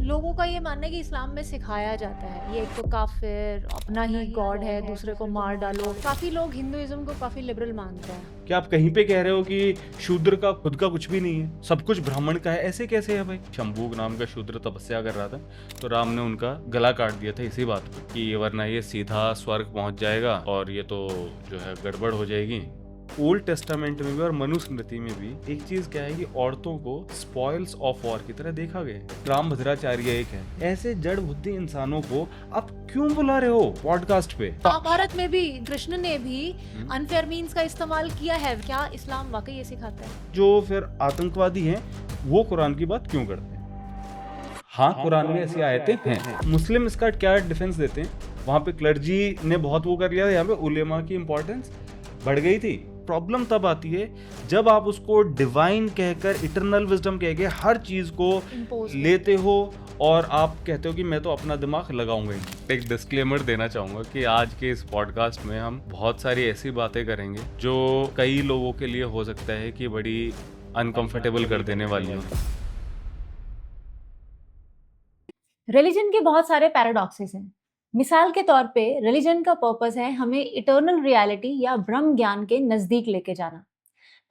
लोगों का ये मानना है कि इस्लाम में सिखाया जाता है, ये एक तो काफिर, अपना ही गॉड है, दूसरे को मार डालो। काफी लोग हिंदुइज्म को काफी लिबरल मानते हैं। क्या आप कहीं पे कह रहे हो कि शूद्र का खुद का कुछ भी नहीं है, सब कुछ ब्राह्मण का है? ऐसे कैसे है भाई? शंभू नाम का शूद्र तपस्या कर रहा था तो राम ने उनका गला काट दिया था इसी बात पे कि वरना ये सीधा स्वर्ग पहुंच जाएगा और ये तो जो है गड़बड़ हो जाएगी। ओल्ड टेस्टामेंट में भी और मनुस्मृति में भी एक चीज क्या है कि औरतों को स्पॉइल्स ऑफ वॉर की तरह देखा गया है। राम भद्राचार्य एक है। ऐसे जड़ बुद्धि इंसानों को आप क्यों बुला रहे हो पॉडकास्ट पे? महाभारत में भी कृष्ण ने भी अनफेयर मीन्स का इस्तेमाल किया है। क्या इस्लाम वाकई ये सिखाता है? जो फिर आतंकवादी हैं वो कुरान की बात क्यों करते हैं? हाँ, कुरान में ऐसी आयतें हैं। मुस्लिम इसका क्या डिफेंस देते हैं? वहाँ पे क्लर्जी ने बहुत वो कर लिया, यहाँ पे उलेमा की इंपॉर्टेंस बढ़ गई थी। प्रॉब्लम तब आती है जब आप उसको डिवाइन कहकर, इटरनल विजडम कह के हर चीज को लेते हो और आप कहते हो कि मैं तो अपना दिमाग लगाऊंगा ही। एक डिस्क्लेमर देना चाहूंगा कि आज के इस पॉडकास्ट में हम बहुत सारी ऐसी बातें करेंगे जो कई लोगों के लिए हो सकता है कि बड़ी अनकंफर्टेबल कर देने वाली हो। रिलीजन के बहुत सारे पैराडॉक्सेस हैं। मिसाल के तौर पे रिलीजन का पर्पस है हमें इटर्नल रियलिटी या ब्रह्म ज्ञान के नजदीक लेके जाना।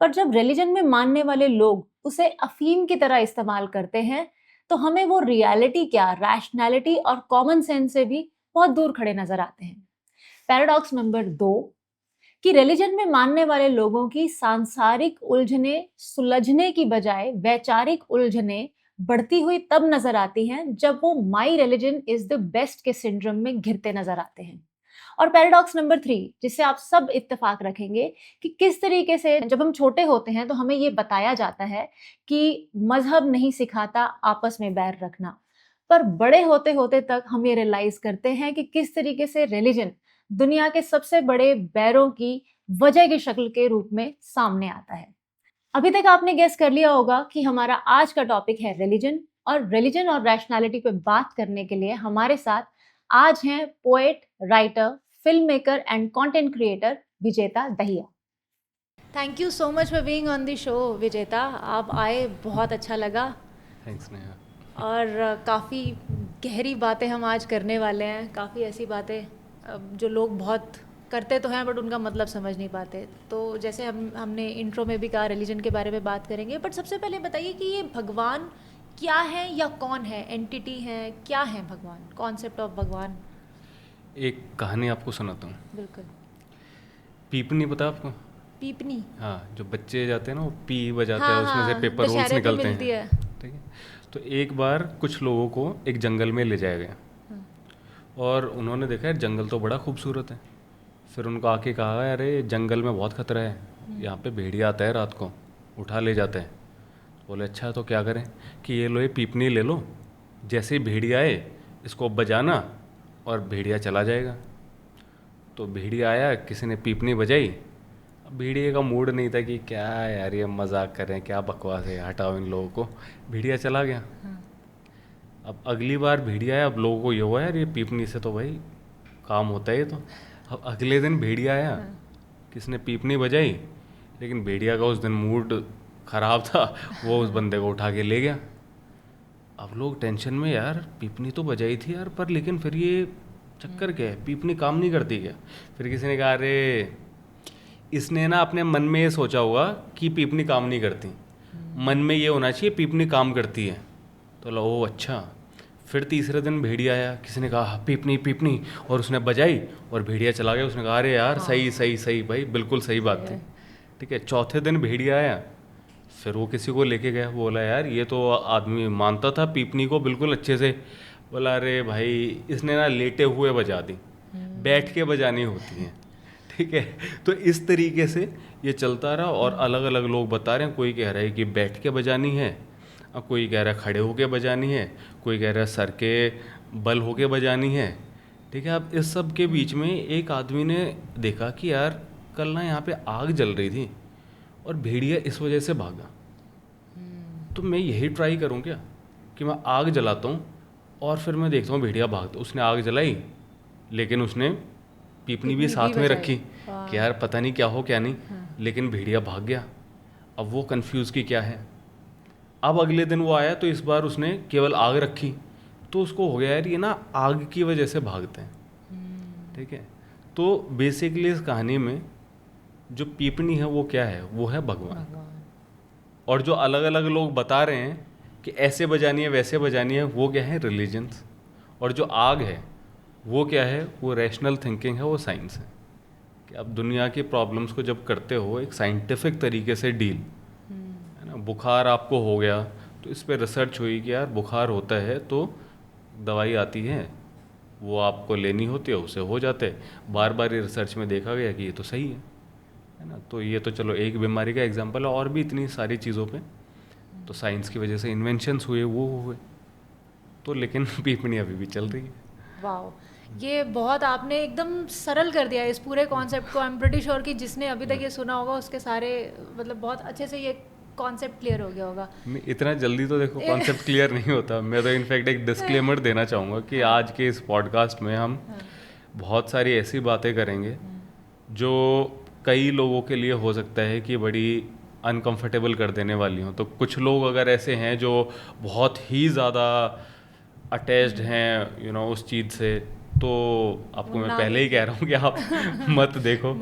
पर जब रिलीजन में मानने वाले लोग उसे अफीम की तरह इस्तेमाल करते हैं तो हमें वो रियलिटी क्या, रैशनैलिटी और कॉमन सेंस से भी बहुत दूर खड़े नजर आते हैं। पैराडॉक्स नंबर 2 कि रिलीजन में मानने वाले लोगों की सांसारिक उलझने सुलझने की बजाय वैचारिक उलझने बढ़ती हुई तब नजर आती हैं जब वो my religion is the best के सिंड्रोम में घिरते नजर आते हैं। और पैराडॉक्स नंबर 3 जिससे आप सब इत्तेफाक रखेंगे कि किस तरीके से जब हम छोटे होते हैं तो हमें ये बताया जाता है कि मजहब नहीं सिखाता आपस में बैर रखना, पर बड़े होते होते तक हम ये रियलाइज करते हैं कि किस तरीके से रिलीजन दुनिया के सबसे बड़े बैरों की वजह की शक्ल के रूप में सामने आता है। अभी तक आपने गेस कर लिया होगा कि हमारा आज का टॉपिक है रिलीजन और रैशनैलिटी पे बात करने के लिए हमारे साथ आज हैं poet, writer, film maker and content creator Vijeta Dahiya. Thank you so much for being on the show Vijeta. आप आए, बहुत अच्छा लगा। थैंक्स नेहा। और काफ़ी गहरी बातें हम आज करने वाले हैं, काफ़ी ऐसी बातें जो लोग बहुत करते तो हैं बट उनका मतलब समझ नहीं पाते। तो जैसे हमने इंट्रो में भी कहा रिलीजन के बारे में बात करेंगे, बट सबसे पहले बताइए कि ये भगवान क्या है या कौन है, एंटिटी है, क्या है भगवान, कॉन्सेप्ट ऑफ भगवान? एक कहानी आपको सुनाता हूँ। बिल्कुल। पीपनी पता आपको? पीपनी? हाँ, जो बच्चे जाते हैं ना वो पी बजाते हाँ, हैं, उसमें से हाँ, पेपर रोल्स दशहरे पे निकलते मिलती हैं। है। ठीक है। तो एक बार कुछ लोगों को एक जंगल में ले जाया गया और उन्होंने देखा यार जंगल तो बड़ा खूबसूरत है। फिर उनको आके कहा अरे जंगल में बहुत खतरा है, यहाँ पे भेड़िया आता है रात को, उठा ले जाता है। बोले अच्छा तो क्या करें कि ये लो ये पीपनी ले लो, जैसे ही भेड़िया आए इसको बजाना और भेड़िया चला जाएगा। तो भेड़िया आया, किसी ने पीपनी बजाई। अब भेड़िए का मूड नहीं था कि क्या यार ये मजाक कर रहे हैं, क्या बकवास है, हटाओ इन लोगों को। भेड़िया चला गया। अब अगली बार भेड़िया आया, अब लोगों को ये हुआ यार ये पीपनी से तो भाई काम होता है ये तो। अब अगले दिन भेड़िया आया, किसने पीपनी बजाई, लेकिन भेड़िया का उस दिन मूड खराब था, वो उस बंदे को उठा के ले गया। अब लोग टेंशन में, यार पीपनी तो बजाई थी यार, पर लेकिन फिर ये चक्कर क्या है, पीपनी काम नहीं करती क्या? फिर किसी ने कहा अरे इसने ना अपने मन में ये सोचा होगा कि पीपनी काम नहीं करती, मन में ये होना चाहिए पीपनी काम करती है। तो लो ओ अच्छा। फिर तीसरे दिन भेड़िया आया, किसी ने कहा पीपनी पीपनी, और उसने बजाई और भेड़िया चला गया। उसने कहा अरे यार सही सही सही भाई, बिल्कुल सही बात थी। ठीक है। चौथे दिन भेड़िया आया, फिर वो किसी को लेके गया, बोला यार ये तो आदमी मानता था पीपनी को बिल्कुल अच्छे से। बोला अरे भाई इसने ना लेटे हुए बजा दी, बैठ के बजानी होती हैं। ठीक है। तो इस तरीके से ये चलता रहा और अलग अलग लोग बता रहे हैं, कोई कह रहा है कि बैठ के बजानी है, कोई कह रहा है खड़े होके बजानी है, कोई कह रहा है सर के बल होके बजानी है। ठीक है। अब इस सब के बीच में एक आदमी ने देखा कि यार कल ना यहाँ पे आग जल रही थी और भेड़िया इस वजह से भागा, तो मैं यही ट्राई करूँ क्या कि मैं आग जलाता हूँ और फिर मैं देखता हूँ भेड़िया भागता। उसने आग जलाई लेकिन उसने पीपनी भी साथ में रखी कि यार पता नहीं क्या हो क्या नहीं, लेकिन भेड़िया भाग गया। अब वो कंफ्यूज कि क्या है। अब अगले दिन वो आया तो इस बार उसने केवल आग रखी, तो उसको हो गया यार ये ना आग की वजह से भागते हैं, ठीक है। तो बेसिकली इस कहानी में जो पीपनी है वो क्या है, वो है भगवान। और जो अलग अलग लोग बता रहे हैं कि ऐसे बजानी है वैसे बजानी है, वो क्या है, रिलीजन्स। और जो आग है वो क्या है, वो रैशनल थिंकिंग है, वो साइंस है। कि आप दुनिया की प्रॉब्लम्स को जब करते हो एक साइंटिफिक तरीके से डील, है ना। बुखार आपको हो गया तो इस पर रिसर्च हुई कि यार बुखार होता है तो दवाई आती है, वो आपको लेनी होती है, उसे हो जाते हैं। बार बार ये रिसर्च में देखा गया कि ये तो सही है ना। तो ये तो चलो एक बीमारी का एग्जांपल है, और भी इतनी सारी चीज़ों पे तो साइंस की वजह से इन्वेंशंस हुए, वो हुए। तो लेकिन पीपनी अभी भी चल रही है। वाओ, ये बहुत आपने एकदम सरल कर दिया इस पूरे कॉन्सेप्ट को। आई एम प्रीटी श्योर कि जिसने अभी तक ये सुना होगा उसके सारे मतलब बहुत अच्छे से ये कॉन्सेप्ट क्लियर हो गया होगा। इतना जल्दी तो देखो कॉन्सेप्ट क्लियर नहीं होता। मैं तो इनफैक्ट एक डिस्क्लेमर देना चाहूँगा कि आज के इस पॉडकास्ट में हम बहुत सारी ऐसी बातें करेंगे जो कई लोगों के लिए हो सकता है कि बड़ी अनकंफर्टेबल कर देने वाली हों। तो कुछ लोग अगर ऐसे हैं जो बहुत ही ज़्यादा अटैच्ड हैं उस चीज़ से, तो आपको मैं पहले ही कह रहा हूँ कि आप मत देखो।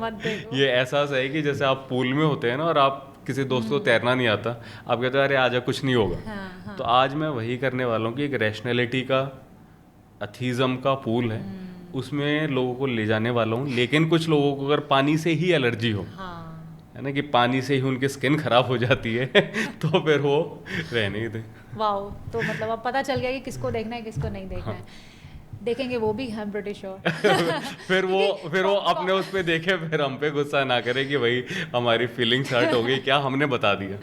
ये एहसास है कि जैसे आप पूल में होते हैं ना और आप किसी दोस्त को तैरना नहीं आता, आप कहते हो अरे आजा कुछ नहीं होगा। तो आज मैं वही करने वाला हूँ कि एक रैशनैलिटी का, अथीज़म का पूल है, उसमें लोगों को ले जाने वाला हूँ। लेकिन कुछ लोगों को अगर पानी से ही एलर्जी हो, है ना, कि पानी से ही उनकी स्किन खराब हो जाती है तो फिर वो रहने ही दें। वाओ, तो मतलब अब पता चल गया कि किसको देखना है किसको नहीं देखना है। देखेंगे वो भी, आई एम प्रीटी श्योर। फिर वो अपने उस पे देखे, फिर हम पे गुस्सा ना करे कि भाई हमारी फीलिंग्स हर्ट हो गई, क्या हमने बता दिया।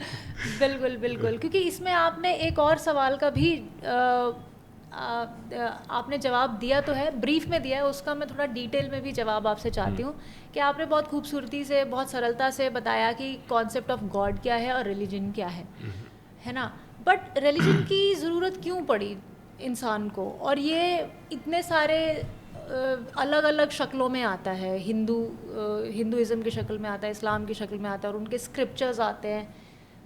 बिल्कुल बिल्कुल, क्योंकि इसमें आपने एक और सवाल का भी आपने जवाब दिया तो है, ब्रीफ में दिया है, उसका मैं थोड़ा डिटेल में भी जवाब आपसे चाहती हूँ कि आपने बहुत खूबसूरती से, बहुत सरलता से बताया कि कॉन्सेप्ट ऑफ गॉड क्या है और रिलीजन क्या है ना। बट रिलीजन की ज़रूरत क्यों पड़ी इंसान को, और ये इतने सारे अलग अलग शक्लों में आता है। हिंदुइज़्म की शक्ल में आता है, इस्लाम की शक्ल में आता है, और उनके स्क्रिप्चर्स आते हैं।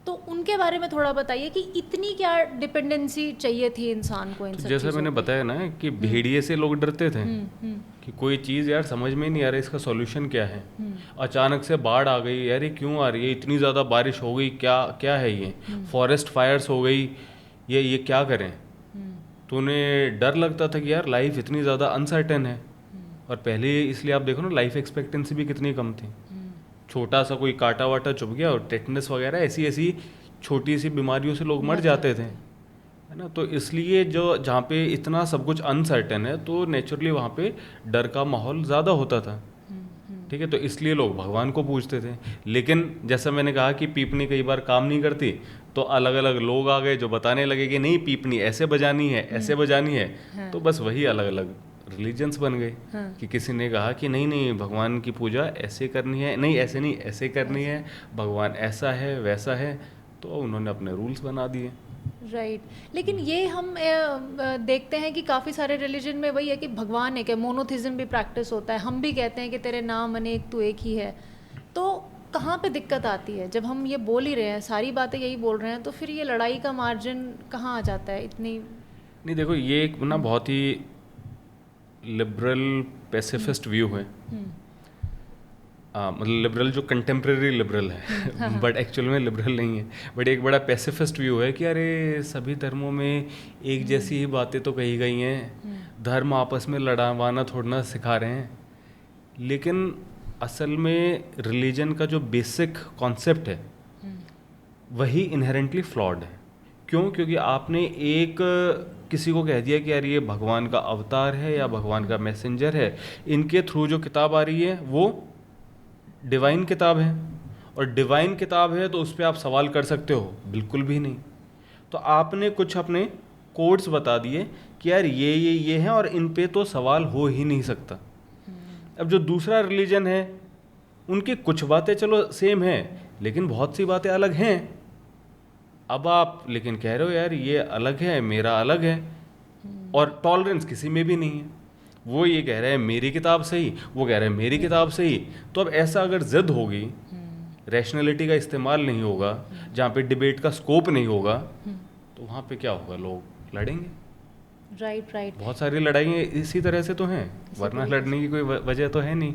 तो उनके बारे में थोड़ा बताइए कि इतनी क्या डिपेंडेंसी चाहिए थी इंसान को इन सब जैसे मैंने बताया ना कि भेड़िए से लोग डरते थे कि कोई चीज़ यार समझ में नहीं आ रहा, इसका सॉल्यूशन क्या है। अचानक से बाढ़ आ गई, यार ये क्यों आ रही है, इतनी ज़्यादा बारिश हो गई, क्या क्या है ये, फॉरेस्ट फायर्स हो गई, ये क्या करें। तो उन्हें डर लगता था कि यार लाइफ इतनी ज़्यादा अनसर्टेन है। और पहले इसलिए आप देखो ना, लाइफ एक्सपेक्टेंसी भी कितनी कम थी। छोटा सा कोई कांटा वाटा चुभ गया और टेटनस वगैरह ऐसी ऐसी छोटी सी बीमारियों से लोग मर जाते थे, है ना। तो इसलिए जो जहाँ पे इतना सब कुछ अनसर्टेन है, तो नेचुरली वहाँ पे डर का माहौल ज़्यादा होता था, ठीक है। तो इसलिए लोग भगवान को पूजते थे। लेकिन जैसा मैंने कहा कि पीपनी कई बार काम नहीं करती, तो अलग अलग लोग आ गए जो बताने लगे कि नहीं पीपनी ऐसे बजानी है, ऐसे बजानी है। तो बस वही अलग अलग रिलीजन्स बन गए। कि किसी ने कहा कि नहीं नहीं भगवान की पूजा ऐसे करनी है, नहीं ऐसे नहीं ऐसे करनी है, भगवान ऐसा है वैसा है, तो उन्होंने अपने रूल्स बना दिए। राइट लेकिन ये हम देखते हैं कि काफ़ी सारे रिलीजन में वही है कि भगवान एक है, मोनोथिज्म भी प्रैक्टिस होता है। हम भी कहते हैं कि तेरे नाम अनेक तू एक ही है। तो कहाँ पे दिक्कत आती है जब हम ये बोल ही रहे हैं, सारी बातें यही बोल रहे हैं, तो फिर ये लड़ाई का मार्जिन कहाँ आ जाता है इतनी। नहीं देखो, ये एक ना बहुत ही लिबरल पैसिफिस्ट व्यू है। मतलब लिबरल जो कंटेम्प्रेरी लिबरल है बट एक्चुअल में लिबरल नहीं है, बट एक बड़ा पैसिफिस्ट व्यू है कि अरे सभी धर्मों में एक जैसी ही बातें तो कही गई हैं, धर्म आपस में लड़ावाना थोड़ा ना सिखा रहे हैं। लेकिन असल में रिलीजन का जो बेसिक कॉन्सेप्ट है वही इनहेरेंटली फ्लॉड है। क्यों? क्योंकि आपने एक किसी को कह दिया कि यार ये भगवान का अवतार है या भगवान का मैसेंजर है, इनके थ्रू जो किताब आ रही है वो डिवाइन किताब है, और डिवाइन किताब है तो उस पर आप सवाल कर सकते हो? बिल्कुल भी नहीं। तो आपने कुछ अपने कोड्स बता दिए कि यार ये हैं और इन पे तो सवाल हो ही नहीं सकता। अब जो दूसरा रिलीजन है उनकी कुछ बातें चलो सेम है, लेकिन बहुत सी बातें अलग हैं। अब आप लेकिन कह रहे हो यार ये अलग है, मेरा अलग है, और टॉलरेंस किसी में भी नहीं है। वो ये कह रहे हैं मेरी किताब सही, वो कह रहे हैं मेरी किताब सही। तो अब ऐसा अगर जिद होगी, रैशनैलिटी का इस्तेमाल नहीं होगा, जहाँ पे डिबेट का स्कोप नहीं होगा, तो वहाँ पे क्या होगा? लोग लड़ेंगे। Right right. बहुत सारी लड़ाइयाँ इसी तरह से तो हैं, वरना लड़ने की कोई वजह तो है नहीं।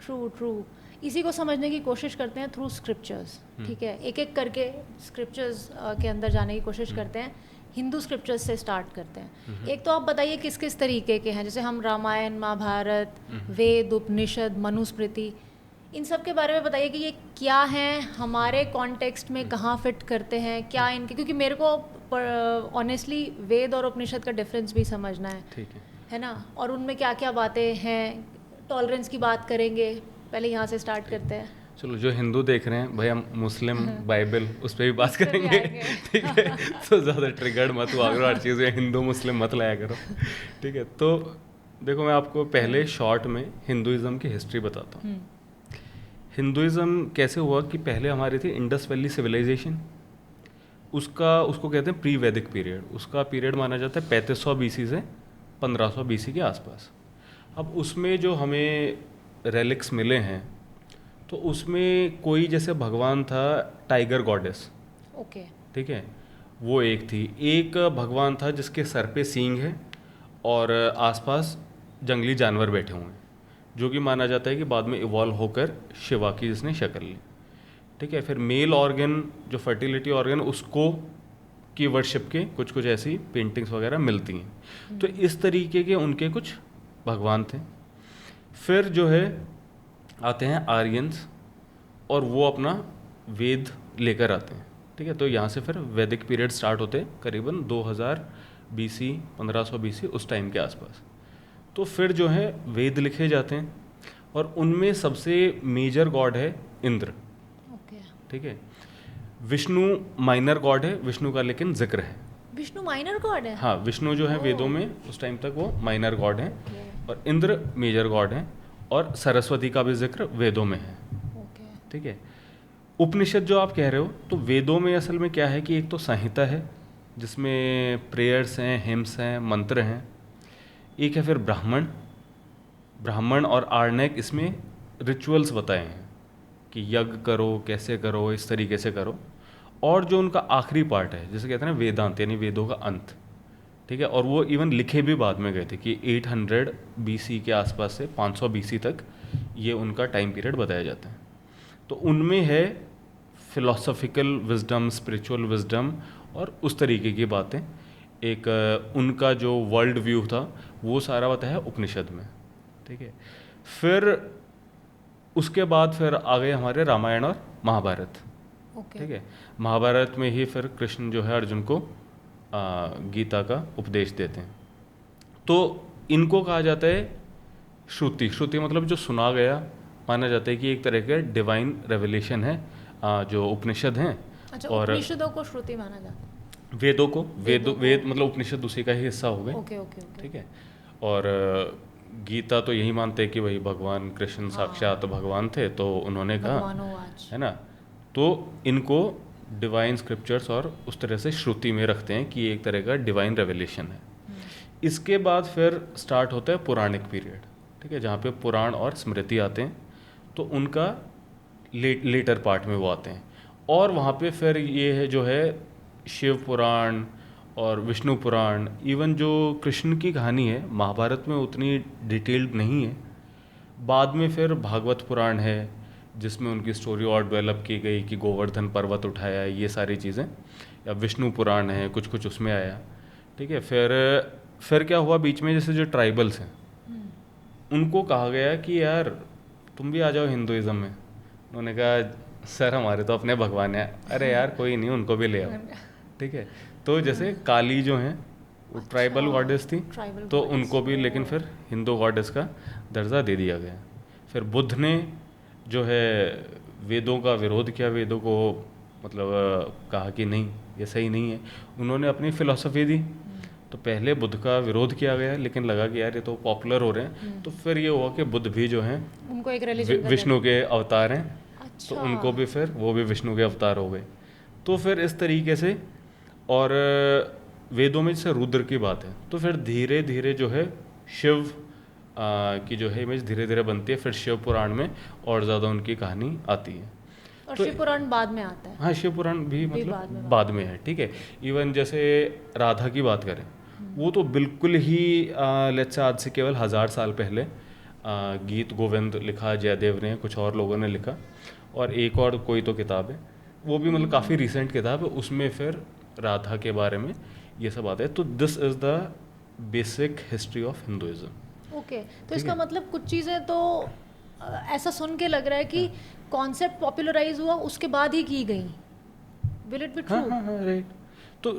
True true. इसी को समझने की कोशिश करते हैं थ्रू स्क्रिप्चर्स, ठीक है, एक एक करके स्क्रिप्चर्स के अंदर जाने की कोशिश करते हैं। हिंदू स्क्रिप्चर्स से स्टार्ट करते हैं। एक तो आप बताइए किस किस तरीके के हैं, जैसे हम रामायण, महाभारत, वेद, उपनिषद, मनुस्मृति, इन सब के बारे में बताइए कि ये क्या हैं, हमारे कॉन्टेक्स्ट में कहाँ फिट करते हैं, क्या इनके, क्योंकि मेरे को ऑनेस्टली वेद और उपनिषद का डिफरेंस भी समझना ठीक है ना, और उनमें क्या क्या बातें हैं। टॉलरेंस की बात करेंगे, पहले यहाँ से स्टार्ट करते हैं। चलो, जो हिंदू देख रहे हैं भाई, हम मुस्लिम बाइबल उस पर भी बात उस पे भी करेंगे। आएंगे। ठीक है, तो ज़्यादा ट्रिगर्ड मत हुआ करो हर चीज़ में हिंदू मुस्लिम मत लाया करो। ठीक है, तो देखो मैं आपको पहले शॉर्ट में हिंदुइज़्म की हिस्ट्री बताता हूँ। हिंदुइज़्म कैसे हुआ कि पहले हमारी थी इंडस वैली सिविलाइजेशन, उसको कहते हैं प्री वैदिक पीरियड। उसका पीरियड माना जाता है 3500 बीसी से 1500 बीसी के आसपास। अब उसमें जो हमें रेलिक्स मिले हैं, तो उसमें कोई जैसे भगवान था टाइगर गॉडेस, ओके, ठीक है, वो एक थी। एक भगवान था जिसके सर पे सींग है और आसपास जंगली जानवर बैठे हुए हैं, जो कि माना जाता है कि बाद में इवॉल्व होकर शिवा की जिसने शक्ल ली। ठीक है, फिर मेल ऑर्गन जो फर्टिलिटी ऑर्गन, उसको की वर्शिप के कुछ कुछ ऐसी पेंटिंग्स वगैरह मिलती हैं। तो इस तरीके के उनके कुछ भगवान थे। फिर जो है आते हैं आर्यंस, और वो अपना वेद लेकर आते हैं। ठीक है, तो यहाँ से फिर वैदिक पीरियड स्टार्ट होते हैं करीबन 2000 बीसी 1500 बीसी उस टाइम के आसपास। तो फिर जो है वेद लिखे जाते हैं, और उनमें सबसे मेजर गॉड है इंद्र। ओके। ठीक है, विष्णु माइनर गॉड है, विष्णु का लेकिन जिक्र है। विष्णु माइनर गॉड है? हाँ, विष्णु जो है वेदों में उस टाइम तक वो माइनर गॉड है, और इंद्र मेजर गॉड है, और सरस्वती का भी जिक्र वेदों में है। ओके। ठीक है, उपनिषद जो आप कह रहे हो, तो वेदों में असल में क्या है कि एक तो संहिता है जिसमें प्रेयर्स हैं, हिम्स हैं, मंत्र हैं। एक है फिर ब्राह्मण और आर्णैक, इसमें रिचुअल्स बताए हैं कि यज्ञ करो, कैसे करो, इस तरीके से करो। और जो उनका आखिरी पार्ट है, जिसे कहते हैं वेदांत, यानी वेदों का अंत। ठीक है, और वो इवन लिखे भी बाद में गए थे कि 800 बीसी के आसपास से 500 बीसी तक ये उनका टाइम पीरियड बताया जाता है। तो उनमें है फिलोसॉफिकल विजडम, स्पिरिचुअल विजडम और उस तरीके की बातें। एक उनका जो वर्ल्ड व्यू था वो सारा बताया है उपनिषद में। ठीक है, फिर उसके बाद फिर आ गए हमारे रामायण और महाभारत। ओके। ठीक है, महाभारत में ही फिर कृष्ण जो है अर्जुन को गीता का उपदेश देते हैं। तो इनको कहा जाता है श्रुति। श्रुति मतलब जो सुना गया, माना जाता है कि एक तरह का डिवाइन रेवलेशन है जो उपनिषद हैं। अच्छा, और उपनिषदों को श्रुति माना जाता है? वेदों को, वेद मतलब उपनिषद उसी का ही हिस्सा हो गए। Okay okay okay. ठीक है, और गीता तो यही मानते हैं कि वही भगवान कृष्ण साक्षात भगवान थे, तो उन्होंने कहा, भगवानोवाच। है ना। तो इनको डिवाइन स्क्रिप्चर्स और उस तरह से श्रुति में रखते हैं कि एक तरह का डिवाइन रेवलेशन है। इसके बाद फिर स्टार्ट होता है पौराणिक पीरियड। ठीक है, जहाँ पे पुराण और स्मृति आते हैं, तो उनका लेटर पार्ट में वो आते हैं। और वहाँ पे फिर ये है जो है शिव पुराण और विष्णु पुराण। इवन जो कृष्ण की कहानी है महाभारत में उतनी डिटेल्ड नहीं है। बाद में फिर भागवत पुराण है जिसमें उनकी स्टोरी और डेवलप की गई कि गोवर्धन पर्वत उठाया, ये सारी चीज़ें। या विष्णु पुराण है, कुछ कुछ उसमें आया। ठीक है, फिर क्या हुआ बीच में, जैसे जो ट्राइबल्स हैं उनको कहा गया कि यार तुम भी आ जाओ हिंदुइज़्म में। उन्होंने कहा सर हमारे तो अपने भगवान हैं। अरे यार कोई नहीं, उनको भी ले आओ। ठीक है, तो जैसे काली जो हैं वो ट्राइबल गॉडेस थी, तो उनको भी लेकिन फिर हिंदू गॉडेस का दर्जा दे दिया गया। फिर बुद्ध ने जो है वेदों का विरोध किया, वेदों को मतलब कहा कि नहीं ये सही नहीं है। उन्होंने अपनी फिलॉसफी दी। तो पहले बुद्ध का विरोध किया गया, लेकिन लगा कि यार ये तो पॉपुलर हो रहे हैं। तो फिर ये हुआ कि बुद्ध भी जो हैं उनको एक रिलीजन विष्णु के अवतार हैं। अच्छा। तो उनको भी फिर वो भी विष्णु के अवतार हो गए। तो फिर इस तरीके से, और वेदों में जैसे रुद्र की बात है, तो फिर धीरे धीरे जो है शिव की जो है इमेज धीरे धीरे बनती है। फिर शिव पुराण में और ज़्यादा उनकी कहानी आती है। और तो शिव पुराण बाद में आता है? हाँ, शिव पुराण भी मतलब बाद में है। ठीक है, इवन जैसे राधा की बात करें वो तो बिल्कुल ही लेट्स से आज से केवल 1000 साल पहले गीत गोविंद लिखा जयदेव ने, कुछ और लोगों ने लिखा, और एक और कोई तो किताब है, वो भी मतलब काफ़ी रिसेंट किताब है, उसमें फिर राधा के बारे में ये सब आता है। तो this is the basic history of Hinduism. Okay, तो इसका मतलब कुछ चीज़ें तो ऐसा सुन के लग रहा है कि कॉन्सेप्ट पॉपुलराइज हुआ उसके बाद ही की गई। Will it be true? हाँ राइट। तो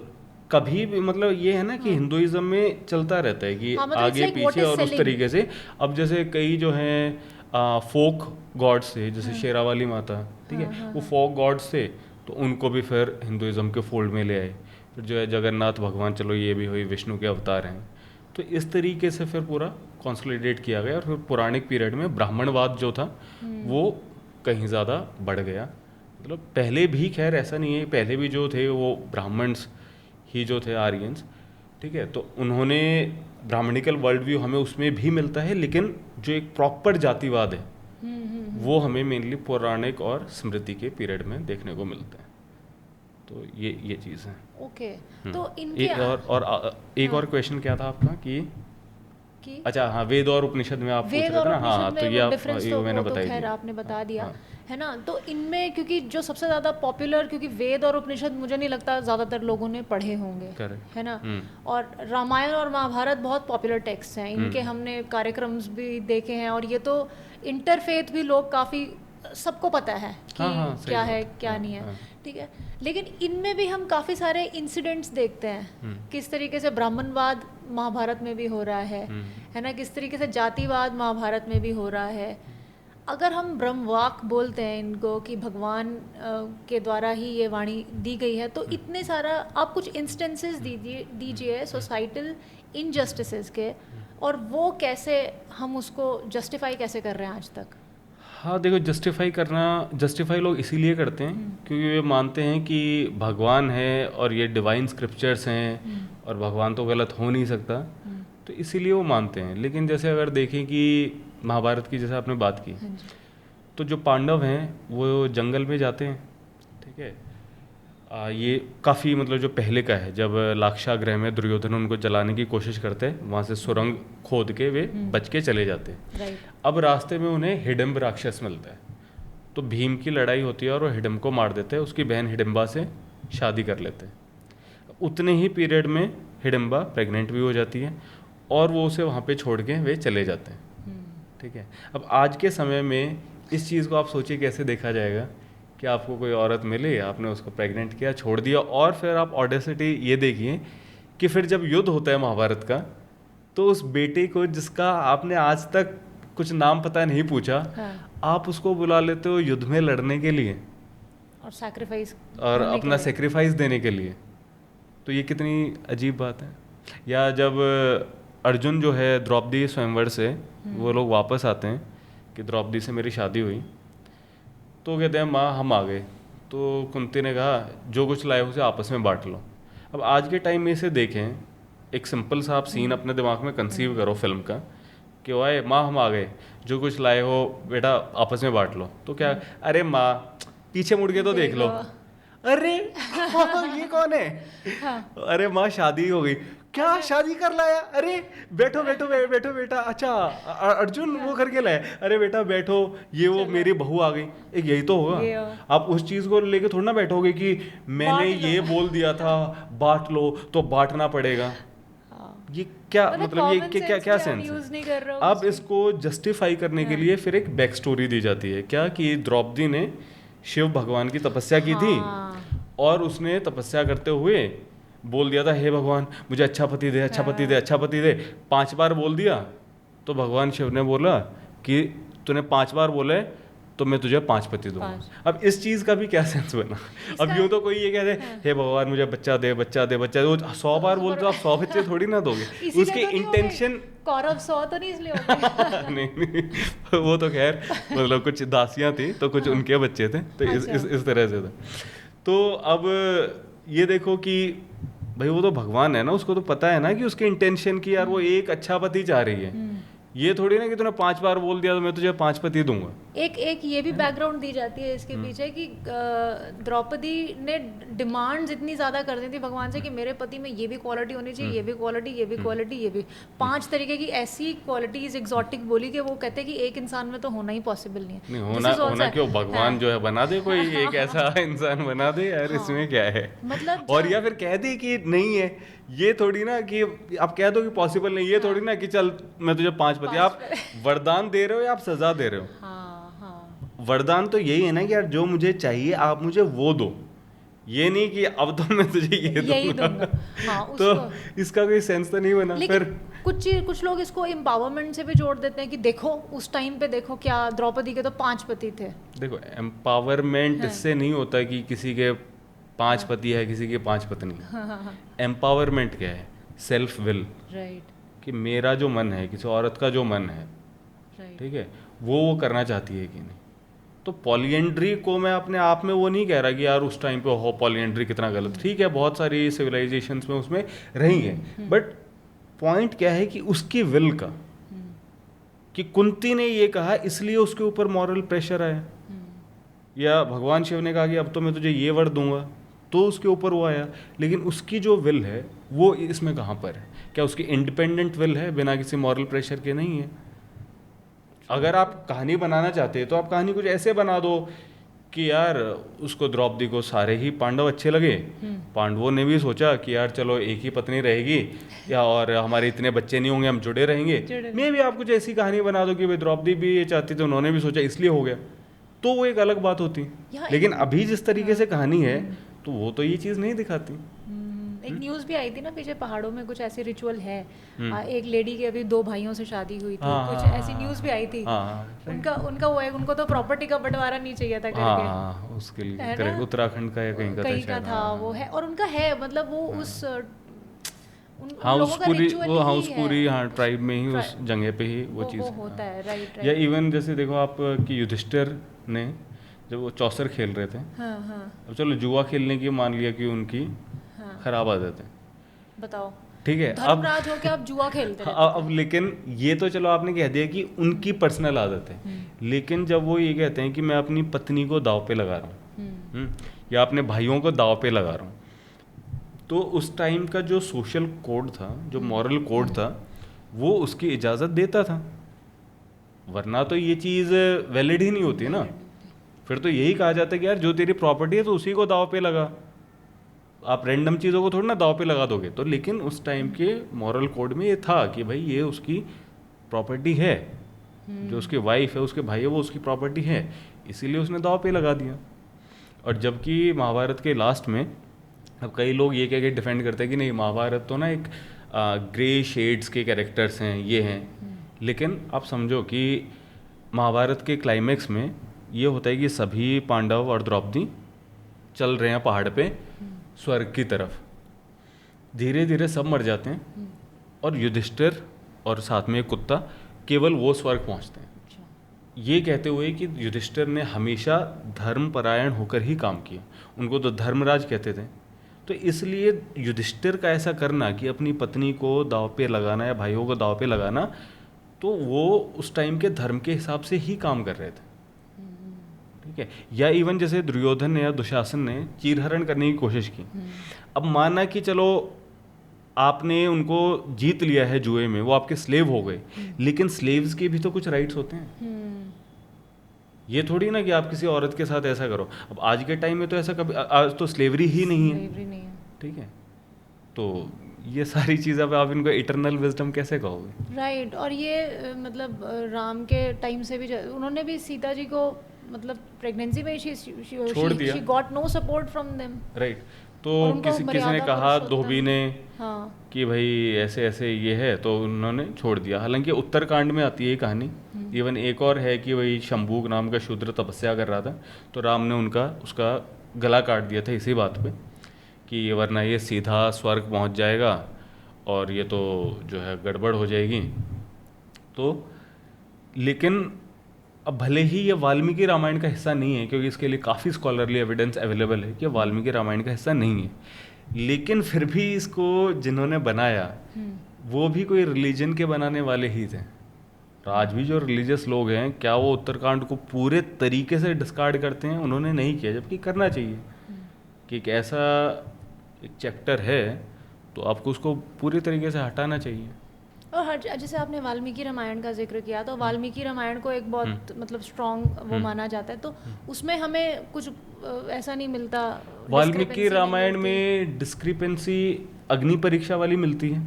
कभी भी मतलब ये है ना कि हिंदुइज्म में चलता रहता है कि हाँ, मतलब आगे it's like what पीछे is और उस selling। तरीके से। अब जैसे कई जो हैं फोक गॉड्स थे, जैसे शेरावाली माता, ठीक है, वो फोक गॉड्स थे, तो उनको भी फिर हिंदुइज्म के फोल्ड में ले आए। फिर जो है जगन्नाथ भगवान, चलो ये भी हुई, विष्णु के अवतार हैं। तो इस तरीके से फिर पूरा कंसोलिडेट किया गया, और फिर पौराणिक पीरियड में ब्राह्मणवाद जो था वो कहीं ज़्यादा बढ़ गया। मतलब पहले भी खैर ऐसा नहीं है, पहले भी जो थे वो ब्राह्मण्स ही जो थे, आर्यंस, ठीक है, तो उन्होंने ब्राह्मणिकल वर्ल्ड व्यू हमें उसमें भी मिलता है, लेकिन जो एक प्रॉपर जातिवाद है वो हमें मेनली पौराणिक और स्मृति के पीरियड में देखने को मिलता है। तो ये चीज़ है। ओके, तो इनके एक और क्वेश्चन क्या था आपका कि अच्छा हाँ, वेद और उपनिषद में आप पूछ वेद रहे और थे ना। हाँ, उपनिषद तो में ये वो आप डिफरेंस तो मैंने वो तो बताई खैर दी। आपने बता दिया, हाँ। है ना। तो इनमें क्योंकि जो सबसे ज़्यादा पॉपुलर, क्योंकि वेद और उपनिषद मुझे नहीं लगता ज़्यादातर लोगों ने पढ़े होंगे, Correct। है ना। और रामायण और महाभारत बहुत पॉपुलर टेक्स्ट हैं, इनके हमने कार्यक्रम्स भी देखे हैं, और ये तो इंटरफेथ भी लोग काफ़ी, सबको पता है कि हाँ, सही क्या बात है है। क्या नहीं है, ठीक है। लेकिन इनमें भी हम काफ़ी सारे इंसिडेंट्स देखते हैं, किस तरीके से ब्राह्मणवाद महाभारत में भी हो रहा है ना, किस तरीके से जातिवाद महाभारत में भी हो रहा है। अगर हम ब्रह्मवाक बोलते हैं इनको कि भगवान के द्वारा ही ये वाणी दी गई है, तो इतने सारा आप कुछ इंस्टेंसेस दीजिए सोसाइटल इनजस्टिसेस के, और वो कैसे हम उसको जस्टिफाई कैसे कर रहे हैं आज तक। हाँ देखो, जस्टिफाई लोग इसीलिए करते हैं क्योंकि वे मानते हैं कि भगवान है और ये डिवाइन स्क्रिप्चर्स हैं और भगवान तो गलत हो नहीं सकता, तो इसीलिए वो मानते हैं। लेकिन जैसे अगर देखें कि महाभारत की जैसे आपने बात की, तो जो पांडव हैं वो जंगल में जाते हैं, ठीक है। ये काफ़ी मतलब जो पहले का है, जब लाक्षागृह में दुर्योधन उनको जलाने की कोशिश करते हैं, वहाँ से सुरंग खोद के वे बच के चले जाते हैं। अब रास्ते में उन्हें हिडिंब राक्षस मिलता है, तो भीम की लड़ाई होती है और वो हिडिंब को मार देते हैं, उसकी बहन हिडिंबा से शादी कर लेते हैं। उतने ही पीरियड में हिडिंबा प्रेग्नेंट भी हो जाती है और वो उसे वहाँ पे छोड़ के वे चले जाते हैं, ठीक है। अब आज के समय में इस चीज़ को आप सोचिए कैसे देखा जाएगा कि आपको कोई औरत मिली, आपने उसको प्रेग्नेंट किया, छोड़ दिया, और फिर आप ऑडेसिटी ये देखिए कि फिर जब युद्ध होता है महाभारत का, तो उस बेटे को जिसका आपने आज तक कुछ नाम पता नहीं पूछा, आप उसको बुला लेते हो युद्ध में लड़ने के लिए और सैक्रिफाइस और अपना सेक्रीफाइस देने के लिए। तो ये कितनी अजीब बात है। या जब अर्जुन जो है द्रौपदी स्वयंवर से वो लोग वापस आते हैं कि द्रौपदी से मेरी शादी हुई, तो कहते हैं माँ हम आ गए, तो कुंती ने कहा जो कुछ लाए उसे आपस में बांट लो। अब आज के टाइम में इसे देखें, एक सिंपल सा आप सीन अपने दिमाग में कंसीव करो फिल्म का कि वाए माँ हम आ गए, जो कुछ लाए हो बेटा आपस में बांट लो, तो क्या अरे माँ पीछे मुड़ के तो देख लो, अरे ये कौन है, अरे माँ शादी हो गई, क्या शादी कर लाया, अरे बैठो बैठो बैठो बेटा, अच्छा अर्जुन वो करके लाया, अरे बेटा बैठो, ये वो मेरी बहू आ गई, एक यही तो होगा। आप उस चीज को लेके थोड़ा ना बैठोगे कि मैंने ये बोल दिया था बांट लो तो बांटना पड़ेगा। ये क्या मतलब ये क्या सेंस है। अब इसको जस्टिफाई करने के लिए फिर एक बैक स्टोरी दी जाती है, क्या कि द्रौपदी ने शिव भगवान की तपस्या की थी और उसने तपस्या करते हुए बोल दिया था हे भगवान मुझे अच्छा पति दे, अच्छा पति दे, अच्छा पति दे, 5 बार बोल दिया, तो भगवान शिव ने बोला कि तूने 5 बार बोले तो मैं तुझे 5 पति दूंगा। अब इस चीज़ का भी क्या सेंस बना। अब यूँ तो कोई ये कहते हे भगवान मुझे बच्चा दे, बच्चा दे, बच्चा दे, वो 100 बार बोल तो आप 100 बच्चे थोड़ी ना दोगे। उसके इंटेंशन कौरव 100 तो नहीं इसलिए होते। नहीं वो तो खैर मतलब कुछ दासियाँ थी तो कुछ उनके बच्चे थे, तो इस तरह से था। तो अब ये देखो कि भाई वो तो भगवान है ना, उसको तो पता है ना कि उसके इंटेंशन की यार वो एक अच्छा पति चाह रही है, ये थोड़ी ना कि तूने 5 बार बोल दिया तो मैं तुझे 5 पति दूंगा। एक ये भी बैकग्राउंड दी जाती है इसके पीछे कि द्रौपदी ने डिमांड्स इतनी ज़्यादा कर दी थी भगवान से कि मेरे पति में ये भी क्वालिटी होनी चाहिए, ये भी क्वालिटी, ये भी क्वालिटी, ये भी 5 तरीके की ऐसी क्वालिटीज एग्जॉटिक बोली कि वो कहते हैं कि एक इंसान में तो होना ही पॉसिबल नहीं है। नहीं होना क्यों, भगवान जो है बना दे कोई एक ऐसा इंसान बना दे यार, इसमें क्या है मतलब और या फिर कह दे कि नहीं है, ये थोड़ी ना कि आप कह दो कि पॉसिबल नहीं, ये थोड़ी ना कि चल मैं तुझे 5 पति। आप वरदान दे रहे हो या आप सजा दे रहे हो? वरदान तो यही है ना कि यार जो मुझे चाहिए आप मुझे वो दो, ये नहीं कि अब तो मैं तुझे यही दूंगा। तो इसका कोई सेंस तो नहीं बना। फिर कुछ लोग इसको एम्पावरमेंट से भी जोड़ देते हैं कि देखो उस टाइम पे देखो क्या द्रौपदी के तो 5 पति थे। देखो एम्पावरमेंट इससे नहीं होता कि किसी के 5 पति है किसी की 5 पत्नी। एम्पावरमेंट क्या है? सेल्फ विल, राइट, कि मेरा जो मन है, किसी औरत का जो मन है, ठीक है, वो करना चाहती है कि नहीं। तो पॉलीएंड्री को मैं अपने आप में वो नहीं कह रहा कि यार उस टाइम पे हो पॉलीएंड्री कितना गलत, ठीक है बहुत सारी सिविलाइजेशंस में उसमें रही है, बट पॉइंट क्या है कि उसकी विल का, कि कुंती ने ये कहा इसलिए उसके ऊपर मॉरल प्रेशर आया, या भगवान शिव ने कहा कि अब तो मैं तुझे ये वर दूंगा तो उसके ऊपर वो आया। लेकिन उसकी जो विल है वो इसमें कहाँ पर है? क्या उसकी इंडिपेंडेंट विल है बिना किसी मॉरल प्रेशर के? नहीं है। अगर आप कहानी बनाना चाहते हैं तो आप कहानी कुछ ऐसे बना दो कि यार उसको द्रौपदी को सारे ही पांडव अच्छे लगे, पांडवों ने भी सोचा कि यार चलो एक ही पत्नी रहेगी या और हमारे इतने बच्चे नहीं होंगे, हम जुड़े रहेंगे। मैं भी आप कुछ ऐसी कहानी बना दो कि भाई द्रौपदी भी ये चाहती थी, उन्होंने भी सोचा इसलिए हो गया, तो वो एक अलग बात होती। लेकिन अभी जिस तरीके से कहानी है तो वो तो ये चीज़ नहीं दिखाती। एक न्यूज़ भी आई थी ना पीछे, पहाड़ों में कुछ ऐसे रिचुअल है, एक लेडी की अभी 2 भाइयों से शादी हुई थी, कुछ ऐसी न्यूज़ भी आई थी। उनका वो है, उनको तो प्रॉपर्टी का बंटवारा नहीं चाहिए था करके, उसके लिए उत्तराखंड का या कहीं का था वो है, और उनका है मतलब वो उस उस पूरी ट्राइब में ही उस जगह पे ही वो चीज़ होता है। राइट। या इवन जैसे देखो आप कि युधिष्ठिर ने जब वो चौसर खेल रहे थे, अब चलो जुआ खेलने की मान लिया कि उनकी खराब आदत है, बताओ, ठीक है, धर्मराज हो के आप जुआ खेलते हैं। अब लेकिन ये तो चलो आपने कह दिया कि उनकी पर्सनल आदत है, लेकिन जब वो ये कहते हैं कि मैं अपनी पत्नी को दाव पे लगा रहा हूँ या अपने भाइयों को दाव पे लगा रहा हूँ, तो उस टाइम का जो सोशल कोड था, जो मॉरल कोड था, वो उसकी इजाज़त देता था, वरना तो ये चीज़ वैलिड ही नहीं होती ना। फिर तो यही कहा जाता है कि यार जो तेरी प्रॉपर्टी है तो उसी को दाव पे लगा, आप रैंडम चीज़ों को थोड़ी ना दाव पे लगा दोगे। तो लेकिन उस टाइम के मॉरल कोड में ये था कि भाई ये उसकी प्रॉपर्टी है, जो उसकी वाइफ है, उसके भाई है, वो उसकी प्रॉपर्टी है, इसीलिए उसने दाव पे लगा दिया। और जबकि महाभारत के लास्ट में अब कई लोग ये कह के डिफेंड करते हैं कि नहीं महाभारत तो ना एक ग्रे शेड्स के कैरेक्टर्स हैं, ये हैं, लेकिन आप समझो कि महाभारत के क्लाइमैक्स में ये होता है कि सभी पांडव और द्रौपदी चल रहे हैं पहाड़ पे स्वर्ग की तरफ, धीरे धीरे सब मर जाते हैं और युधिष्ठिर और साथ में एक कुत्ता केवल वो स्वर्ग पहुंचते हैं। ये कहते हुए कि युधिष्ठिर ने हमेशा धर्मपरायण होकर ही काम किया, उनको तो धर्मराज कहते थे। तो इसलिए युधिष्ठिर का ऐसा करना कि अपनी पत्नी को दाव पे लगाना या भाइयों को दाव पे लगाना, तो वो उस टाइम के धर्म के हिसाब से ही काम कर रहे थे, ठीक है। या इवन जैसे दुर्योधन ने या दुशासन ने चीरहरण करने की कोशिश की। अब माना कि चलो आपने उनको जीत लिया है जुए में, वो आपके स्लेव हो गए, लेकिन स्लेव्स के भी तो कुछ राइट्स होते हैं। ये थोड़ी ना कि आप किसी औरत के साथ ऐसा करो। अब आज के टाइम में तो ऐसा कभी, आज तो स्लेवरी ही नहीं है, ठीक है। तो ये सारी चीज़ें अब आप इनको इटरनल विजडम कैसे कहोगे? राइट। और ये मतलब राम के टाइम से भी उन्होंने भी सीता जी को मतलब प्रेगनेंसी में छोड़ दिया, she got no support from them, right. तो किसी ने कहा धोबी ने कि भाई ऐसे ऐसे ये है, तो उन्होंने छोड़ दिया। हालांकि उत्तरकांड में आती है ये कहानी। इवन एक और है कि भाई शंभूक नाम का शूद्र तपस्या कर रहा था, तो राम ने उसका गला काट दिया था इसी बात पे कि वरना ये सीधा स्वर्ग पहुंच जाएगा और ये तो जो है गड़बड़ हो जाएगी। तो लेकिन अब भले ही ये वाल्मीकि रामायण का हिस्सा नहीं है, क्योंकि इसके लिए काफ़ी स्कॉलरली एविडेंस अवेलेबल है कि वाल्मीकि रामायण का हिस्सा नहीं है, लेकिन फिर भी इसको जिन्होंने बनाया वो भी कोई रिलीजन के बनाने वाले ही थे। आज भी जो रिलीजियस लोग हैं, क्या वो उत्तरकांड को पूरे तरीके से डिस्कार्ड करते हैं? उन्होंने नहीं किया, जबकि करना चाहिए कि एक ऐसा एक चैप्टर है तो आपको उसको पूरी तरीके से हटाना चाहिए। और हर जैसे आपने वाल्मीकि रामायण का जिक्र किया, तो वाल्मीकि रामायण को एक बहुत मतलब स्ट्रॉन्ग वो माना जाता है, तो उसमें हमें कुछ ऐसा नहीं मिलता? वाल्मीकि discrepancy नहीं रामायण मिलती? में डिस्क्रिपेंसी अग्नि परीक्षा वाली मिलती है।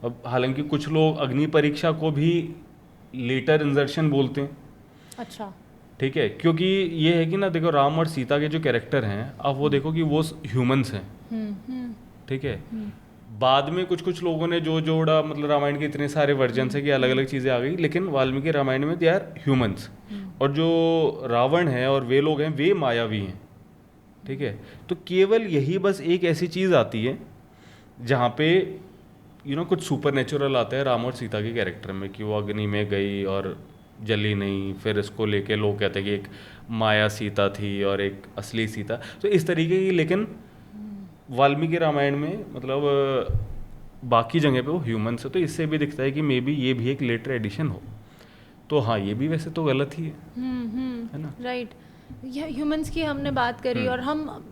अब हालांकि कुछ लोग अग्नि परीक्षा को भी लेटर इंजर्शन बोलते हैं, अच्छा। ठीक है, क्योंकि ये है कि ना, देखो राम और सीता के जो कैरेक्टर हैं, आप वो देखो कि वो ह्यूमंस हैं, ठीक है। बाद में कुछ कुछ लोगों ने जो जोड़ा, मतलब रामायण के इतने सारे वर्जन है कि अलग अलग चीज़ें आ गई, लेकिन वाल्मीकि रामायण में दे आर ह्यूमंस। और जो रावण है और वे लोग हैं, वे मायावी हैं, ठीक है। तो केवल यही बस एक ऐसी चीज़ आती है जहाँ पे कुछ सुपर नेचुरल आता है राम और सीता के कैरेक्टर में, कि वो अग्नि में गई और जली नहीं, फिर इसको लेके लोग कहते हैं कि एक माया सीता थी और एक असली सीता, तो इस तरीके की। लेकिन वाल्मीकि रामायण में मतलब बाकी जगह पे वो ह्यूमंस है, तो इससे भी दिखता है कि मे बी ये भी एक लेटर एडिशन हो। तो हाँ, ये भी वैसे तो गलत ही है ना। राइट। ह्यूमंस की हमने बात करी, और हम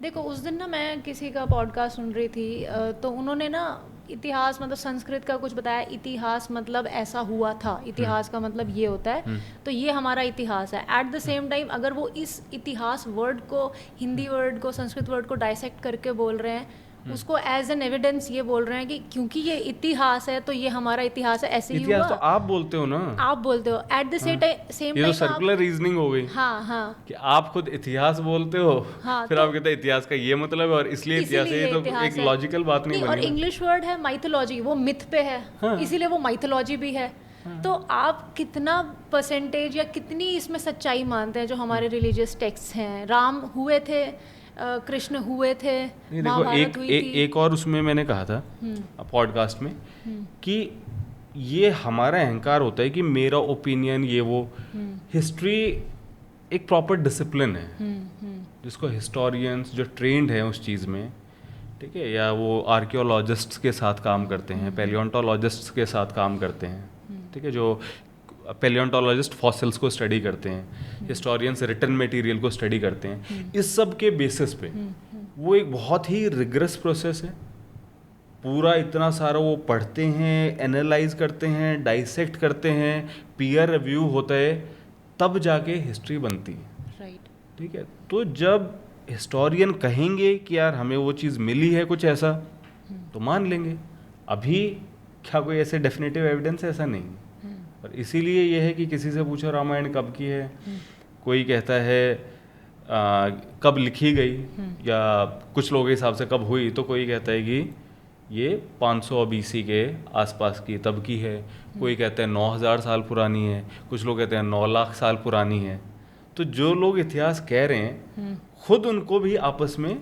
देखो उस दिन ना मैं किसी का पॉडकास्ट सुन रही थी, तो उन्होंने ना इतिहास मतलब संस्कृत का कुछ बताया। इतिहास मतलब ऐसा हुआ था, इतिहास का मतलब ये होता है, तो ये हमारा इतिहास है। एट द सेम टाइम अगर वो इस इतिहास वर्ड को, हिंदी वर्ड को, संस्कृत वर्ड को डाइसेक्ट करके बोल रहे हैं, उसको एज एन एविडेंस ये बोल रहे हैं कि क्योंकि ये इतिहास है तो ये हमारा इतिहास है, ऐसे ही इतिहास हुआ। तो आप बोलते हो ना, आप बोलते हो एट द सेम टाइम। ये तो सर्कुलर रीजनिंग हो गई। हाँ हाँ, कि आप खुद इतिहास बोलते हो, हाँ, फिर तो आप कहते हैं इतिहास का ये मतलब है और इसलिए इतिहास है, ये तो इतिहास एक है। लॉजिकल बात नहीं और बनी ना। इंग्लिश वर्ड है माइथोलॉजी, वो मिथ पे है, इसीलिए वो माइथोलॉजी भी है। तो आप कितना परसेंटेज या कितनी इसमें सच्चाई मानते हैं जो हमारे रिलीजियस टेक्स्ट हैं? राम हुए थे, कृष्ण हुए थे, नहीं, देखो महाभारत हुई थी। एक और उसमें मैंने कहा था पॉडकास्ट में कि ये हमारा अहंकार होता है कि मेरा ओपिनियन, ये वो। हिस्ट्री एक प्रॉपर डिसिप्लिन है जिसको हिस्टोरियंस जो ट्रेंड है उस चीज़ में, ठीक है, या वो आर्कियोलॉजिस्ट्स के साथ काम करते हैं, पैलियोंटोलॉजिस्ट्स के साथ काम करते हैं, ठीक है, जो पैलियोंटोलॉजिस्ट फॉसिल्स को स्टडी करते हैं, हिस्टोरियंस रिटन मटेरियल को स्टडी करते हैं, इस सब के बेसिस पे वो एक बहुत ही रिग्रेस प्रोसेस है। पूरा इतना सारा वो पढ़ते हैं, एनालाइज करते हैं, डाइसेक्ट करते हैं, पीयर रिव्यू होता है, तब जाके हिस्ट्री बनती है। राइट। ठीक है, तो जब हिस्टोरियन कहेंगे कि यार हमें वो चीज़ मिली है कुछ ऐसा, तो मान लेंगे। अभी क्या कोई ऐसे डेफिनेटिव एविडेंस है? ऐसा नहीं। और इसीलिए ये है कि किसी से पूछो रामायण कब की है, कोई कहता है कब लिखी गई, या कुछ लोगों के हिसाब से कब हुई, तो कोई कहता है कि ये 500 BC के आसपास की तब की है, कोई कहता है 9000 साल पुरानी है, कुछ लोग कहते हैं 9 लाख साल पुरानी है। तो जो लोग इतिहास कह रहे हैं खुद उनको भी आपस में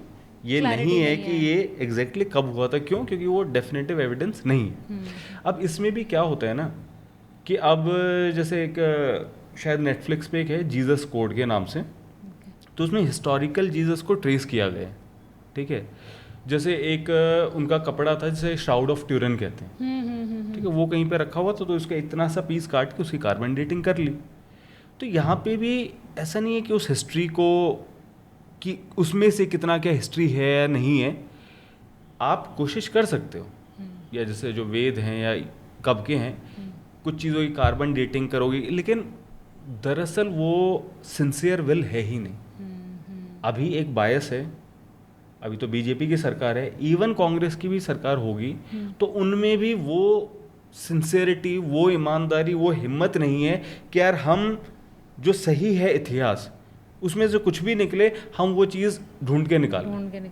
ये नहीं है कि ये एग्जैक्टली कब हुआ था। क्यों? क्योंकि वो डेफिनेटिव एविडेंस नहीं है। अब इसमें भी क्या होता है ना कि अब जैसे एक शायद नेटफ्लिक्स पे एक है जीसस कोड के नाम से, तो उसमें हिस्टोरिकल जीसस को ट्रेस किया गया है, ठीक है। जैसे एक उनका कपड़ा था जिसे श्राउड ऑफ ट्यूरन कहते हैं, ठीक है, वो कहीं पे रखा हुआ था, तो उसका इतना सा पीस काट के उसकी कार्बन डेटिंग कर ली। तो यहाँ पे भी ऐसा नहीं है कि उस हिस्ट्री को, कि उसमें से कितना क्या हिस्ट्री है या नहीं है, आप कोशिश कर सकते हो, या जैसे जो वेद हैं या कब के हैं, कुछ चीज़ों की कार्बन डेटिंग करोगे, लेकिन दरअसल वो सिंसियर विल है ही नहीं। अभी एक बायस है, अभी तो बीजेपी की सरकार है, इवन कांग्रेस की भी सरकार होगी तो उनमें भी वो सिंसियरिटी, वो ईमानदारी, वो हिम्मत नहीं है कि यार हम जो सही है इतिहास उसमें से कुछ भी निकले हम वो चीज़ ढूंढ के निकालें।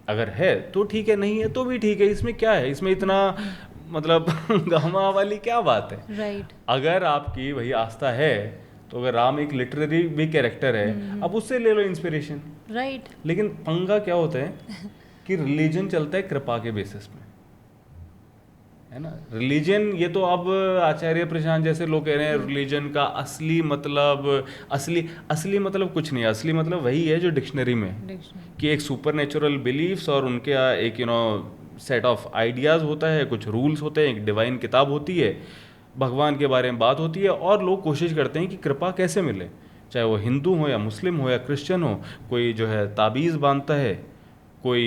अगर है तो ठीक है, नहीं है तो भी ठीक है। इसमें क्या है? इसमें इतना मतलब गामा वाली क्या बात है? राइट। अगर आपकी वही आस्था है तो अगर राम एक लिटरेरी भी कैरेक्टर है, अब उससे ले लो इंस्पिरेशन। राइट। लेकिन पंगा क्या होता है कि रिलीजन चलता है कृपा के बेसिस पे, है ना। रिलीजन, ये तो अब आचार्य प्रशांत जैसे लोग कह रहे हैं रिलीजन का असली मतलब कुछ नहीं है। असली मतलब वही है जो डिक्शनरी में है, कि एक सुपर नेचुरल बिलीफ्स और उनके एक सेट ऑफ आइडियाज़ होता है, कुछ रूल्स होते हैं, एक डिवाइन किताब होती है, भगवान के बारे में बात होती है और लोग कोशिश करते हैं कि कृपा कैसे मिले, चाहे वो हिंदू हो या मुस्लिम हो या क्रिश्चियन हो। कोई जो है ताबीज़ बांधता है, कोई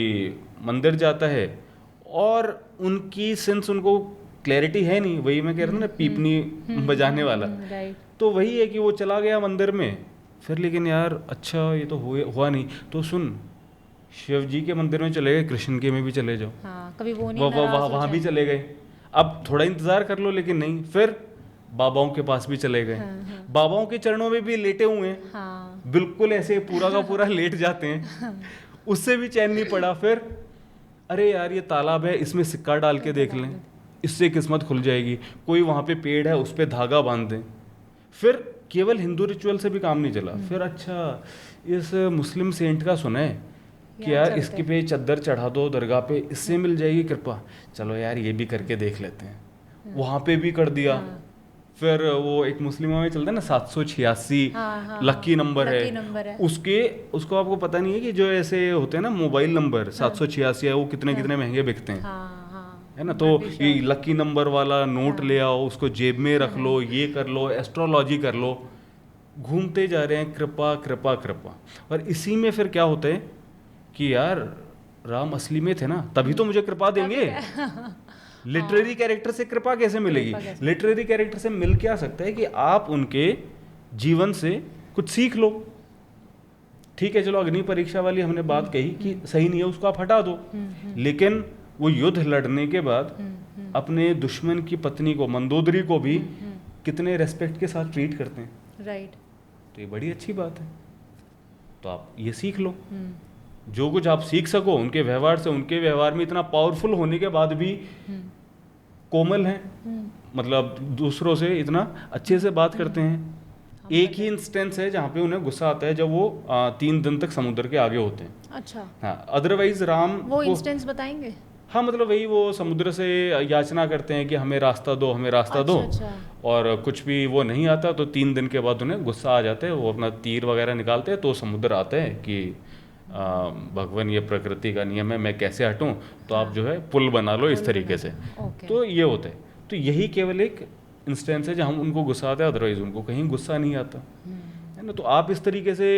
मंदिर जाता है, और उनकी सिंस उनको क्लैरिटी है नहीं, वही मैं कह रहा था ना पीपनी बजाने वाला, राइट। तो वही है कि वो चला गया मंदिर में, फिर लेकिन यार अच्छा ये तो हुआ नहीं, तो सुन शिव जी के मंदिर में चले गए, कृष्ण के में भी चले जाओ, हाँ, कभी वो नहीं नाराज हो वहाँ भी जाए। चले गए, अब थोड़ा इंतजार कर लो, लेकिन नहीं, फिर बाबाओं के पास भी चले गए, हाँ। बाबाओं के चरणों में भी लेटे हुए हैं, हाँ, बिल्कुल ऐसे पूरा का पूरा लेट जाते हैं, उससे भी चैन नहीं पड़ा, फिर अरे यार ये तालाब है, इसमें सिक्का डाल के देख लें, इससे किस्मत खुल जाएगी, कोई वहाँ पे पेड़ है उस पर धागा बांध दें। फिर केवल हिंदू रिचुअल से भी काम नहीं चला, फिर अच्छा इस मुस्लिम सेंट का सुना है कि यार इसके पे चद्दर चढ़ा दो दरगाह पे, इससे मिल जाएगी कृपा, चलो यार ये भी करके देख लेते हैं, वहाँ पे भी कर दिया। फिर वो एक मुस्लिमों में चलता है ना 786 लकी नंबर है, उसको आपको पता नहीं है कि जो ऐसे होते हैं ना मोबाइल नंबर 786 है, वो कितने कितने महंगे बिकते हैं, है ना, तो ये लकी नंबर वाला नोट ले आओ, उसको जेब में रख लो, ये कर लो, एस्ट्रोलॉजी कर लो, घूमते जा रहे हैं कृपा कृपा कृपा। और इसी में फिर क्या होता है कि यार राम असली में थे ना, तभी तो मुझे कृपा देंगे। लिटरेरी कैरेक्टर से कृपा कैसे मिलेगी? लिटरेरी कैरेक्टर से मिल क्या सकता है कि आप उनके जीवन से कुछ सीख लो। ठीक है, चलो अग्नि परीक्षा वाली हमने बात कही कि सही नहीं है, उसको आप हटा दो, लेकिन वो युद्ध लड़ने के बाद अपने दुश्मन की पत्नी को, मंदोदरी को भी कितने रेस्पेक्ट के साथ ट्रीट करते हैं, राइट। तो ये बड़ी अच्छी बात है। तो आप ये सीख लो, जो कुछ आप सीख सको उनके व्यवहार से। उनके व्यवहार में इतना पावरफुल होने के बाद भी कोमल हैं, मतलब दूसरों से इतना अच्छे से बात करते हैं। एक ही इंस्टेंस है जहाँ पे उन्हें गुस्सा आता है, जब वो 3 दिन तक समुद्र के आगे होते हैं। अच्छा, हाँ, अदरवाइज राम वो इंस्टेंस बताएंगे? हाँ, मतलब वही वो समुद्र से याचना करते हैं कि हमें रास्ता दो, हमें रास्ता दो, और कुछ भी वो नहीं आता, तो 3 दिन के बाद उन्हें गुस्सा आ जाता है, वो अपना तीर वगैरह निकालते हैं, तो समुद्र आता है कि भगवान ये प्रकृति का नियम है, मैं कैसे हटूं, तो आप जो है पुल बना लो इस तरीके से। तो ये होता है, तो यही केवल एक इंस्टेंस है जहाँ उनको गुस्सा आता है, अदरवाइज उनको कहीं गुस्सा नहीं आता, है ना। तो आप इस तरीके से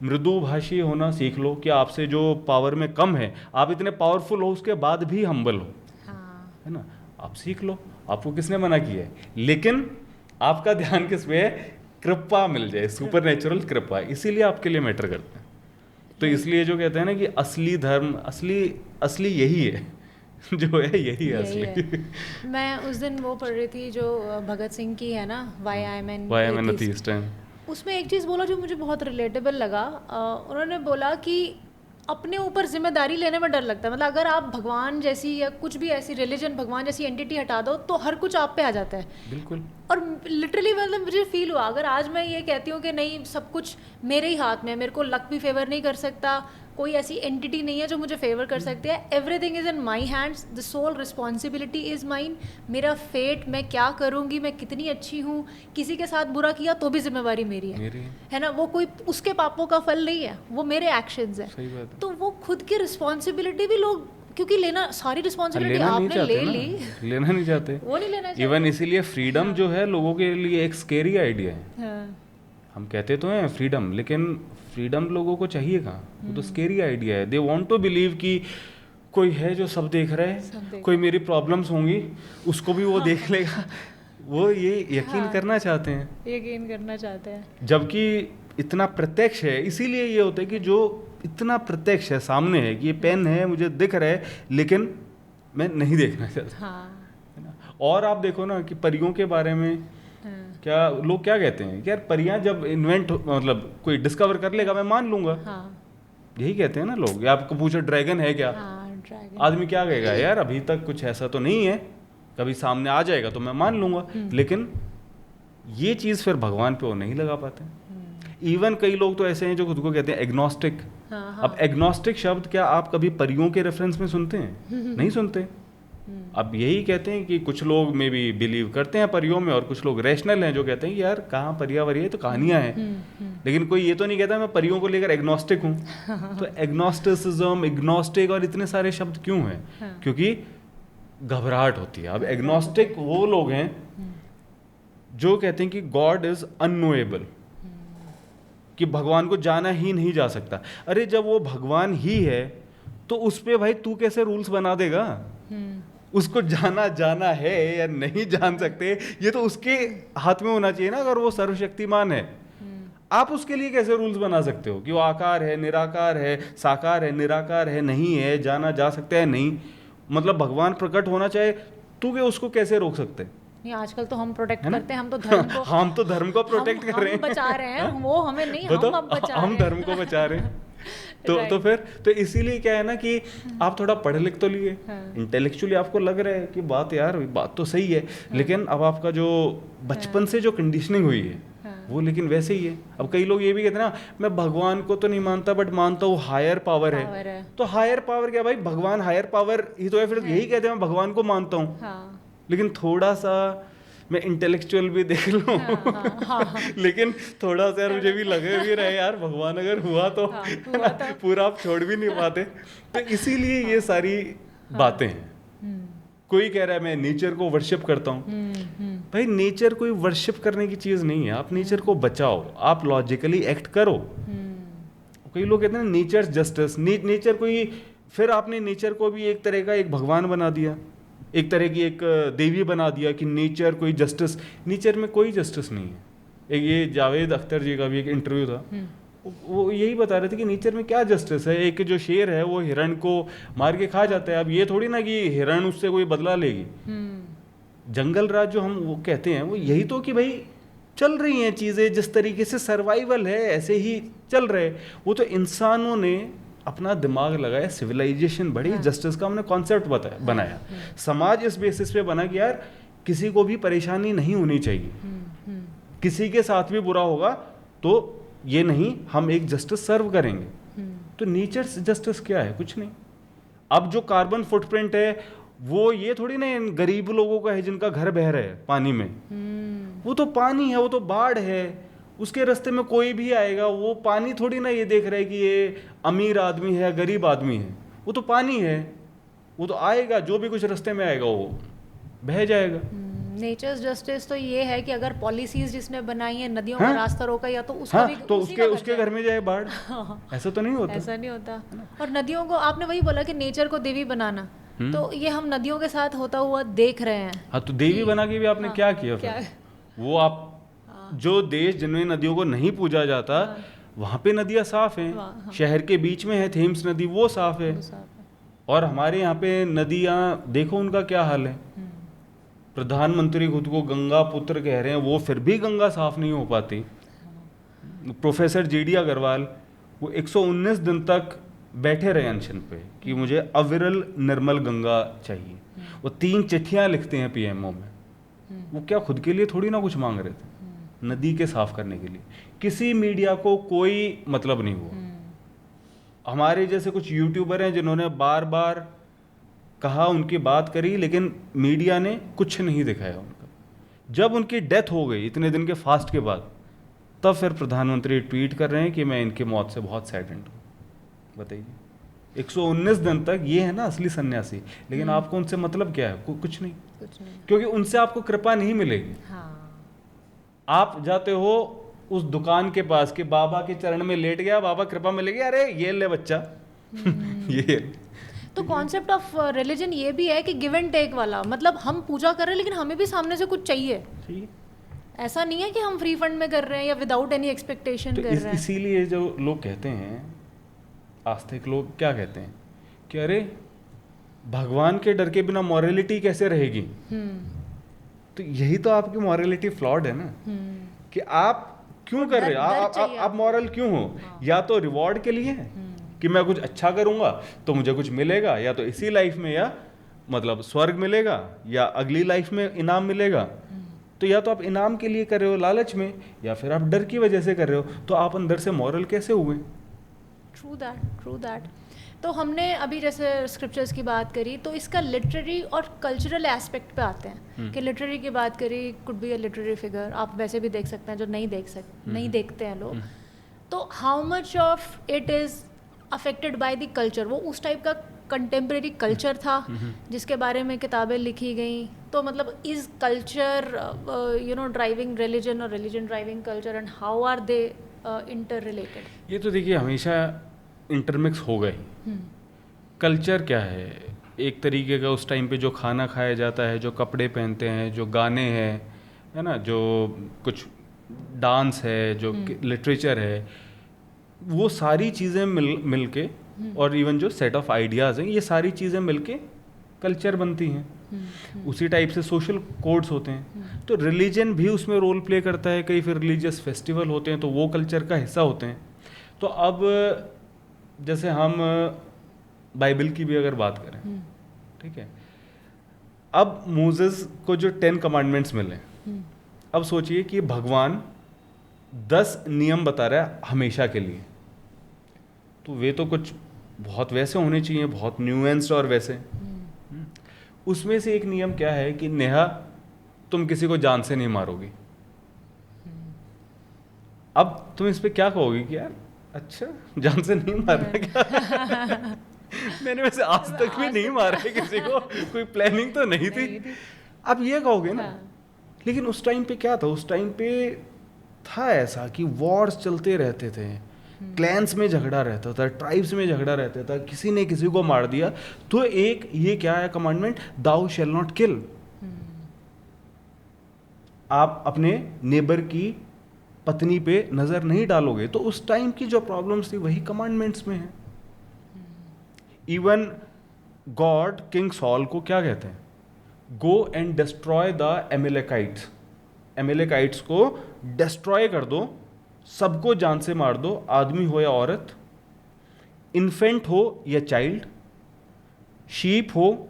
मृदुभाषी होना सीख लो कि आपसे जो पावर में कम है, आप इतने पावरफुल हो उसके बाद भी हम्बल हो, है ना, आप सीख लो। आपको किसने मना किया है? लेकिन आपका ध्यान किस पे है? कृपा मिल जाए, सुपर नेचुरल कृपा, इसीलिए आपके लिए मैटर करते हैं। तो इसलिए जो कहते हैं ना कि असली धर्म, असली यही है जो है, यही है असली। मैं उस दिन वो पढ़ रही थी जो भगत सिंह की है ना, why I am N atheist, उसमें एक चीज़ बोला जो मुझे बहुत रिलेटेबल लगा। उन्होंने बोला कि अपने ऊपर जिम्मेदारी लेने में डर लगता है। मतलब अगर आप भगवान जैसी या कुछ भी ऐसी रिलीजन, भगवान जैसी एंटिटी हटा दो तो हर कुछ आप पे आ जाता है। बिल्कुल। और लिटरली मतलब मुझे फील हुआ, अगर आज मैं ये कहती हूँ कि नहीं सब कुछ मेरे ही हाथ में है, मेरे को लक भी फेवर नहीं कर सकता, कोई ऐसी एंटिटी नहीं है जो मुझे फेवर कर सकती है, everything is in my hands, the sole responsibility is mine, मेरा फेट, मैं क्या करूँगी, मैं कितनी अच्छी हूँ, किसी के साथ बुरा किया तो भी जिम्मेवारी मेरी है ना, वो कोई उसके पापों का फल नहीं है, वो मेरे एक्शंस है। सही बात है। तो वो खुद की रिस्पॉन्सिबिलिटी भी लोग, क्योंकि लेना, सारी रिस्पॉन्सिबिलिटी आपने ले ली, लेना नहीं चाहते, वो नहीं लेना चाहिए। इवन इसीलिए फ्रीडम जो है लोगों के लिए एक स्केरी आइडिया है। हम कहते तो हैं फ्रीडम, लेकिन फ्रीडम लोगों को चाहिए कहाँ? वो तो स्केरी आइडिया है। दे वांट टू बिलीव कि कोई है जो सब देख रहा है, कोई मेरी प्रॉब्लम्स होंगी उसको भी वो देख लेगा, वो ये यकीन करना चाहते हैं, यकीन करना चाहते हैं, जबकि इतना प्रत्यक्ष है। इसीलिए ये होता है कि जो इतना प्रत्यक्ष है, सामने है कि ये पेन है, मुझे दिख रहा है, लेकिन मैं नहीं देखना चाहता। है ना। और आप देखो ना कि परियों के बारे में क्या लोग क्या कहते हैं कि यार परियां जब इन्वेंट, मतलब कोई डिस्कवर कर लेगा मैं मान लूंगा। यही कहते हैं ना लोग। या आपको पूछो ड्रैगन है क्या, आदमी क्या कहेगा? यार अभी तक कुछ ऐसा तो नहीं है, कभी सामने आ जाएगा तो मैं मान लूंगा। लेकिन ये चीज़ फिर भगवान पे वो नहीं लगा पाते। इवन कई लोग तो ऐसे हैं जो खुद को कहते हैं एग्नोस्टिक। अब एग्नोस्टिक शब्द क्या आप कभी परियों के रेफरेंस में सुनते हैं? नहीं सुनते। अब यही कहते हैं कि कुछ लोग में भी बिलीव करते हैं परियों में, और कुछ लोग रैशनल हैं जो कहते हैं कि यार कहाँ परियां वरियां, तो कहानियां हैं। लेकिन कोई ये तो नहीं कहता मैं परियों को लेकर एग्नोस्टिक हूँ। तो एग्नोस्टिसिज्म, इग्नोस्टिक और इतने सारे शब्द क्यों हैं? क्योंकि घबराहट होती है। अब एग्नोस्टिक वो लोग हैं जो कहते हैं कि गॉड इज अननोएबल, कि भगवान को जाना ही नहीं जा सकता। अरे जब वो भगवान ही है तो उस पे भाई तू कैसे रूल्स बना देगा? उसको जाना है या नहीं जान सकते, ये तो उसके हाथ में होना चाहिए ना। अगर वो सर्वशक्तिमान है, आप उसके लिए कैसे रूल्स बना सकते हो कि वो आकार है, निराकार है, साकार है, निराकार है, नहीं है, जाना जा सकता है नहीं? मतलब भगवान प्रकट होना चाहे तू के उसको कैसे रोक सकते? नहीं, आजकल तो हम प्रोटेक्ट करते हैं, हम तो धर्म को हम तो धर्म को प्रोटेक्ट कर रहे हैं, हम बचा रहे हैं, वो हमें नहीं, बताओ, हम बचा रहे हम हैं। धर्म को बचा रहे हैं। तो फिर तो इसीलिए क्या है ना कि आप थोड़ा पढ़ लिख तो लिए, इंटेलेक्चुअली आपको लग रहा है कि बात यार बात तो सही है, लेकिन अब आपका जो बचपन से जो कंडीशनिंग हुई है वो लेकिन वैसे ही है। अब कई लोग ये भी कहते हैं ना, मैं भगवान को तो नहीं मानता बट मानता हूँ हायर पावर है। तो हायर पावर क्या भाई? भगवान हायर पावर ही तो है, फिर यही कहते हैं मैं भगवान को मानता हूँ। लेकिन थोड़ा सा मैं इंटेलेक्चुअल भी देख लूं, लेकिन थोड़ा सा यार मुझे भी लगे भी रहे यार भगवान अगर हुआ तो पूरा आप छोड़ भी नहीं पाते। तो इसीलिए ये सारी बातें हैं। कोई कह रहा है मैं नेचर को वर्शिप करता हूँ, भाई नेचर कोई वर्शिप करने की चीज नहीं है। आप नेचर को बचाओ, आप लॉजिकली एक्ट करो। कई लोग कहते हैं नेचर जस्टिस, नेचर कोई, फिर आपने नेचर को भी एक तरह का एक भगवान बना दिया, एक तरह की एक देवी बना दिया कि नेचर कोई जस्टिस। नेचर में कोई जस्टिस नहीं है। एक ये जावेद अख्तर जी का भी एक इंटरव्यू था, वो यही बता रहे थे कि नेचर में क्या जस्टिस है। एक जो शेर है वो हिरण को मार के खा जाता है, अब ये थोड़ी ना कि हिरण उससे कोई बदला लेगी। जंगल राज जो हम वो कहते हैं वो यही तो कि भाई चल रही हैं चीज़ें, जिस तरीके से सर्वाइवल है ऐसे ही चल रहे। वो तो इंसानों ने अपना दिमाग लगाया, सिविलाइजेशन बढ़ी, जस्टिस का हमने कॉन्सेप्ट बनाया, समाज इस बेसिस पे बना कि यार किसी को भी परेशानी नहीं होनी चाहिए, किसी के साथ भी बुरा होगा तो ये नहीं, हम एक जस्टिस सर्व करेंगे। तो नेचर जस्टिस क्या है? कुछ नहीं। अब जो कार्बन फुटप्रिंट है वो ये थोड़ी ना गरीब लोगों का है जिनका घर बह रहा है पानी में, वो तो पानी है, वो तो बाढ़ है, उसके रास्ते में कोई भी आएगा, वो पानी थोड़ी ना ये देख रहा है कि ये अमीर आदमी है या गरीब आदमी है, वो तो पानी है, वो तो आएगा, जो भी कुछ रास्ते में आएगा वो बह जाएगा। नेचर्स जस्टिस तो ये है कि अगर पॉलिसीज जिसने बनाई है नदियों का रास्ता रोका या तो उसका भी तो उसके घर में जाए बाढ़। ऐसा तो नहीं होता, ऐसा नहीं होता। और नदियों को आपने वही बोला कि नेचर को देवी बनाना, तो ये हम नदियों के साथ होता हुआ देख रहे हैं। हाँ, तो देवी बना के भी आपने क्या किया फिर? वो आप जो देश जिनमें नदियों को नहीं पूजा जाता वहां पे नदियां साफ हैं, शहर के बीच में है थेम्स नदी, वो साफ है। और हमारे यहाँ पे नदियां देखो उनका क्या हाल है। प्रधानमंत्री खुद को गंगा पुत्र कह रहे हैं, वो फिर भी गंगा साफ नहीं हो पाती। प्रोफेसर जीडी अग्रवाल वो 119 दिन तक बैठे रहे अनशन पे कि मुझे अविरल निर्मल गंगा चाहिए। वो 3 चिट्ठियां लिखते हैं पीएमओ में। वो क्या खुद के लिए थोड़ी ना कुछ मांग रहे थे, नदी के साफ करने के लिए। किसी मीडिया को कोई मतलब नहीं हुआ। हमारे जैसे कुछ यूट्यूबर हैं जिन्होंने बार बार कहा, उनकी बात करी, लेकिन मीडिया ने कुछ नहीं दिखाया उनका। जब उनकी डेथ हो गई इतने दिन के फास्ट के बाद, तब फिर प्रधानमंत्री ट्वीट कर रहे हैं कि मैं इनकी मौत से बहुत सैडेंड हूँ। बताइए, 119 दिन तक ये है ना असली सन्यासी, लेकिन आपको उनसे मतलब क्या है? कुछ नहीं, क्योंकि उनसे आपको कृपा नहीं मिलेगी। आप जाते हो उस दुकान के पास कि बाबा के चरण में लेट गया, बाबा कृपा मिलेगी, अरे ये ले बच्चा। ये तो कॉन्सेप्ट ऑफ रिलीजन ये भी है कि गिव एंड टेक वाला, मतलब हम पूजा कर रहे हैं लेकिन हमें भी सामने से कुछ चाहिए। ऐसा नहीं है कि हम फ्री फंड में कर रहे हैं या विदाउट एनी एक्सपेक्टेशन कर रहे हैं। इसीलिए जो लोग कहते हैं, आस्तिक लोग क्या कहते हैं कि अरे भगवान के डर के बिना मॉरलिटी कैसे रहेगी? तो यही तो आपकी मॉरलिटी फ्लॉड है ना, कि आप क्यों कर रहे हो? आप मॉरल क्यों हो? या तो रिवॉर्ड के लिए है कि मैं कुछ अच्छा करूंगा तो मुझे कुछ मिलेगा, या तो इसी लाइफ में या मतलब स्वर्ग मिलेगा या अगली लाइफ में इनाम मिलेगा। तो या तो आप इनाम के लिए कर रहे हो लालच में, या फिर आप डर की वजह से कर रहे हो। तो आप अंदर से मॉरल कैसे हुए? True that. तो हमने अभी जैसे स्क्रिप्चर्स की बात करी, तो इसका लिटरेरी और कल्चरल एस्पेक्ट पे आते हैं कि लिटरेरी की बात करी, could be a literary figure, आप वैसे भी देख सकते हैं जो नहीं देखते हैं लोग। तो how much of it is affected by the culture? वो उस टाइप का कंटेम्प्रेरी कल्चर था जिसके बारे में किताबें लिखी गई, तो मतलब इज कल्चर ड्राइविंग रिलीजन और religion driving culture, and how are they interrelated? ये तो देखिए हमेशा इंटरमिक्स हो गए। कल्चर क्या है? एक तरीके का उस टाइम पे जो खाना खाया जाता है, जो कपड़े पहनते हैं, जो गाने हैं, है ना, जो कुछ डांस है, जो लिटरेचर है, वो सारी चीज़ें मिल के, और इवन जो सेट ऑफ आइडियाज़ हैं, ये सारी चीज़ें मिल के कल्चर बनती हैं। उसी टाइप से सोशल कोड्स होते हैं। तो रिलीजन भी उसमें रोल प्ले करता है। कई फिर रिलीजियस फेस्टिवल होते हैं तो वो कल्चर का हिस्सा होते हैं। तो अब जैसे हम बाइबल की भी अगर बात करें, ठीक है, अब मूसेस को जो 10 कमांडमेंट्स मिले, अब सोचिए कि भगवान 10 नियम बता रहा है हमेशा के लिए, तो वे तो कुछ बहुत वैसे होने चाहिए, बहुत न्यूएंस्ड और वैसे। उसमें से एक नियम क्या है कि नेहा, तुम किसी को जान से नहीं मारोगी। अब तुम इस पे क्या कहोगी कि यार अच्छा जान से नहीं मारना क्या? मैंने वैसे आज तक भी नहीं मारा है किसी को, कोई प्लानिंग तो नहीं थी। अब ये कहोगे ना। लेकिन उस टाइम पे क्या था? उस टाइम पे था ऐसा कि वॉर्स चलते रहते थे, क्लैंस में झगड़ा रहता था, ट्राइब्स में झगड़ा रहता था, किसी ने किसी को मार दिया। तो एक ये क्या है commandment, thou shall not kill. आप अपने नेबर की पत्नी पे नजर नहीं डालोगे। तो उस टाइम की जो प्रॉब्लम्स थी वही कमांडमेंट्स में है। इवन गॉड किंग सॉल को क्या कहते हैं? Go and destroy the Amalekites. Amalekites को डिस्ट्रॉय कर दो, सबको जान से मार दो, आदमी हो या औरत, इन्फेंट हो या चाइल्ड, शीप हो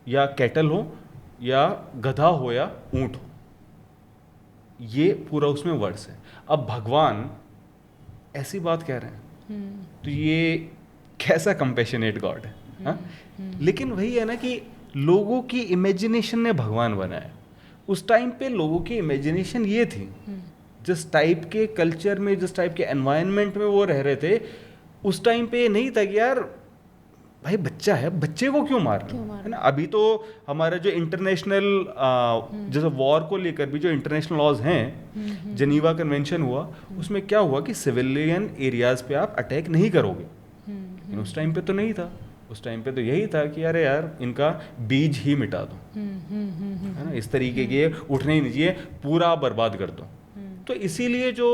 या कैटल हो, या गधा हो या ऊंट हो। ये पूरा उसमें वर्ड्स है। अब भगवान ऐसी बात कह रहे हैं, तो ये कैसा कंपैशनेट गॉड है, हाँ? लेकिन वही है ना कि लोगों की इमेजिनेशन ने भगवान बनाया। उस टाइम पे लोगों की इमेजिनेशन ये थी, जिस टाइप के कल्चर में, जिस टाइप के एनवायरनमेंट में वो रह रहे थे, उस टाइम पे नहीं था कि यार भाई बच्चा है, बच्चे को क्यों मार रहे हैं, है ना। अभी तो हमारा जो इंटरनेशनल जैसे वॉर को लेकर भी जो इंटरनेशनल लॉज हैं, जेनीवा कन्वेंशन हुआ, उसमें क्या हुआ कि सिविलियन एरियाज पे आप अटैक नहीं करोगे। उस टाइम पे तो नहीं था। उस टाइम पे तो यही था कि अरे यार इनका बीज ही मिटा दो, है ना, इस तरीके के उठने ही नहीं चाहिए, पूरा बर्बाद कर दो। तो इसीलिए जो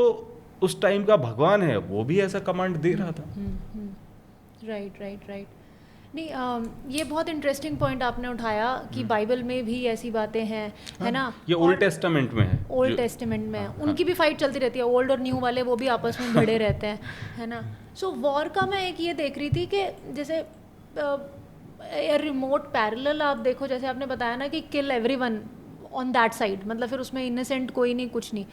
उस टाइम का भगवान है वो भी ऐसा कमांड दे रहा था। राइट। नहीं, ये बहुत इंटरेस्टिंग पॉइंट आपने उठाया कि बाइबल में भी ऐसी बातें हैं, है ना। ये ओल्ड टेस्टामेंट में है। ओल्ड टेस्टामेंट में उनकी भी फाइट चलती रहती है, ओल्ड और न्यू वाले वो भी आपस में भिड़े रहते हैं, है ना। सो वॉर का मैं एक ये देख रही थी कि जैसे रिमोट पैरेलल आप देखो, जैसे आपने बताया ना कि किल एवरीवन ऑन दैट साइड, मतलब फिर उसमें इनोसेंट कोई नहीं, कुछ नहीं।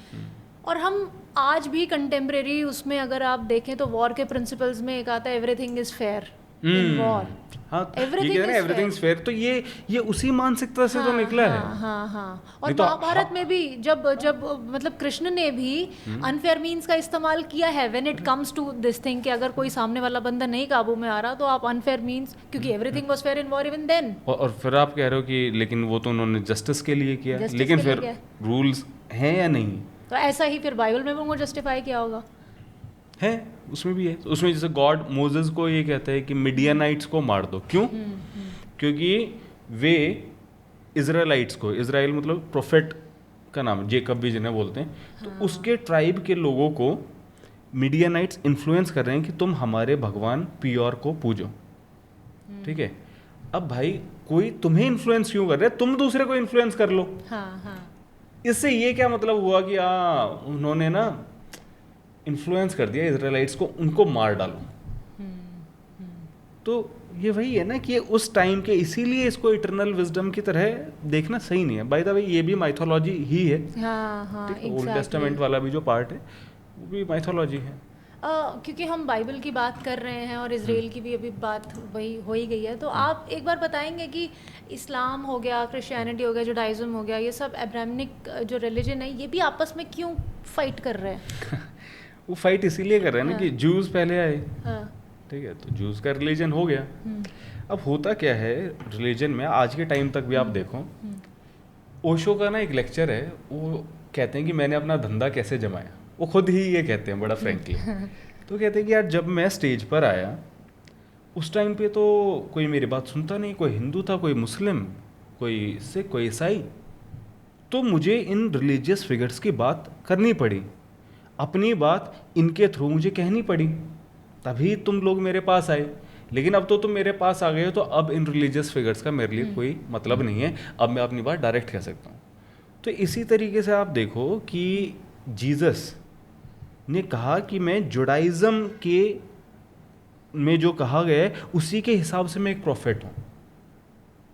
और हम आज भी कंटेम्प्रेरी उसमें अगर आप देखें तो वॉर के प्रिंसिपल्स में एक आता है everything is fair in war. हाँ, एवरीथिंग इज फेयर। तो ये उसी मानसिकता से तो निकला है। हाँ। और महाभारत में भी जब मतलब कृष्ण ने भी अनफेयर मीन्स का इस्तेमाल किया है when it comes to this thing कि अगर कोई सामने वाला बंदा नहीं काबू में आ रहा तो आप अनफेयर मीन्स, क्योंकि everything was fair in war even then. और फिर आप कह रहे हो कि लेकिन वो तो उन्होंने जस्टिस के लिए किया, लेकिन फिर रूल्स हैं या नहीं? तो ऐसा ही फिर बाइबल में भी उनको जस्टिफाई किया होगा। है, उसमें भी है। उसमें जैसे गॉड मोजेस को ये कहता है कि मिडियनाइट्स को मार दो। क्यों? क्योंकि वे इजराइलाइट्स को, इजराइल मतलब प्रोफेट का नाम, जेकब भी जिन्हें बोलते हैं, तो उसके ट्राइब के लोगों को मिडियनाइट्स इन्फ्लुएंस कर रहे हैं कि तुम हमारे भगवान पियोर को पूजो। ठीक है, अब भाई कोई तुम्हें इन्फ्लुएंस क्यों कर रहा है, तुम दूसरे को इन्फ्लुएंस कर लो। इससे ये क्या मतलब हुआ कि उन्होंने ना इन्फ्लुएंस कर दिया इजराइलाइट्स को, उनको मार डालो। तो ये वही है ना कि उस टाइम के, इसीलिए इसको इटर्नल विजडम की तरह देखना सही नहीं है। बाय द वे ये भी माइथोलॉजी ही है। ओल्ड टेस्टामेंट वाला भी जो पार्ट है वो भी माइथोलॉजी है। क्योंकि हम बाइबल की बात कर रहे हैं और इजराइल की भी अभी बात वही हो ही गई है, तो आप एक बार बताएंगे कि इस्लाम हो गया, क्रिश्चियनिटी हो गया, जुडाइज्म हो गया, ये सब एब्राहमिक जो रिलीजन है, ये भी आपस में क्यों फाइट कर रहे हैं? वो फाइट इसीलिए कर रहे हैं ना कि जूस पहले आए, ठीक है, तो जूस का रिलीजन हो गया। अब होता क्या है रिलीजन में, आज के टाइम तक भी आप देखो, ओशो का ना एक लेक्चर है, वो कहते हैं कि मैंने अपना धंधा कैसे जमाया, वो खुद ही ये कहते हैं बड़ा फ्रेंकली। तो कहते हैं कि यार जब मैं स्टेज पर आया उस टाइम पे तो कोई मेरी बात सुनता नहीं, कोई हिंदू था, कोई मुस्लिम, कोई सिख, कोई ईसाई, तो मुझे इन रिलीजियस फिगर्स की बात करनी पड़ी, अपनी बात इनके थ्रू मुझे कहनी पड़ी, तभी तुम लोग मेरे पास आए। लेकिन अब तो तुम मेरे पास आ गए हो, तो अब इन रिलीजियस फिगर्स का मेरे लिए कोई मतलब नहीं है, अब मैं अपनी बात डायरेक्ट कह सकता हूँ। तो इसी तरीके से आप देखो कि जीसस ने कहा कि मैं जुडाइज़म के में जो कहा गया है उसी के हिसाब से मैं एक प्रॉफिट हूँ,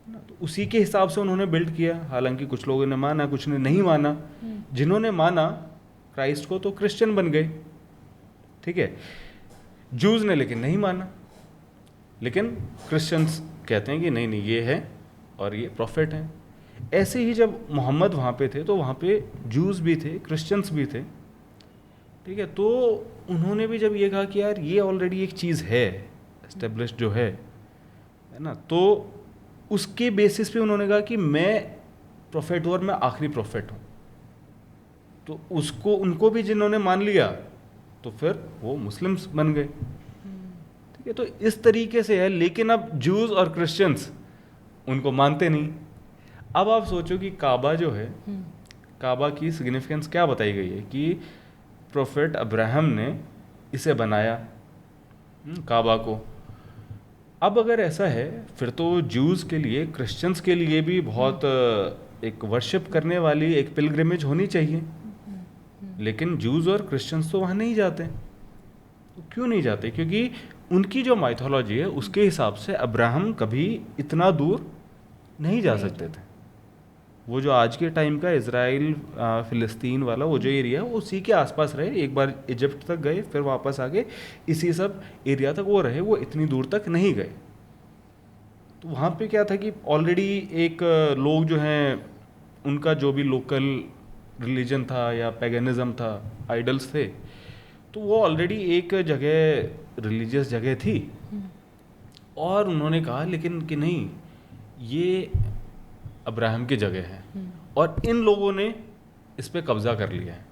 तो उसी के हिसाब से उन्होंने बिल्ड किया। हालांकि कुछ लोगों ने माना, कुछ ने नहीं माना। जिन्होंने माना क्राइस्ट को तो क्रिश्चियन बन गए, ठीक है। जूज ने लेकिन नहीं माना, लेकिन क्रिश्चियंस कहते हैं कि नहीं नहीं ये है और ये प्रॉफिट है। ऐसे ही जब मोहम्मद वहाँ पे थे तो वहाँ पे जूस भी थे, क्रिश्चियंस भी थे, ठीक है। तो उन्होंने भी जब ये कहा कि यार ये ऑलरेडी एक चीज़ है एस्टेब्लिश जो है ना, तो उसके बेसिस पे उन्होंने कहा कि मैं प्रॉफिट हूँ और मैं आखिरी प्रॉफिट हूँ। तो उसको उनको भी जिन्होंने मान लिया तो फिर वो मुस्लिम्स बन गए, ठीक है। तो इस तरीके से है। लेकिन अब जूस और क्रिश्चियंस उनको मानते नहीं। अब आप सोचो कि काबा जो है, काबा की सिग्निफिकेंस क्या बताई गई है कि प्रोफेट अब्राहम ने इसे बनाया, काबा को। अब अगर ऐसा है फिर तो जूस के लिए, क्रिश्चियंस के लिए भी बहुत एक वर्शिप करने वाली एक पिलग्रिमेज होनी चाहिए। लेकिन जूस और क्रिश्चियंस तो वहाँ नहीं जाते। तो क्यों नहीं जाते? क्योंकि उनकी जो माइथोलॉजी है उसके हिसाब से अब्राहम कभी इतना दूर नहीं जा सकते थे। वो जो आज के टाइम का इज़राइल फ़िलिस्तीन वाला वो जो एरिया है वो उसी के आसपास रहे। एक बार इजिप्ट तक गए, फिर वापस आ गए, इसी सब एरिया तक वो रहे, वो इतनी दूर तक नहीं गए। तो वहाँ पे क्या था कि ऑलरेडी एक लोग जो हैं उनका जो भी लोकल रिलीजन था या पैगनिज्म था, आइडल्स थे, तो वो ऑलरेडी एक जगह रिलीजियस जगह थी। और उन्होंने कहा लेकिन कि नहीं, ये अब्राहम की जगह है और इन लोगों ने इस पे कब्जा कर लिया है।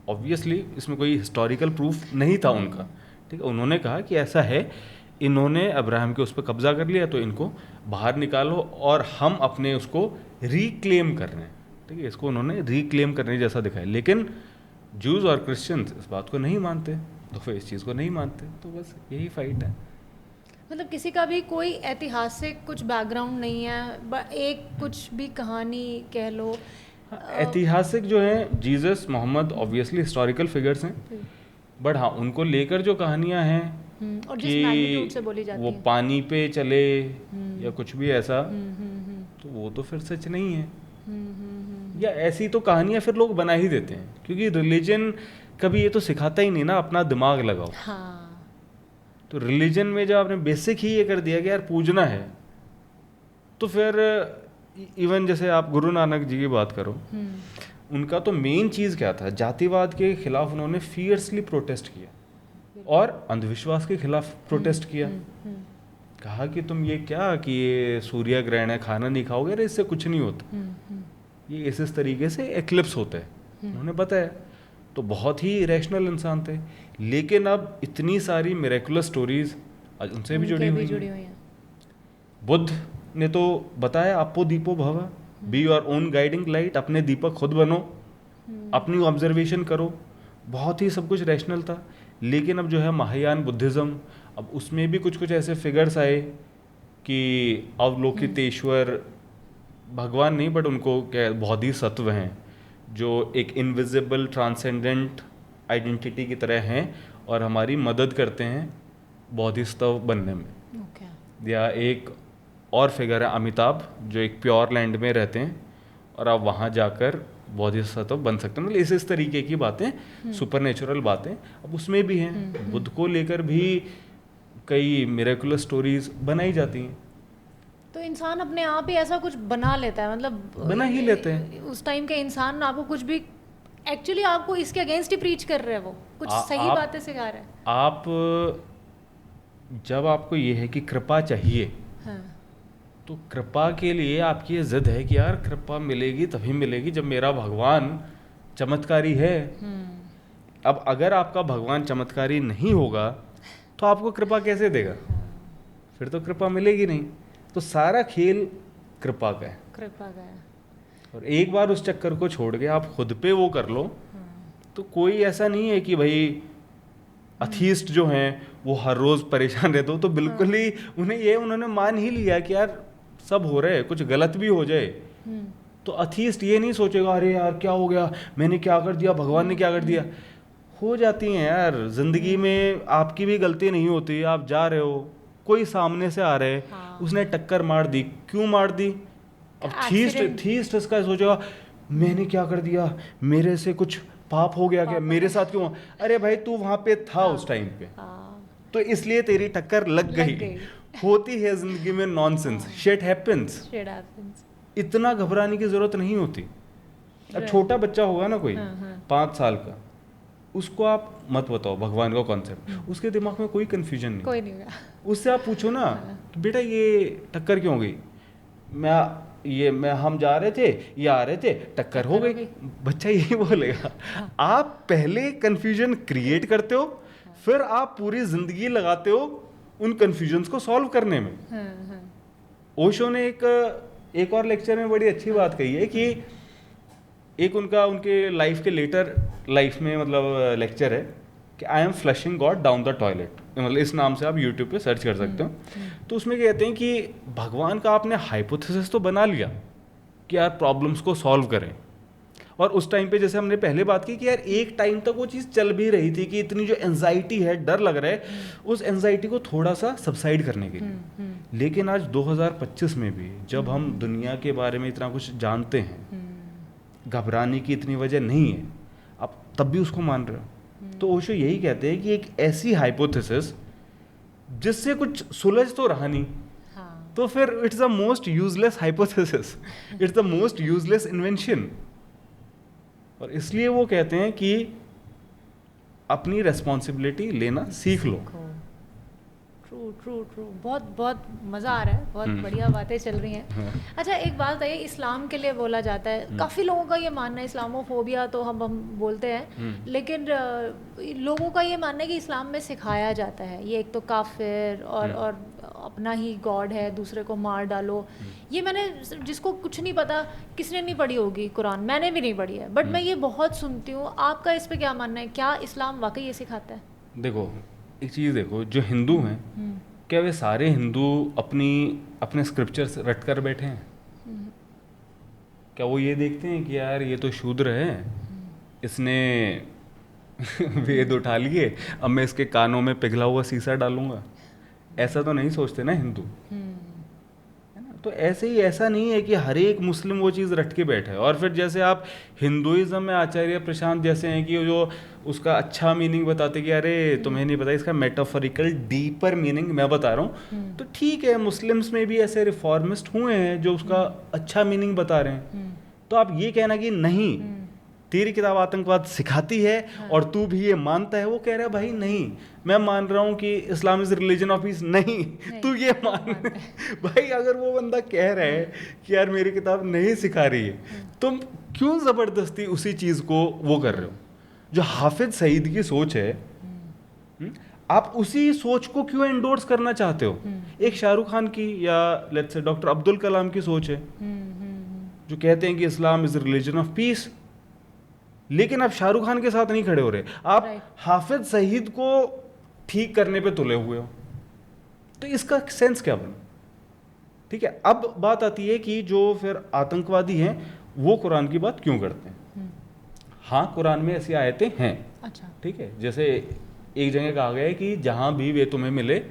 ऑब्वियसली इसमें कोई हिस्टोरिकल प्रूफ नहीं था उनका, ठीक है। उन्होंने कहा कि ऐसा है, इन्होंने अब्राहम के उस पर कब्जा कर लिया, तो इनको बाहर निकालो और हम अपने उसको रिक्लेम कर रहे हैं, ठीक है। इसको उन्होंने रिक्लेम करने जैसा दिखाया। लेकिन जूस और क्रिश्चियंस इस बात को नहीं मानते, तो फिर इस चीज़ को नहीं मानते। तो बस यही फाइट है। मतलब किसी का भी कोई ऐतिहासिक कुछ बैकग्राउंड नहीं है, एक कुछ भी कहानी कह लो। ऐतिहासिक जो है Jesus, Muhammad obviously historical figures हैं, बट हाँ उनको लेकर जो कहानियां हैं और जिस मैग्नीट्यूड से बोली जाती वो है, पानी पे चले या कुछ भी ऐसा, तो वो तो फिर सच नहीं है। या ऐसी तो कहानियां फिर लोग बना ही देते हैं, क्योंकि रिलीजन कभी ये तो सिखाता ही नहीं ना अपना दिमाग लगाओ। हाँ। तो रिलीजन में जब आपने बेसिक ही ये कर दिया कि यार पूजना है, तो फिर इवन जैसे आप गुरु नानक जी की बात करो, उनका तो मेन चीज़ क्या था? जातिवाद के खिलाफ उन्होंने फियर्सली प्रोटेस्ट किया और अंधविश्वास के खिलाफ प्रोटेस्ट किया। कहा कि तुम ये क्या कि ये सूर्य ग्रहण है, खाना नहीं खाओगे, अरे इससे कुछ नहीं होता, ये इस तरीके से एक्लिप्स होता है, उन्होंने बताया। तो बहुत ही रैशनल इंसान थे। लेकिन अब इतनी सारी मिरेकुलस स्टोरीज उनसे भी जुड़ी हुई हैं। बुद्ध ने तो बताया अपो दीपो भव, be your own guiding light, अपने दीपक खुद बनो, अपनी ऑब्जर्वेशन करो। बहुत ही सब कुछ रैशनल था। लेकिन अब जो है महायान बुद्धिज़्म, अब उसमें भी कुछ कुछ ऐसे फिगर्स आए कि अवलोकितेश्वर भगवान नहीं, बट उनको क्या बोधिसत्व हैं जो एक इनविजिबल ट्रांसेंडेंट आइडेंटिटी की तरह हैं और हमारी मदद करते हैं बोधिसत्व बनने में। या एक और फिगर है अमिताभ, जो एक प्योर लैंड में रहते हैं और आप वहाँ जाकर बोधिसत्व बन सकते हैं। मतलब इस तरीके की बातें, सुपरनेचुरल बातें अब उसमें भी हैं। बुद्ध को लेकर भी कई मिरेकुलस स्टोरीज बनाई जाती हैं। तो इंसान अपने आप ही ऐसा कुछ बना लेता है, मतलब बना ही लेते हैं। उस टाइम के इंसान आपको कुछ भी एक्चुअली आपको इसके अगेंस्ट ही प्रीच कर रहे हैं, वो कुछ सही बातें सिखा रहे हैं। आप जब आपको ये है कि कृपा चाहिए, हाँ, तो कृपा के लिए आपकी ये जिद है कि यार कृपा मिलेगी तभी मिलेगी जब मेरा भगवान चमत्कारी है। अब अगर आपका भगवान चमत्कारी नहीं होगा तो आपको कृपा कैसे देगा? फिर तो कृपा मिलेगी नहीं। तो सारा खेल कृपा का है। कृपा का है। और एक बार उस चक्कर को छोड़ के आप खुद पे वो कर लो, तो कोई ऐसा नहीं है कि भाई अथीस्ट जो हैं वो हर रोज़ परेशान रहते हो, तो बिल्कुल ही उन्होंने मान ही लिया कि यार सब हो रहा है, कुछ गलत भी हो जाए तो अथीस्ट ये नहीं सोचेगा अरे यार क्या हो गया, मैंने क्या कर दिया, भगवान ने क्या कर दिया। हो जाती हैं यार जिंदगी में, आपकी भी गलती नहीं होती। आप जा रहे हो, कोई सामने से आ रहे, उसने टक्कर मार दी, क्यों मार दी? अब थीस्ट इसका सोचेगा मैंने क्या कर दिया, मेरे से कुछ पाप हो गया क्या, मेरे साथ क्यों? अरे भाई तू वहां पे था उस टाइम पे, तो इसलिए तेरी टक्कर लग गई। होती है जिंदगी में नॉनसेंस, शिट हैपेंस। इतना घबराने की जरूरत नहीं होती। अब छोटा बच्चा होगा ना कोई 5 साल का, उसको आप मत बताओ भगवान का कॉन्सेप्ट, उसके दिमाग में कोई कंफ्यूजन नहीं, कोई नहीं होगा। उससे आप पूछो ना कि बेटा ये टक्कर क्यों हो गई, हम जा रहे थे, ये आ रहे थे, टक्कर हो गई। बच्चा यही बोलेगा। आप पहले कंफ्यूजन क्रिएट करते हो, फिर आप पूरी जिंदगी लगाते हो उन कंफ्यूजन्स को सॉल्व करने में। ओशो ने एक और लेक्चर में बड़ी अच्छी बात कही है कि एक उनके लाइफ के लेटर लाइफ में मतलब लेक्चर है कि I am flushing God down the toilet, मतलब इस नाम से आप यूट्यूब पे सर्च कर सकते हो। तो उसमें कहते हैं कि भगवान का आपने हाइपोथेसिस तो बना लिया कि यार प्रॉब्लम्स को सॉल्व करें, और उस टाइम पे जैसे हमने पहले बात की कि यार एक टाइम तक वो चीज़ चल भी रही थी कि इतनी जो एंजाइटी है, डर लग रहा है, उस एंजाइटी को थोड़ा सा सबसाइड करने के लिए। लेकिन आज 2025 में भी जब हम दुनिया के बारे में इतना कुछ जानते हैं, घबराने की इतनी वजह नहीं है, आप तब भी उसको मान रहे हो। तो ओशो यही कहते हैं कि एक ऐसी हाइपोथेसिस जिससे कुछ सुलझ तो रहा नहीं, तो फिर it's the most useless hypothesis, it's the most useless invention. और इसलिए वो कहते हैं कि अपनी रेस्पॉन्सिबिलिटी लेना सीख लो। ट्रू बहुत बहुत मज़ा आ रहा है, बहुत बढ़िया बातें चल रही हैं। अच्छा एक बात बताइए, इस्लाम के लिए बोला जाता है, काफ़ी लोगों का ये मानना है, इस्लामोफोबिया तो हम बोलते हैं, लेकिन लोगों का ये मानना है कि इस्लाम में सिखाया जाता है ये एक तो काफिर और अपना ही गॉड है, दूसरे को मार डालो। ये मैंने, जिसको कुछ नहीं पता, किसने नहीं पढ़ी होगी कुरान, मैंने भी नहीं पढ़ी है, बट मैं ये बहुत सुनती हूँ। आपका इस पे क्या मानना है, क्या इस्लाम वाकई ये सिखाता है? देखो एक चीज़ देखो, जो हिंदू हैं क्या वे सारे हिंदू अपने स्क्रिप्चर्स रट कर बैठे हैं? क्या वो ये देखते हैं कि यार ये तो शूद्र है, इसने वेद उठा लिए, अब मैं इसके कानों में पिघला हुआ शीशा डालूंगा? ऐसा तो नहीं सोचते ना हिंदू, है ना? तो ऐसे ही ऐसा नहीं है कि हर एक मुस्लिम वो चीज़ रट के बैठा है। और फिर जैसे आप हिंदुइज्म में आचार्य प्रशांत जैसे हैं कि जो उसका अच्छा मीनिंग बताते कि अरे तुम्हें नहीं पता इसका मेटाफोरिकल डीपर मीनिंग मैं बता रहा हूँ, तो ठीक है, मुस्लिम्स में भी ऐसे रिफॉर्मिस्ट हुए हैं जो उसका अच्छा मीनिंग बता रहे हैं। तो आप ये कहना कि नहीं तेरी किताब आतंकवाद सिखाती है और तू भी ये मानता है, वो कह रहा है भाई नहीं, मैं मान रहा हूँ कि Islam is religion of peace, नहीं तू ये मान। भाई अगर वो बंदा कह रहा है कि यार मेरी किताब नहीं सिखा रही है, तुम क्यों ज़बरदस्ती उसी चीज़ को वो कर रहे हो? जो हाफिज सईद की सोच है, आप उसी सोच को क्यों एंडोर्स करना चाहते हो? एक शाहरुख खान की या let's say doctor Abdul Kalam की सोच है जो कहते हैं कि Islam is religion of peace, लेकिन आप शाहरुख खान के साथ नहीं खड़े हो रहे, आप हाफिज सईद को ठीक करने पे तुले हुए हो। तो इसका सेंस क्या बना? ठीक है, अब बात आती है कि जो फिर आतंकवादी हैं वो कुरान की बात क्यों करते हैं? हाँ, कुरान में ऐसी आयतें हैं, अच्छा ठीक है, जैसे एक जगह कहा गया है कि जहां भी वे तुम्हें मिले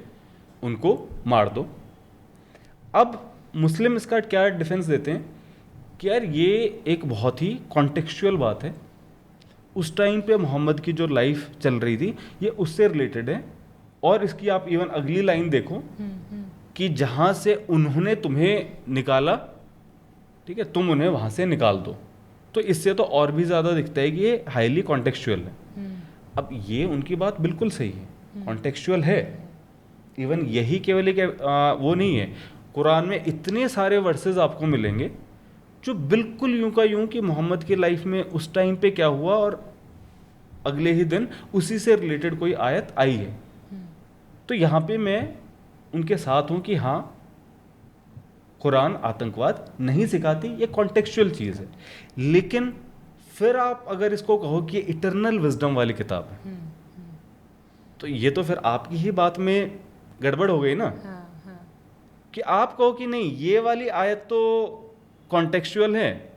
उनको मार दो। अब मुस्लिम इसका क्या डिफेंस देते हैं कि यार ये एक बहुत ही कॉन्टेक्चुअल बात है, उस टाइम पे मोहम्मद की जो लाइफ चल रही थी ये उससे रिलेटेड है। और इसकी आप इवन अगली लाइन देखो कि जहां से उन्होंने तुम्हें निकाला, ठीक है, तुम उन्हें वहां से निकाल दो। तो इससे तो और भी ज़्यादा दिखता है कि ये हाईली कॉन्टेक्चुअल है। अब ये उनकी बात बिल्कुल सही है, कॉन्टेक्चुअल है, इवन यही केवल एक वो नहीं है, कुरान में इतने सारे वर्सेस आपको मिलेंगे जो बिल्कुल यूं का यूं कि मोहम्मद की लाइफ में उस टाइम पे क्या हुआ और अगले ही दिन उसी से रिलेटेड कोई आयत आई है। तो यहाँ पे मैं उनके साथ हूँ कि हाँ, कुरान आतंकवाद नहीं सिखाती, ये कॉन्टेक्चुअल चीज़ है। लेकिन फिर आप अगर इसको कहो कि इटरनल विजडम वाली किताब है, तो ये तो फिर आपकी ही बात में गड़बड़ हो गई ना। कि आप कहो कि नहीं, ये वाली आयत तो कॉन्टेक्चुअल है,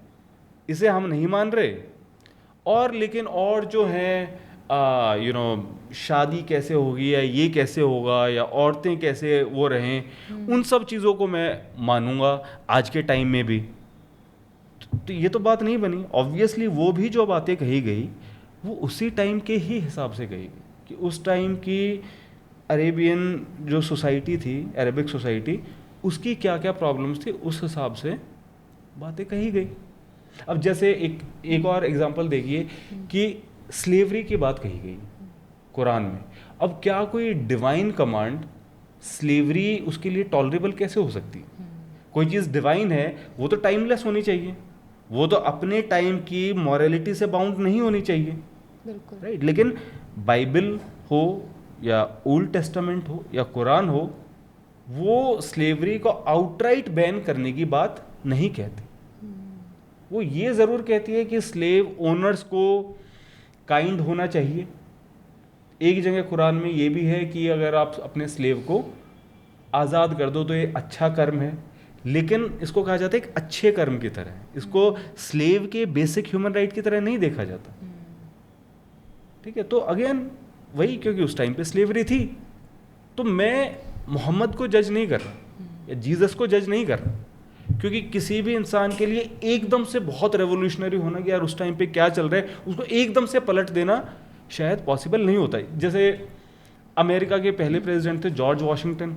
इसे हम नहीं मान रहे, और लेकिन और जो है शादी कैसे होगी या ये कैसे होगा या औरतें कैसे वो रहें, उन सब चीज़ों को मैं मानूंगा आज के टाइम में भी। तो ये तो बात नहीं बनी। ऑब्वियसली वो भी जो बातें कही गई वो उसी टाइम के ही हिसाब से कही गई कि उस टाइम की अरेबियन जो सोसाइटी थी, अरेबिक सोसाइटी, उसकी क्या क्या प्रॉब्लम्स थी, उस हिसाब से बातें कही गई। अब जैसे एक और एग्जांपल देखिए कि स्लेवरी की बात कही गई कुरान में। अब क्या कोई डिवाइन कमांड स्लेवरी उसके लिए टॉलरेबल कैसे हो सकती है? कोई चीज़ डिवाइन है वो तो टाइमलेस होनी चाहिए, वो तो अपने टाइम की मॉरलिटी से बाउंड नहीं होनी चाहिए, बिल्कुल राइट। लेकिन बाइबल हो या ओल्ड टेस्टामेंट हो या कुरान हो, वो स्लेवरी को आउटराइट बैन करने की बात नहीं कहती। वो ये ज़रूर कहती है कि स्लेव ओनर्स को काइंड होना चाहिए। एक जगह कुरान में ये भी है कि अगर आप अपने स्लेव को आज़ाद कर दो तो ये अच्छा कर्म है, लेकिन इसको कहा जाता है एक अच्छे कर्म की तरह, इसको स्लेव के बेसिक ह्यूमन राइट की तरह नहीं देखा जाता। ठीक है, तो अगेन वही, क्योंकि उस टाइम पे स्लेवरी थी। तो मैं मोहम्मद को जज नहीं कर रहा या जीसस को जज नहीं कर रहा, क्योंकि किसी भी इंसान के लिए एकदम से बहुत रेवोल्यूशनरी होना कि यार उस टाइम पे क्या चल रहा है उसको एकदम से पलट देना शायद पॉसिबल नहीं होता है। जैसे अमेरिका के पहले प्रेसिडेंट थे जॉर्ज वॉशिंगटन,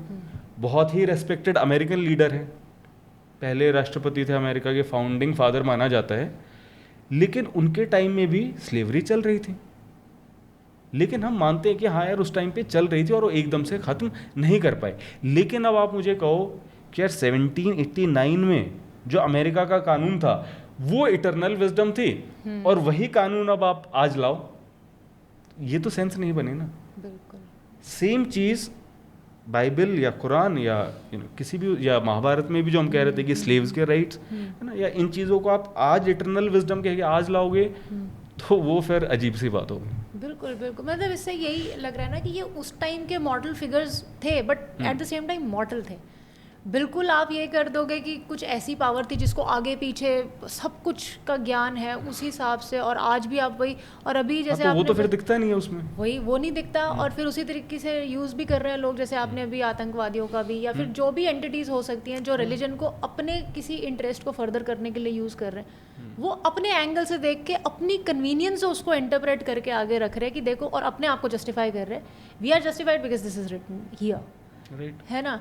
बहुत ही रेस्पेक्टेड अमेरिकन लीडर है, पहले राष्ट्रपति थे अमेरिका के, फाउंडिंग फादर माना जाता है। लेकिन उनके टाइम में भी स्लेवरी चल रही थी, लेकिन हम मानते हैं कि हाँ यार उस टाइम पे चल रही थी और वो एकदम से ख़त्म नहीं कर पाए। लेकिन अब आप मुझे कहो कि यार 1789 में जो अमेरिका का कानून था वो इटरनल विजडम थी, और वही कानून अब आप आज लाओ, ये तो सेंस नहीं बने ना। बिल्कुल सेम चीज़ बाइबल या कुरान या किसी भी, या महाभारत में भी जो हम कह रहे थे कि स्लेव्स के राइट्स है ना, या इन चीज़ों को आप आज इटरनल विजडम कह के आज लाओगे तो वो फिर अजीब सी बात होगी। बिल्कुल बिल्कुल, मतलब इससे यही लग रहा है ना कि ये उस टाइम के मॉडल फिगर्स थे, but at the same time model थे। बिल्कुल आप ये कर दोगे कि कुछ ऐसी पावर थी जिसको आगे पीछे सब कुछ का ज्ञान है उस हिसाब से, और आज भी आप वही, और अभी जैसे तो वो आपने तो फिर दिखता नहीं है उसमें, वही वो नहीं दिखता, और फिर उसी तरीके से यूज़ भी कर रहे हैं लोग, जैसे आपने अभी आतंकवादियों का भी, या फिर जो भी एंटिटीज़ हो सकती हैं जो रिलीजन को अपने किसी इंटरेस्ट को फर्दर करने के लिए यूज़ कर रहे हैं, वो अपने एंगल से देख के अपनी कन्वीनियंस से उसको इंटरप्रेट करके आगे रख रहे हैं कि देखो, और अपने आप को जस्टिफाई कर रहे हैं। We are justified because this is written here, है ना।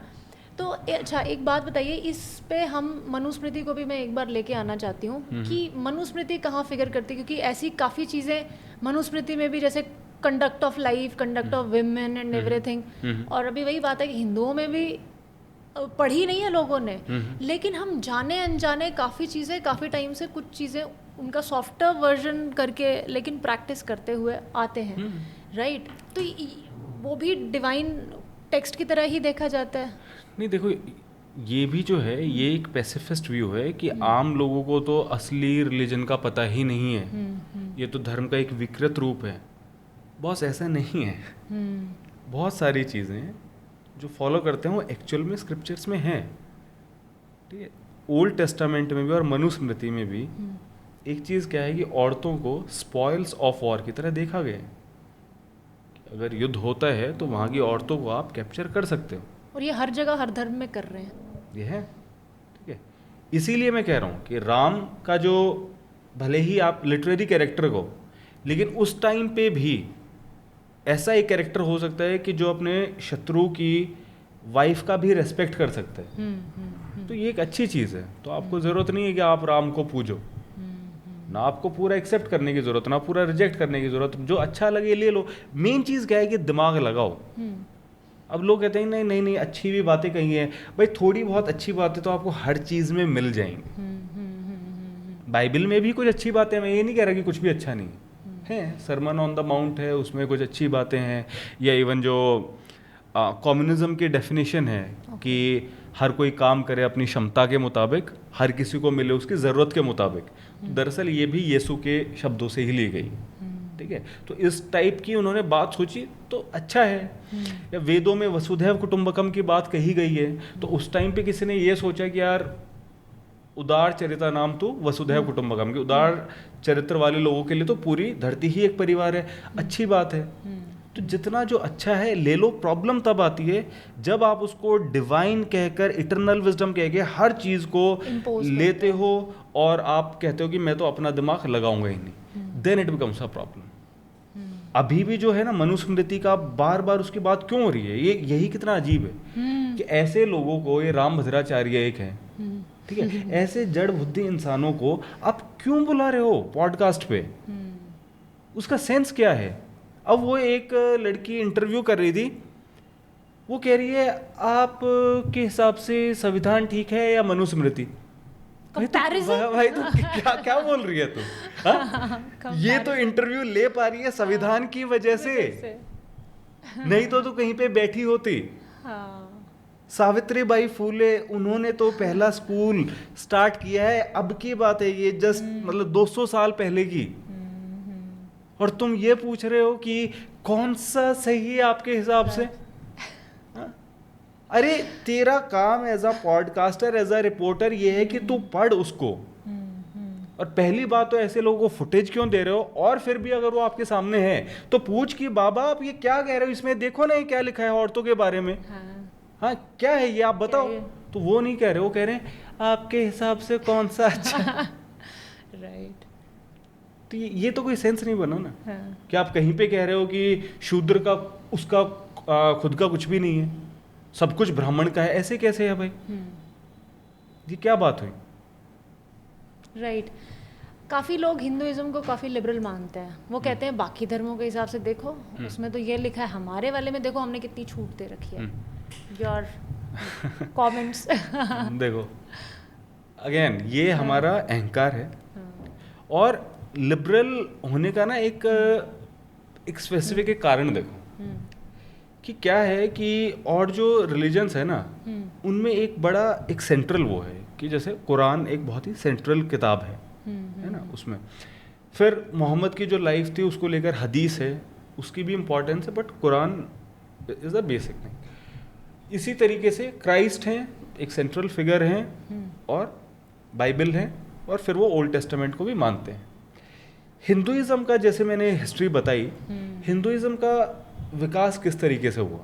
तो अच्छा एक बात बताइए, इस पे हम मनुस्मृति को भी मैं एक बार लेके आना चाहती हूँ कि मनुस्मृति कहाँ फिगर करती है, क्योंकि ऐसी काफ़ी चीज़ें मनुस्मृति में भी, जैसे conduct of life, conduct of women and everything, और अभी वही बात है कि हिंदुओं में भी पढ़ी नहीं है लोगों ने, लेकिन हम जाने अनजाने काफ़ी चीज़ें, काफ़ी टाइम से कुछ चीज़ें उनका सॉफ्टवेयर वर्जन करके लेकिन प्रैक्टिस करते हुए आते हैं, राइट। तो वो भी डिवाइन टेक्स्ट की तरह ही देखा जाता है। नहीं देखो, ये भी जो है ये एक पैसिफिस्ट व्यू है कि आम लोगों को तो असली रिलीजन का पता ही नहीं है, ये तो धर्म का एक विकृत रूप है। बॉस ऐसा नहीं है, बहुत सारी चीज़ें जो फॉलो करते हैं वो एक्चुअल में स्क्रिप्चर्स में हैं, ठीक है। ओल्ड टेस्टामेंट में भी और मनुस्मृति में भी एक चीज़ क्या है कि औरतों को स्पॉइल्स ऑफ वॉर की तरह देखा गया है। अगर युद्ध होता है तो वहाँ की औरतों को आप कैप्चर कर सकते हो, और ये हर जगह हर धर्म में कर रहे हैं, ये है, ठीक है। इसीलिए मैं कह रहा हूँ कि राम का जो, भले ही आप लिटरेरी कैरेक्टर को, लेकिन उस टाइम पे भी ऐसा एक कैरेक्टर हो सकता है कि जो अपने शत्रु की वाइफ का भी रेस्पेक्ट कर सकता है। तो ये एक अच्छी चीज़ है। तो आपको ज़रूरत नहीं है कि आप राम को पूजो, ना आपको पूरा एक्सेप्ट करने की ज़रूरत, ना पूरा रिजेक्ट करने की ज़रूरत, जो अच्छा लगे ले लो। मेन चीज़ क्या है कि दिमाग लगाओ। अब लोग कहते हैं नहीं नहीं नहीं, अच्छी भी बातें कही हैं भाई, थोड़ी बहुत अच्छी बातें तो आपको हर चीज़ में मिल जाएंगी। बाइबल में भी कुछ अच्छी बातें, मैं ये नहीं कह रहा कि कुछ भी अच्छा नहीं है, सरमन ऑन द माउंट है, उसमें कुछ अच्छी बातें हैं, या इवन जो कम्युनिज्म की डेफिनेशन है कि हर कोई काम करे अपनी क्षमता के मुताबिक, हर किसी को मिले उसकी ज़रूरत के मुताबिक, दरअसल ये भी यीशु के शब्दों से ही ली गई। ठीक है, तो इस टाइप की उन्होंने बात सोची तो अच्छा है। या वेदों में वसुधैव कुटुंबकम की बात कही गई है, तो उस टाइम पे किसी ने ये सोचा कि यार उदार चरित्र नाम तो वसुधैव कुटुंबकम, के उदार चरित्र वाले लोगों के लिए तो पूरी धरती ही एक परिवार है, अच्छी बात है। तो जितना जो अच्छा है ले लो। प्रॉब्लम तब आती है जब आप उसको डिवाइन कहकर, इटरनल विजडम कह के हर चीज़ को लेते हो और आप कहते हो कि मैं तो अपना दिमाग लगाऊंगा ही नहीं, then it becomes a problem. अभी भी जो है ना मनुस्मृति का बार बार उसकी बात क्यों हो रही है, ये यही कितना अजीब है कि ऐसे लोगों को, ये राम भद्राचार्य एक है, ठीक है, ऐसे जड़ बुद्धि इंसानों को आप क्यों बुला रहे हो पॉडकास्ट पे? उसका सेंस क्या है? अब वो एक लड़की इंटरव्यू कर रही थी, वो कह रही है आप के हिसाब से संविधान ठीक है या मनुस्मृति? भाई तो क्या क्या बोल रही है तू? ये तो इंटरव्यू ले पा रही है संविधान की वजह से, नहीं तो कहीं पे बैठी होती। सावित्रीबाई फूले, उन्होंने तो पहला स्कूल स्टार्ट किया है, अब की बात है ये, जस्ट मतलब 200 साल पहले की, और तुम ये पूछ रहे हो कि कौन सा सही है आपके हिसाब से? अरे तेरा काम as a podcaster, as a reporter ये है कि तू पढ़ उसको। और पहली बात तो ऐसे लोगों को फुटेज क्यों दे रहे हो, और फिर भी अगर वो आपके सामने है तो पूछ कि बाबा आप ये क्या कह रहे हो, इसमें देखो ना ये क्या लिखा है औरतों के बारे में। हाँ क्या है ये आप बताओ। तो वो नहीं कह रहे, वो कह रहे हैं आपके हिसाब से कौन सा अच्छा। राइट। तो ये तो कोई सेंस नहीं बना ना। कि आप कहीं पे कह रहे हो कि शूद्र का उसका खुद का कुछ भी नहीं है, सब कुछ ब्राह्मण का है, ऐसे कैसे है भाई? ये क्या बात हुई? राइट। काफ़ी लोग हिंदुइज्म को काफ़ी लिबरल मानते हैं। वो कहते हैं बाकी धर्मों के हिसाब से देखो, उसमें तो ये लिखा है, हमारे वाले में देखो हमने कितनी छूट दे रखी है। Your comments. देखो अगेन ये हमारा अहंकार है। और लिबरल होने का ना एक स्पेसिफिक एक कारण देखो कि क्या है कि और जो रिलीजन्स है ना उनमें एक बड़ा एक सेंट्रल वो है कि जैसे कुरान एक बहुत ही सेंट्रल किताब है ना, उसमें फिर मोहम्मद की जो लाइफ थी उसको लेकर हदीस है, उसकी भी इम्पोर्टेंस है, but Quran is a basic thing. इसी तरीके से क्राइस्ट हैं, एक सेंट्रल फिगर हैं, और बाइबल है, और फिर वो ओल्ड टेस्टामेंट को भी मानते हैं। हिंदुइज्म का जैसे मैंने हिस्ट्री बताई, हिंदुइज्म का विकास किस तरीके से हुआ।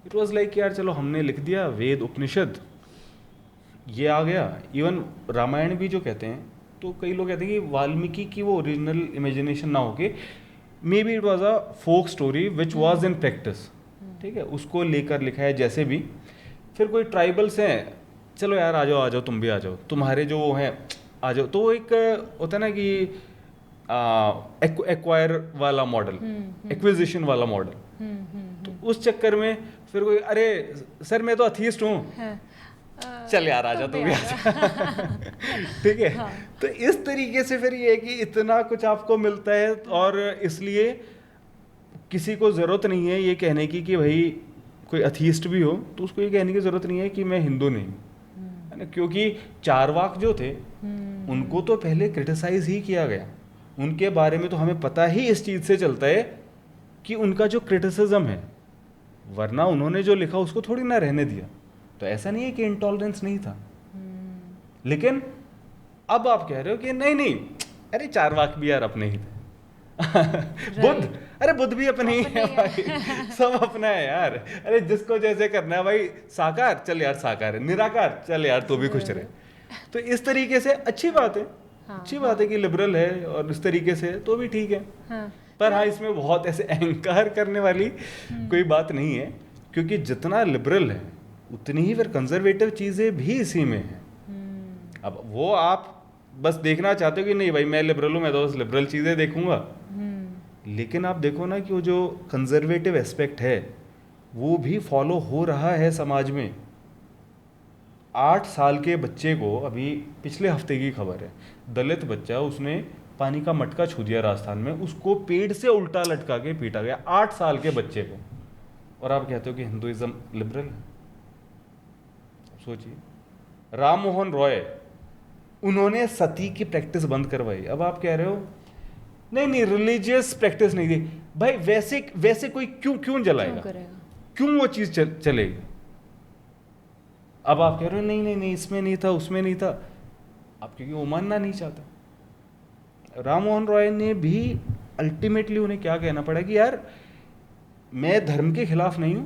इट वाज लाइक यार चलो हमने लिख दिया वेद उपनिषद, ये आ गया। इवन रामायण भी जो कहते हैं तो कई लोग कहते हैं कि वाल्मीकि की वो ओरिजिनल इमेजिनेशन ना होके maybe it was a folk story which was in practice, ठीक है, उसको लेकर लिखा है जैसे भी। फिर कोई ट्राइबल्स हैं, चलो यार आ जाओ तुम भी आ जाओ, तुम्हारे जो हैं आ जाओ, तो एक होता है ना कि एक्वायर वाला मॉडल, एक्विजिशन वाला मॉडल। तो उस चक्कर में फिर कोई अरे सर मैं तो अथीस्ट हूँ, चल यार आजा तू भी आजा। ठीक है। तो इस तरीके से फिर ये है कि इतना कुछ आपको मिलता है, और इसलिए किसी को ज़रूरत नहीं है ये कहने की कि भाई कोई अथीस्ट भी हो तो उसको ये कहने की ज़रूरत नहीं है कि मैं हिंदू नहीं, है ना, क्योंकि चारवाक जो थे उनको तो पहले क्रिटिसाइज ही किया गया। उनके बारे में तो हमें पता ही इस चीज़ से चलता है कि उनका जो क्रिटिसिज्म है, वरना उन्होंने जो लिखा उसको थोड़ी ना रहने दिया। तो ऐसा नहीं है कि इंटॉलरेंस नहीं था, लेकिन अब आप कह रहे हो कि नहीं अरे चारवाक भी यार अपने ही थे। बुद्ध, अरे बुद्ध भी अपने ही है भाई, सब अपना है यार। अरे जिसको जैसे करना है भाई, साकार चल यार साकार है, निराकार चल यार तू भी खुश रहे। तो इस तरीके से अच्छी बात है, अच्छी बात है कि लिबरल है और इस तरीके से तो भी ठीक है। पर हाँ इसमें बहुत ऐसे अहंकार करने वाली कोई बात नहीं है, क्योंकि जितना लिबरल है उतनी ही फिर कंजर्वेटिव चीज़ें भी इसी में है। अब वो आप बस देखना चाहते हो कि नहीं भाई मैं लिबरल हूँ, मैं तो बस लिबरल चीज़ें देखूंगा, लेकिन आप देखो ना कि वो जो कंजर्वेटिव एस्पेक्ट है वो भी फॉलो हो रहा है समाज में। 8 साल के बच्चे को, अभी पिछले हफ्ते की खबर है, दलित बच्चा, उसने पानी का मटका छू दिया राजस्थान में, उसको पेड़ से उल्टा लटका के पीटा गया, 8 साल के बच्चे को। और आप कहते हो कि हिंदुइज्म लिबरल है? सोचिए, राम मोहन रॉय, उन्होंने सती की प्रैक्टिस बंद करवाई। अब आप कह रहे हो नहीं नहीं रिलीजियस प्रैक्टिस नहीं थी। भाई वैसे कोई क्यों जलाएगा, क्यों वो चीज चलेगी? अब आप कह रहे हो नहीं इसमें नहीं था, उसमें नहीं था, आप क्योंकि वो मानना नहीं चाहता। राम मोहन रॉय ने भी अल्टीमेटली उन्हें क्या कहना पड़ा कि यार मैं धर्म के खिलाफ नहीं हूं,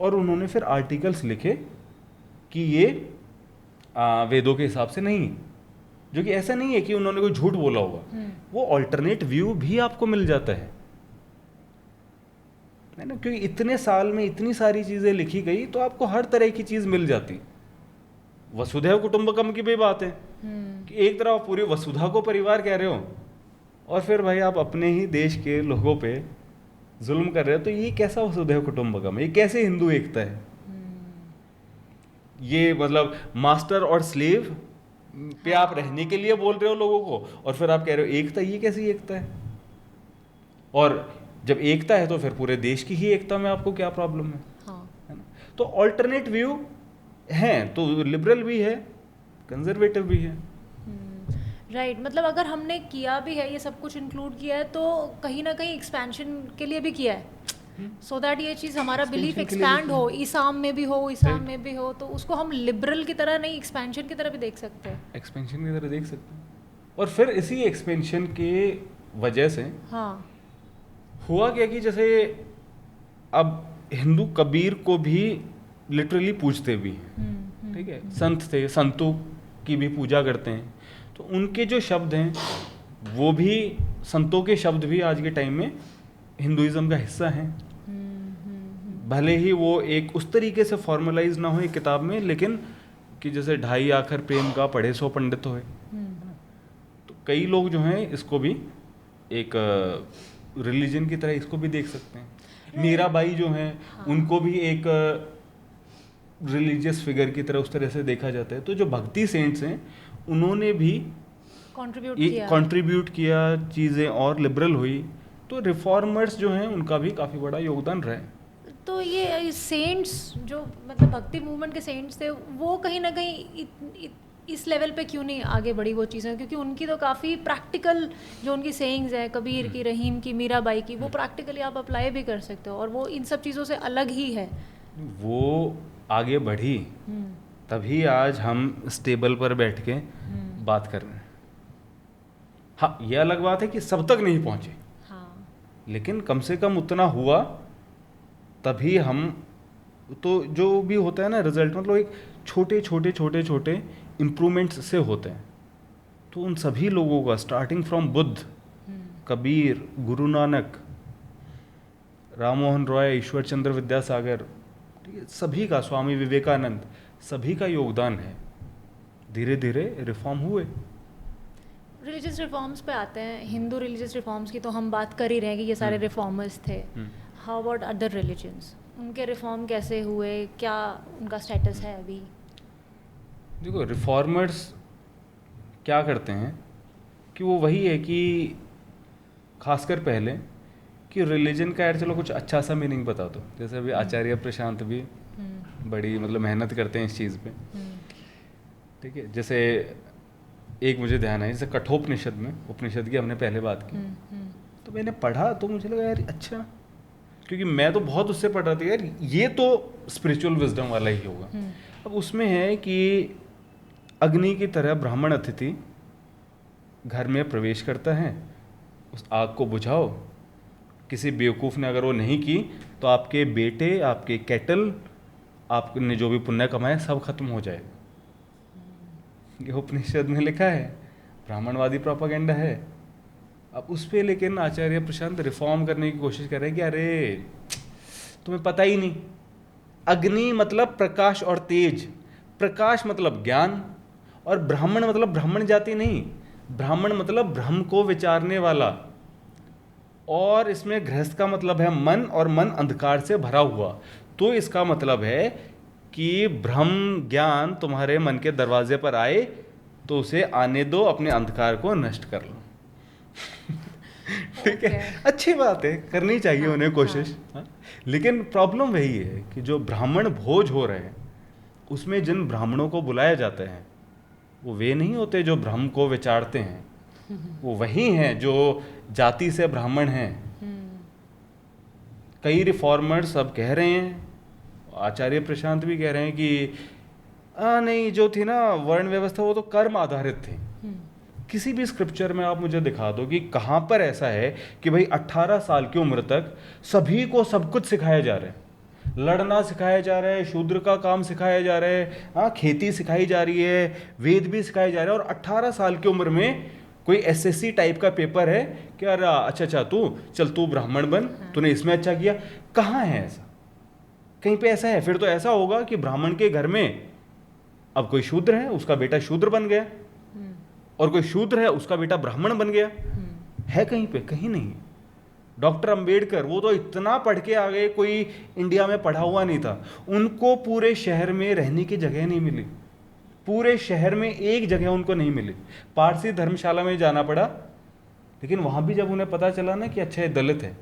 और उन्होंने फिर आर्टिकल्स लिखे कि ये वेदों के हिसाब से नहीं है, जो कि ऐसा नहीं है कि उन्होंने कोई झूठ बोला होगा, वो ऑल्टरनेट व्यू भी आपको मिल जाता है ना, क्योंकि इतने साल में इतनी सारी चीजें लिखी गई तो आपको हर तरह की चीज मिल जाती। वसुधैव कुटुंबकम की भी बात है कि एक तरफ आप पूरी वसुधा को परिवार कह रहे हो, और फिर भाई आप अपने ही देश के लोगों पे जुल्म कर रहे हो, तो ये कैसा वसुधैव कुटुंबकम है? ये कैसे हिंदू एकता है? ये मतलब मास्टर और स्लेव पे आप रहने के लिए बोल रहे हो लोगों को, और फिर आप कह रहे हो एकता, ये कैसी एकता है? और जब एकता है तो फिर पूरे देश की ही एकता में आपको क्या प्रॉब्लम है? है ना? तो ऑल्टरनेट व्यू है, तो लिबरल भी है, कंजर्वेटिव भी है। राइट मतलब अगर हमने किया भी है, ये सब कुछ इंक्लूड किया है, तो कहीं ना कहीं एक्सपेंशन के लिए भी किया है, सो दैट ये चीज़ हमारा बिलीफ एक्सपैंड हो, ईसाम में भी हो, इस्लाम में भी हो, तो उसको हम लिबरल की तरह नहीं, एक्सपेंशन की तरह भी देख सकते हैं। एक्सपेंशन की तरह देख सकते हैं। और फिर इसी एक्सपेंशन के वजह से हुआ क्या कि जैसे अब हिंदू कबीर को भी लिटरली पूजते भी हैं, ठीक है, संत थे, संतों की भी पूजा करते हैं, तो उनके जो शब्द हैं वो भी, संतों के शब्द भी आज के टाइम में हिंदुइज्म का हिस्सा हैं। भले ही वो एक उस तरीके से फॉर्मलाइज ना हो एक किताब में, लेकिन कि जैसे ढाई आखर प्रेम का पढ़े सो पंडित होए, तो कई लोग जो हैं इसको भी एक रिलीजन की तरह इसको भी देख सकते हैं। मीराबाई जो हैं उनको भी एक रिलीजियस फिगर की तरह उस तरह से देखा जाता है। तो जो भक्ति सेंट्स हैं उन्होंने भी कंट्रीब्यूट किया चीज़ें और लिबरल हुई, तो रिफॉर्मर्स जो हैं उनका भी काफ़ी बड़ा योगदान रहा है। तो ये सेंट्स जो मतलब भक्ति मूवमेंट के सेंट्स थे, वो कहीं ना कहीं इस लेवल पे क्यों नहीं आगे बढ़ी वो चीज़ें? क्योंकि उनकी तो काफ़ी प्रैक्टिकल जो उनकी सेइंग्स है, कबीर की, रहीम की, मीराबाई की, वो प्रैक्टिकली आप अप्लाई भी कर सकते हो, और वो इन सब चीज़ों से अलग ही है। वो आगे बढ़ी तभी आज हम स्टेबल पर बैठ के बात कर रहे हैं। हाँ, ये अलग बात है कि सब तक नहीं पहुँचे, लेकिन कम से कम उतना हुआ, तभी हम, तो जो भी होता है ना रिजल्ट, मतलब एक छोटे इम्प्रूवमेंट्स से होते हैं। तो उन सभी लोगों का स्टार्टिंग फ्रॉम बुद्ध, कबीर, गुरु नानक, राम मोहन रॉय, ईश्वर चंद्र विद्यासागर, ठीक है, सभी का, स्वामी विवेकानंद, सभी का योगदान है। धीरे धीरे रिफॉर्म हुए। रिलीजियस रिफॉर्म्स पे आते हैं। हिंदू रिलीजियस रिफॉर्म्स की तो हम बात कर ही रहे हैं कि ये सारे रिफॉर्मर्स थे। How about other religions? उनके रिफॉर्म कैसे हुए, क्या उनका स्टेटस है अभी? देखो, रिफॉर्मर्स क्या करते हैं कि वो वही है कि खासकर पहले कि रिलीजन का यार चलो कुछ अच्छा सा मीनिंग बता दो। जैसे अभी आचार्य प्रशांत भी बड़ी मतलब मेहनत करते हैं इस चीज़ पे, ठीक है। जैसे एक मुझे ध्यान है, जैसे कठोपनिषद में, उपनिषद की हमने पहले बात की, तो मैंने पढ़ा तो मुझे लगा यार अच्छा, क्योंकि मैं तो बहुत उससे पढ़ रहा था यार ये तो स्पिरिचुअल विजडम वाला ही होगा। अब उसमें है कि अग्नि की तरह ब्राह्मण अतिथि घर में प्रवेश करता है, उस आग को बुझाओ, किसी बेवकूफ़ ने अगर वो नहीं की तो आपके बेटे, आपके कैटल, आपने जो भी पुण्य कमाए सब खत्म हो जाएगा। ये उपनिषद में लिखा है, ब्राह्मणवादी प्रोपेगेंडा है। अब उस पर लेकिन आचार्य प्रशांत रिफॉर्म करने की कोशिश कर रहे हैं कि अरे तुम्हें पता ही नहीं, अग्नि मतलब प्रकाश और तेज, प्रकाश मतलब ज्ञान, और ब्राह्मण मतलब ब्राह्मण जाति नहीं, ब्राह्मण मतलब ब्रह्म को विचारने वाला, और इसमें गृहस्थ का मतलब है मन, और मन अंधकार से भरा हुआ। तो इसका मतलब है कि ब्रह्म ज्ञान तुम्हारे मन के दरवाजे पर आए तो उसे आने दो, अपने अंधकार को नष्ट कर लो। ठीक है, अच्छी बात है, करनी चाहिए उन्हें कोशिश। हाँ? लेकिन प्रॉब्लम वही है कि जो ब्राह्मण भोज हो रहे हैं उसमें जिन ब्राह्मणों को बुलाया जाता है वो वे नहीं होते जो ब्रह्म को विचारते हैं, वो वही हैं जो जाति से ब्राह्मण हैं। कई रिफॉर्मर्स अब कह रहे हैं, आचार्य प्रशांत भी कह रहे हैं कि नहीं, जो थी ना वर्ण व्यवस्था वो तो कर्म आधारित थी। किसी भी स्क्रिप्चर में आप मुझे दिखा दो कि कहाँ पर ऐसा है कि भाई 18 साल की उम्र तक सभी को सब कुछ सिखाया जा रहा है, लड़ना सिखाया जा रहा है, शूद्र का काम सिखाया जा रहा है, हाँ, खेती सिखाई जा रही है, वेद भी सिखाए जा रहे हैं, और 18 साल की उम्र में कोई एसएससी टाइप का पेपर है कि यार अच्छा तू ब्राह्मण बन, तूने इसमें अच्छा किया। कहाँ है ऐसा? कहीं पे ऐसा है? फिर तो ऐसा होगा कि ब्राह्मण के घर में अब कोई शूद्र है, उसका बेटा शूद्र बन गया, और कोई शूद्र है, उसका बेटा ब्राह्मण बन गया। है कहीं पे? कहीं नहीं। डॉक्टर अंबेडकर, वो तो इतना पढ़ के आ गए, कोई इंडिया में पढ़ा हुआ नहीं था, उनको पूरे शहर में रहने की जगह नहीं मिली, पूरे शहर में एक जगह उनको नहीं मिली, पारसी धर्मशाला में जाना पड़ा। लेकिन वहां भी जब उन्हें पता चला ना कि अच्छा ये दलित है,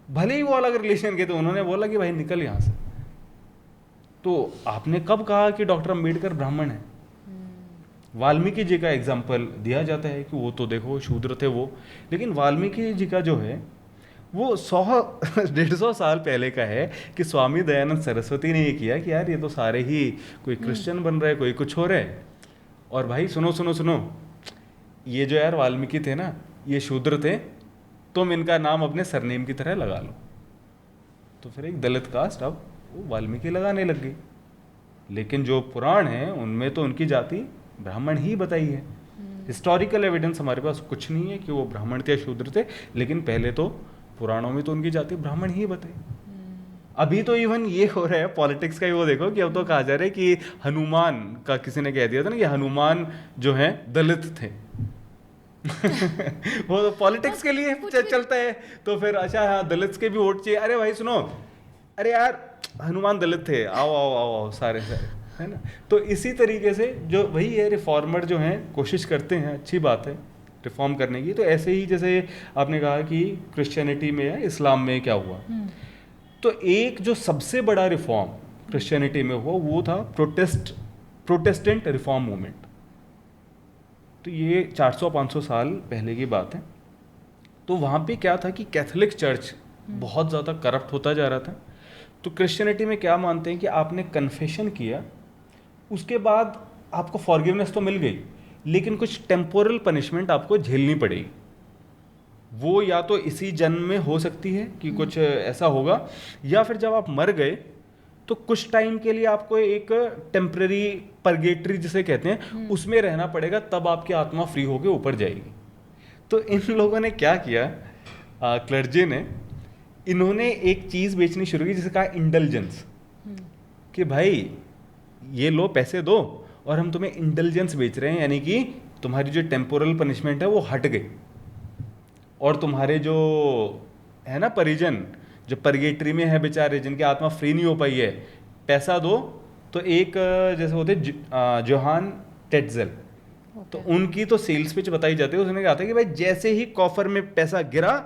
भले ही वो अलग रिलीजन के थे, उन्होंने बोला कि भाई निकल यहां से। तो आपने कब कहा कि डॉक्टर अंबेडकर ब्राह्मण है? वाल्मीकि जी का एग्जाम्पल दिया जाता है कि वो तो देखो शूद्र थे वो, लेकिन वाल्मीकि जी का जो है वो 100-150 साल पहले का है कि स्वामी दयानंद सरस्वती ने ये किया कि यार ये तो सारे ही कोई क्रिश्चियन बन रहे, कोई कुछ हो रहे, और भाई सुनो, ये जो यार वाल्मीकि थे ना, ये शूद्र थे, तुम इनका नाम अपने सरनेम की तरह लगा लो। तो फिर एक दलित कास्ट अब वो वाल्मीकि लगाने लग गई। लेकिन जो पुराण है उनमें तो उनकी जाति ब्राह्मण ही बताई है। हिस्टोरिकल एविडेंस हमारे पास कुछ नहीं है कि वो ब्राह्मण थे या शूद्र थे, लेकिन पहले तो पुराणों में तो उनकी जाति ब्राह्मण ही बताई। अभी तो इवन ये हो रहा है पॉलिटिक्स का ही, वो देखो कि अब तो कहा जा रहा है कि हनुमान का, किसी ने कह दिया था ना कि हनुमान जो है दलित थे। वो तो पॉलिटिक्स के लिए चलता है, तो फिर अच्छा हाँ दलित के भी वोट चाहिए। अरे भाई सुनो, अरे यार हनुमान दलित थे, आओ सारे है ना। तो इसी तरीके से जो वही है, रिफॉर्मर जो हैं कोशिश करते हैं, अच्छी बात है रिफॉर्म करने की। तो ऐसे ही जैसे आपने कहा कि क्रिश्चियनिटी में या इस्लाम में क्या हुआ, तो एक जो सबसे बड़ा रिफॉर्म क्रिश्चियनिटी में हुआ वो था प्रोटेस्टेंट रिफॉर्म मूवमेंट। तो ये 400-500 साल पहले की बात है। तो वहाँ पे क्या था कि कैथोलिक चर्च बहुत ज़्यादा करप्ट होता जा रहा था। तो क्रिश्चियनिटी में क्या मानते हैं कि आपने कन्फेशन किया, उसके बाद आपको फॉरगिवनेस तो मिल गई, लेकिन कुछ टेम्पोरल पनिशमेंट आपको झेलनी पड़ेगी। वो या तो इसी जन्म में हो सकती है कि कुछ ऐसा होगा, या फिर जब आप मर गए तो कुछ टाइम के लिए आपको एक टेम्पररी परगेटरी जिसे कहते हैं उसमें रहना पड़ेगा, तब आपकी आत्मा फ्री होकर ऊपर जाएगी। तो इन लोगों ने क्या किया, क्लर्जी ने, इन्होंने एक चीज़ बेचनी शुरू की जिसे कहा इंडल्जेंस, कि भाई ये लो पैसे दो और हम तुम्हें इंटेलिजेंस बेच रहे हैं, यानी कि तुम्हारी जो टेम्पोरल पनिशमेंट है वो हट गई, और तुम्हारे जो है ना परिजन जो परगेटरी में है बेचारे, जिनकी आत्मा फ्री नहीं हो पाई है, पैसा दो। तो एक जैसे होते जोहान टेटजेल, तो उनकी तो सेल्स पिच बताई जाती है। उसने कहा था कि भाई जैसे ही कॉफर में पैसा गिरा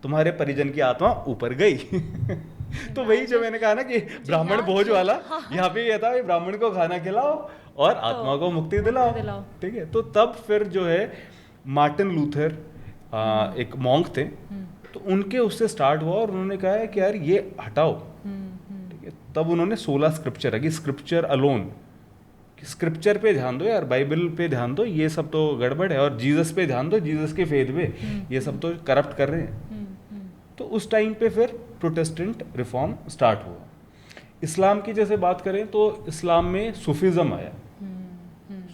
तुम्हारे परिजन की आत्मा ऊपर गई। तो वही जो मैंने कहा ना कि ब्राह्मण भोज वाला, यहाँ पे ये था ब्राह्मण को खाना खिलाओ और आत्मा को मुक्ति दिलाओ। ठीक है, तो तब फिर जो है मार्टिन लूथर एक मॉन्क थे, तो उनके उससे स्टार्ट हुआ और उन्होंने कहा है कि यार ये हटाओ। ठीक है, तब उन्होंने 16 स्क्रिप्चर है कि स्क्रिप्चर अलोन, कि स्क्रिप्चर पे ध्यान दो यार, बाइबल पे ध्यान दो, ये सब तो गड़बड़ है, और जीसस पे ध्यान दो, जीसस के फेथ पे, ये सब तो करप्ट कर रहे हैं। तो उस टाइम पे फिर प्रोटेस्टेंट रिफॉर्म स्टार्ट हुआ। इस्लाम की जैसे बात करें तो इस्लाम में सूफिज़म आया।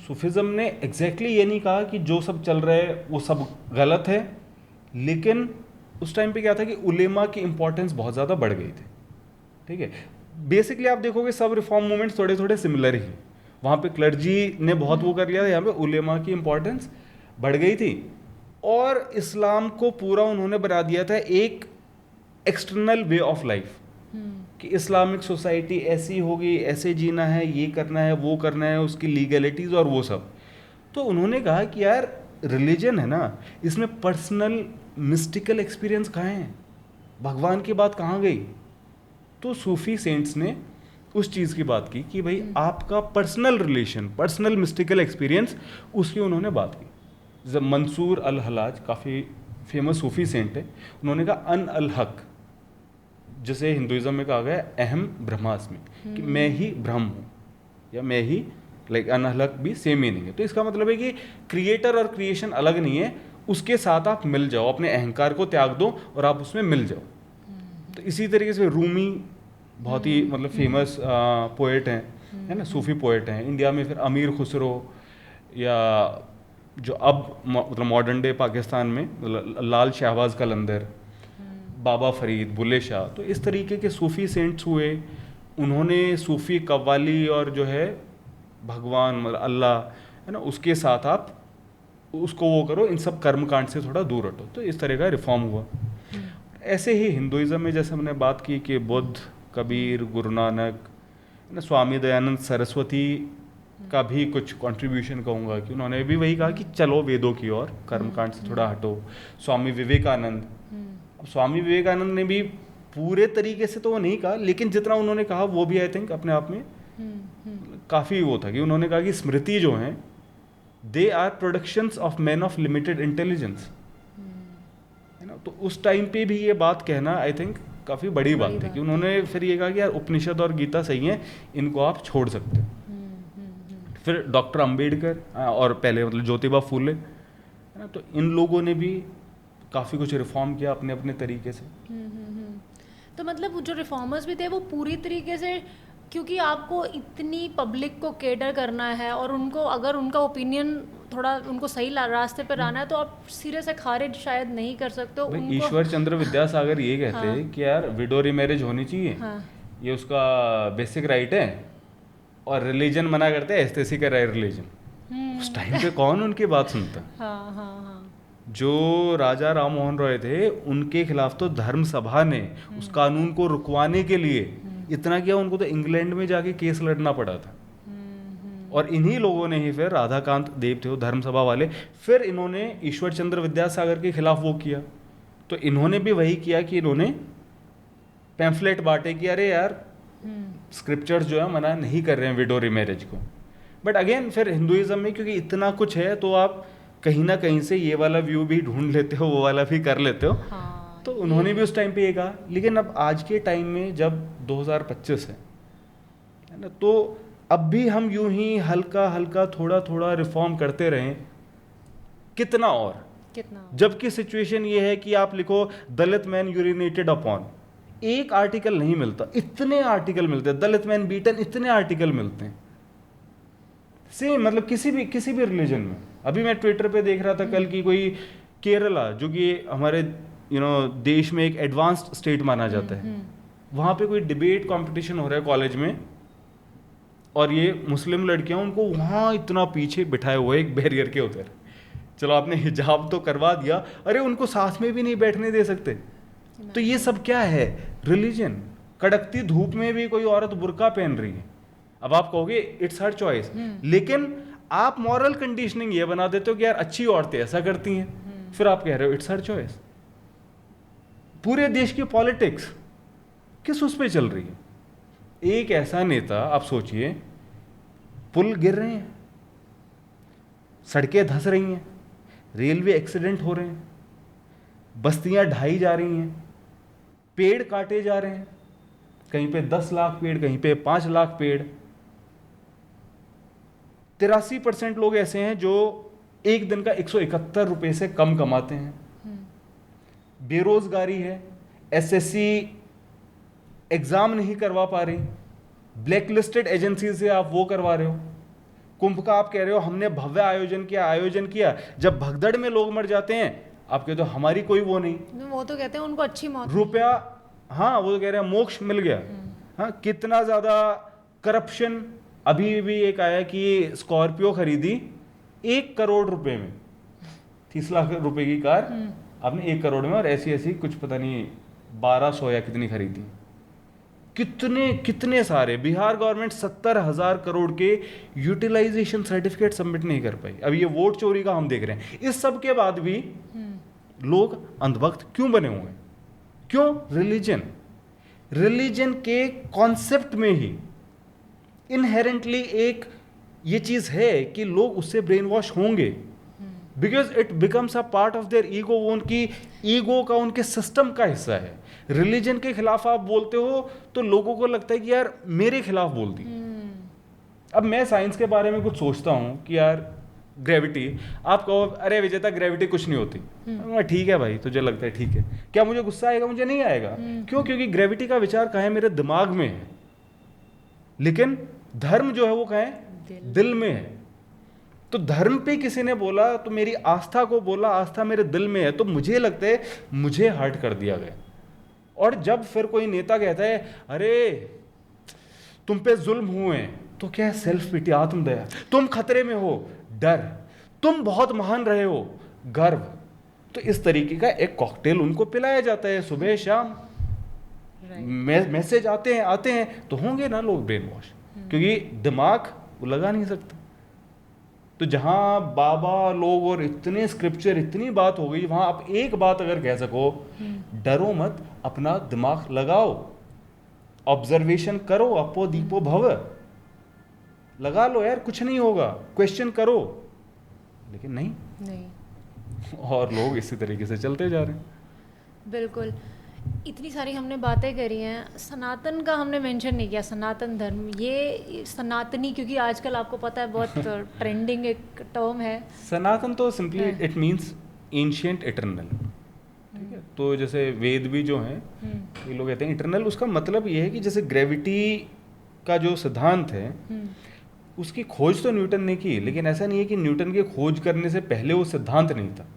सूफिज़म ने एग्जैक्टली ये नहीं कहा कि जो सब चल रहा है वो सब गलत है, लेकिन उस टाइम पे क्या था कि उलेमा की इंपॉर्टेंस बहुत ज़्यादा बढ़ गई थी। ठीक है, बेसिकली आप देखोगे सब रिफॉर्म मूवमेंट्स थोड़े थोड़े सिमिलर ही, वहाँ पे क्लर्जी ने बहुत वो कर लिया था, यहाँ पे उलेमा की इंपॉर्टेंस बढ़ गई थी, और इस्लाम को पूरा उन्होंने बना दिया था एक एक्सटर्नल वे ऑफ लाइफ, कि इस्लामिक सोसाइटी ऐसी होगी, ऐसे जीना है, ये करना है, वो करना है, उसकी लीगलिटीज़ और वो सब। तो उन्होंने कहा कि यार रिलीजन है ना, इसमें पर्सनल मिस्टिकल एक्सपीरियंस कहाँ है, भगवान की बात कहाँ गई। तो सूफी सेंट्स ने उस चीज़ की बात की कि भाई आपका personal relation, personal mystical experience, उसकी उन्होंने बात की। जब मंसूर अल हलाज काफ़ी फेमस सूफी सेंट है, उन्होंने कहा अन अल हक, जैसे हिंदुइज्म में कहा गया अहम ब्रह्मास्मि, कि मैं ही ब्रह्म हूँ, या मैं ही, लाइक अन अल हक भी सेम मीनिंग है। तो इसका मतलब है कि क्रिएटर और क्रिएशन अलग नहीं है, उसके साथ आप मिल जाओ, अपने अहंकार को त्याग दो और आप उसमें मिल जाओ। तो इसी तरीके से रूमी बहुत ही मतलब फेमस पोएट हैं, है ना, सूफी पोएट हैं इंडिया में। फिर अमीर खुसरो, या जो अब मतलब मॉडर्न डे पाकिस्तान में लाल शहबाज कलंदर, बाबा फरीद, बुल्ले शाह। तो इस तरीके के सूफ़ी सेंट्स हुए, उन्होंने सूफ़ी कव्वाली और जो है भगवान मतलब अल्लाह है ना, उसके साथ आप उसको वो करो, इन सब कर्मकांड से थोड़ा दूर हटो। तो इस तरह का रिफॉर्म हुआ। ऐसे ही हिंदुइज्म में जैसे हमने बात की कि बुद्ध, कबीर, गुरु नानक, है ना, स्वामी दयानंद सरस्वती का भी कुछ कंट्रीब्यूशन कहूँगा कि उन्होंने भी वही कहा कि चलो वेदों की ओर, कर्मकांड से थोड़ा हटो। स्वामी विवेकानंद, अब स्वामी विवेकानंद ने भी पूरे तरीके से तो वो नहीं कहा, लेकिन जितना उन्होंने कहा वो भी आई थिंक अपने आप में काफ़ी वो था कि उन्होंने कहा कि स्मृति जो हैं they are productions of man of limited intelligence, है ना। तो उस टाइम पे भी ये बात कहना आई थिंक काफ़ी बड़ी बात है कि उन्होंने फिर ये कहा कि यार उपनिषद और गीता सही हैं, इनको आप छोड़ सकते हो। फिर डॉक्टर अंबेडकर और पहले मतलब ज्योतिबा फूले, है ना, तो इन लोगों ने भी काफ़ी कुछ रिफॉर्म किया अपने अपने तरीके से। तो मतलब जो रिफॉर्मर्स भी थे वो पूरी तरीके से, क्योंकि आपको इतनी पब्लिक को केटर करना है और उनको अगर उनका ओपिनियन थोड़ा उनको सही रास्ते पर आना है तो आप सिरे से खारिज शायद नहीं कर सकते हो उनको। ईश्वर चंद्र विद्यासागर ये कहते हैं कि यार विडो रीमैरिज होनी चाहिए, ये उसका बेसिक राइट है, और रिलीजन मना करते हैं, एस्थेसिक है रिलीजन। उस टाइम पे कौन उनकी बात सुनता। जो राजा राम मोहन रॉय थे उनके खिलाफ तो धर्म सभा ने उस कानून को रुकवाने के लिए इतना किया, उनको तो इंग्लैंड में जाके केस लड़ना पड़ा था। और इन्हीं लोगों ने ही फिर राधाकांत देव थे वो धर्म सभा वाले, फिर इन्होंने ईश्वर चंद्र विद्यासागर के खिलाफ वो किया। तो इन्होंने भी वही किया कि इन्होंने पैम्फलेट बांटे कि अरे यार स्क्रिप्चर्स जो है मना नहीं कर रहे हैं विडो रीमैरिज को। बट अगेन फिर हिंदुइज्म में क्योंकि इतना कुछ है तो आप कहीं ना कहीं से ये वाला व्यू भी ढूंढ लेते हो, वो वाला भी कर लेते हो। तो उन्होंने भी उस टाइम पे ये कहा। लेकिन अब आज के टाइम में जब 2025 है ना, तो अब भी हम यूं ही हल्का हल्का थोड़ा थोड़ा रिफॉर्म करते रहें, कितना और, जबकि सिचुएशन ये है कि आप लिखो दलित मैन यूरिनेटेड अपॉन, एक आर्टिकल नहीं मिलता, इतने आर्टिकल मिलते हैं, दलित मैन बीटन, इतने आर्टिकल मिलते हैं। सेम मतलब किसी भी रिलीजन में। अभी मैं ट्विटर पे देख रहा था कल की कोई केरला, जो कि हमारे देश में एक एडवांस्ड स्टेट माना जाता है, वहाँ पे कोई डिबेट कंपटीशन हो रहा है कॉलेज में, और ये मुस्लिम लड़कियां उनको वहाँ इतना पीछे बिठाए हुए एक बैरियर के उधर। चलो आपने हिजाब तो करवा दिया, अरे उनको साथ में भी नहीं बैठने दे सकते। तो ये सब क्या है? रिलीजन। कड़कती धूप में भी कोई औरत बुर्का पहन रही है, अब आप कहोगे इट्स हर चॉइस, लेकिन आप मॉरल कंडीशनिंग ये बना देते हो कि यार अच्छी औरतें ऐसा करती हैं, फिर आप कह रहे हो इट्स हर चॉइस। पूरे देश की पॉलिटिक्स किस उस पे चल रही है? एक ऐसा नेता, आप सोचिए, पुल गिर रहे हैं, सड़कें धंस रही हैं, रेलवे एक्सीडेंट हो रहे हैं, बस्तियां ढाई जा रही हैं, पेड़ काटे जा रहे हैं, कहीं पे 10 लाख पेड़, कहीं पे 5 लाख पेड़। 83% लोग ऐसे हैं जो एक दिन का 171 रुपए से कम कमाते हैं। बेरोजगारी है, एसएससी एग्जाम नहीं करवा पा रही, ब्लैकलिस्टेड एजेंसी से आप वो करवा रहे हो। कुंभ का आप कह रहे हो हमने भव्य आयोजन किया, जब भगदड़ में लोग मर जाते हैं आप कहते हो हमारी कोई वो नहीं, वो तो कहते हैं उनको अच्छी मौत, रुपया, हाँ वो तो कह रहे हैं मोक्ष मिल गया। हाँ, कितना ज्यादा करप्शन। अभी भी एक आया कि स्कॉर्पियो खरीदी 1 करोड़ रुपए में, 30 लाख रुपए की कार आपने 1 करोड़ में, और ऐसी ऐसी कुछ पता नहीं 1200 या कितनी खरीदी। कितने कितने सारे, बिहार गवर्नमेंट 70,000 करोड़ के यूटिलाइजेशन सर्टिफिकेट सबमिट नहीं कर पाई। अब ये वोट चोरी का हम देख रहे हैं, इस सब के बाद भी लोग अंधभक्त क्यों बने हुए हैं? क्यों? रिलीजन के कॉन्सेप्ट में ही इनहेरेंटली एक ये चीज है कि लोग उससे ब्रेन वॉश होंगे, because it becomes a part of their ego. वो उनकी ईगो का, उनके सिस्टम का हिस्सा है। रिलीजन के खिलाफ आप बोलते हो तो लोगों को लगता है कि यार मेरे खिलाफ बोल दी। अब मैं साइंस के बारे में कुछ सोचता हूं कि यार ग्रेविटी, आप कहो अरे विजेता ग्रेविटी कुछ नहीं होती, ठीक है भाई, तुझे लगता है ठीक है, क्या मुझे गुस्सा आएगा? मुझे नहीं आएगा। क्यों? क्योंकि ग्रेविटी का विचार कहाँ है? मेरे दिमाग में है। लेकिन धर्म जो है वो कहाँ है? दिल में है। तो धर्म पे किसी ने बोला तो मेरी आस्था को बोला, आस्था मेरे दिल में है, तो मुझे लगता है मुझे हर्ट कर दिया गया। और जब फिर कोई नेता कहता है अरे तुम पे जुल्म हुए हैं, तो क्या है? सेल्फ पिटी, आत्मदया। तुम खतरे में हो, डर। तुम बहुत महान रहे हो, गर्व। तो इस तरीके का एक कॉकटेल उनको पिलाया जाता है सुबह शाम। मैसेज आते हैं तो होंगे ना लोग ब्रेन वॉश, क्योंकि दिमाग वो लगा नहीं सकता। तो जहां बाबा लोग और इतने स्क्रिप्चर, इतनी बात हो गई, वहां आप एक बात अगर कह सको, डरो मत, अपना दिमाग लगाओ, ऑब्जर्वेशन करो, अपो दीपो भव, लगा लो यार, कुछ नहीं होगा, क्वेश्चन करो। लेकिन नहीं। और लोग इसी तरीके से चलते जा रहे हैं। बिल्कुल। इतनी सारी हमने बातें करी हैं, सनातन का हमने मेंशन नहीं किया। सनातन धर्म, ये सनातनी, क्योंकि आजकल आपको पता है बहुत ट्रेंडिंग एक टर्म है। सनातन तो simply it means ancient eternal, ठीक है। तो जैसे वेद भी जो हैं, ये लोग कहते हैं इटर्नल। उसका मतलब ये है कि जैसे ग्रेविटी का जो सिद्धांत है, उसकी खोज तो न्यूटन ने की, लेकिन ऐसा नहीं है कि न्यूटन के खोज करने से पहले वो सिद्धांत नहीं था,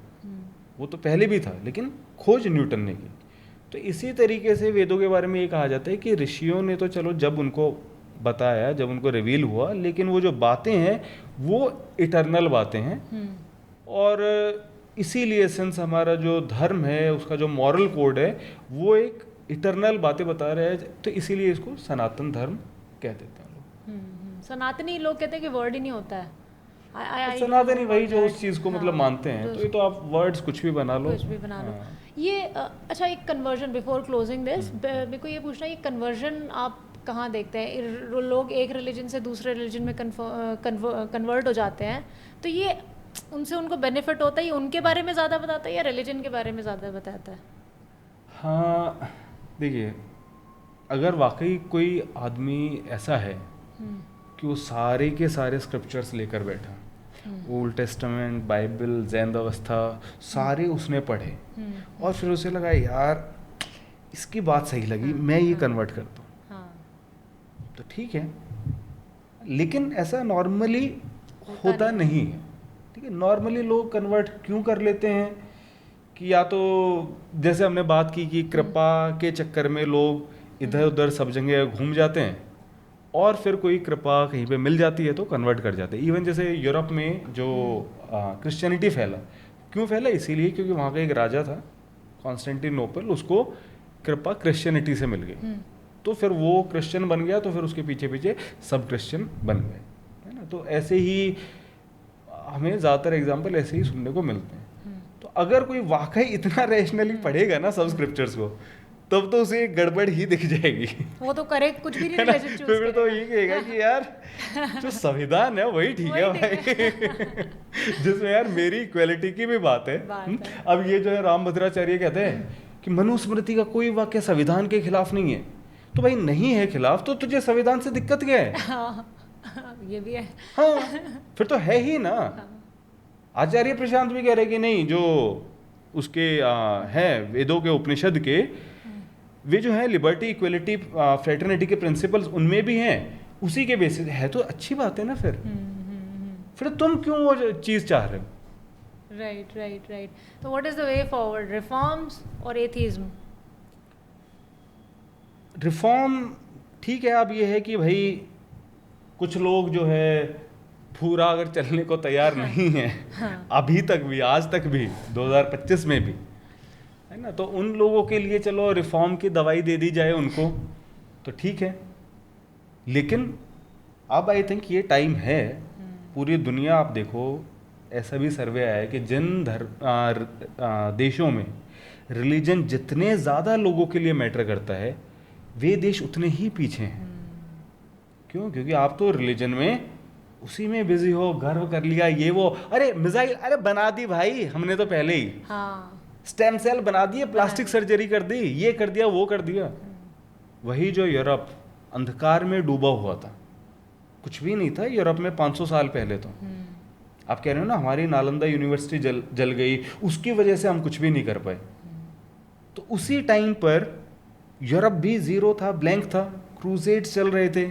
वो तो पहले भी था, लेकिन खोज न्यूटन ने की। तो इसी तरीके से वेदों के बारे में ये कहा जाता है कि ऋषियों ने तो चलो जब उनको बताया, जब उनको रिवील हुआ, लेकिन वो जो बातें हैं वो इटर्नल बातें हैं। और इसीलिए सिंस हमारा जो धर्म है, उसका जो मॉरल कोड है, वो एक इटर्नल बातें बता रहा है, तो इसीलिए इसको सनातन धर्म कह देते हैं लोग। सनातनी लोग कहते हैं कि वर्ड ही नहीं होता है। सनातनी वही जो उस चीज़ को मतलब मानते हैं, तो ये तो आप वर्ड्स कुछ भी बना लो, कुछ भी बना लो। ये अच्छा, एक कन्वर्जन, बिफोर क्लोजिंग दिस मेरे को ये पूछना है, ये कन्वर्जन आप कहाँ देखते हैं? लोग एक रिलीजन से दूसरे रिलीजन में कन्वर्ट हो जाते हैं, तो ये उनसे उनको बेनिफिट होता है, ये उनके बारे में ज़्यादा बताता है या रिलीजन के बारे में ज़्यादा बताता है? हाँ देखिए, अगर वाकई कोई आदमी ऐसा है कि वो सारे के सारे स्क्रिप्चर्स लेकर बैठा, ओल्ड टेस्टामेंट, बाइबल, जैन अवस्था, सारे उसने पढ़े, और फिर उसे लगा यार इसकी बात सही लगी, मैं ये कन्वर्ट करता हूँ, तो ठीक है। लेकिन ऐसा नॉर्मली होता नहीं है, ठीक है। नॉर्मली लोग कन्वर्ट क्यों कर लेते हैं कि या तो जैसे हमने बात की कि कृपा के चक्कर में लोग इधर उधर सब जगह घूम जाते हैं, और फिर कोई कृपा कहीं पे मिल जाती है तो कन्वर्ट कर जाते हैं। इवन जैसे यूरोप में जो क्रिश्चियनिटी फैला, क्यों फैला? इसीलिए क्योंकि वहाँ का एक राजा था कॉन्स्टेंटिनोपल, उसको कृपा क्रिश्चियनिटी से मिल गई, तो फिर वो क्रिश्चियन बन गया, तो फिर उसके पीछे पीछे सब क्रिश्चियन बन गए, है ना। तो ऐसे ही हमें ज़्यादातर एग्जाम्पल ऐसे ही सुनने को मिलते हैं। तो अगर कोई वाकई इतना रैशनली पढ़ेगा ना सब स्क्रिप्चर्स को, तब तो उसे गड़बड़ ही दिख जाएगी। वो तो करे कुछ भी नहीं, रिलीजन चूज फिर तो ये कहेगा कि यार जो संविधान है वही ठीक है भाई, जिसमें यार मेरी इक्वालिटी की भी बात है। अब ये जो है राम भद्राचार्य कहते हैं कि मनुस्मृति का कोई वाक्य संविधान के खिलाफ नहीं है, तो भाई नहीं है खिलाफ, तो तुझे संविधान से दिक्कत क्या है? ये भी है। हाँ, फिर तो है ही ना। आचार्य प्रशांत भी कह रहे कि नहीं, जो उसके हैं वेदों के, उपनिषद के, वे जो है लिबर्टी, इक्वलिटी, फ्रेटर्निटी के प्रिंसिपल्स उनमें भी हैं, उसी के बेसिस है, तो अच्छी बात है ना। फिर तुम क्यों वो चीज़ चाह रहे हो? राइट। तो what is the way forward, reforms और एथीज्म? रिफॉर्म ठीक है। अब ये है कि भाई कुछ लोग जो है पूरा अगर चलने को तैयार नहीं है, अभी तक भी, आज तक भी, 2025 में भी, है ना, तो उन लोगों के लिए चलो रिफॉर्म की दवाई दे दी जाए उनको, तो ठीक है, लेकिन अब आई थिंक ये टाइम है, पूरी दुनिया आप देखो, ऐसा भी सर्वे आया है कि जिन देशों में रिलीजन जितने ज़्यादा लोगों के लिए मैटर करता है वे देश उतने ही पीछे हैं। क्यों? क्योंकि आप तो रिलीजन में उसी में बिजी हो, गर्व कर लिया, ये वो, अरे मिसाइल अरे बना दी भाई हमने तो पहले ही, हाँ स्टेम सेल बना दिए, प्लास्टिक सर्जरी कर दी, ये कर दिया, वो कर दिया। वही जो यूरोप अंधकार में डूबा हुआ था, कुछ भी नहीं था यूरोप में 500 साल पहले। तो आप कह रहे हो ना हमारी नालंदा यूनिवर्सिटी जल गई, उसकी वजह से हम कुछ भी नहीं कर पाए। तो उसी टाइम पर यूरोप भी जीरो था, ब्लैंक था, क्रूसेड्स चल रहे थे,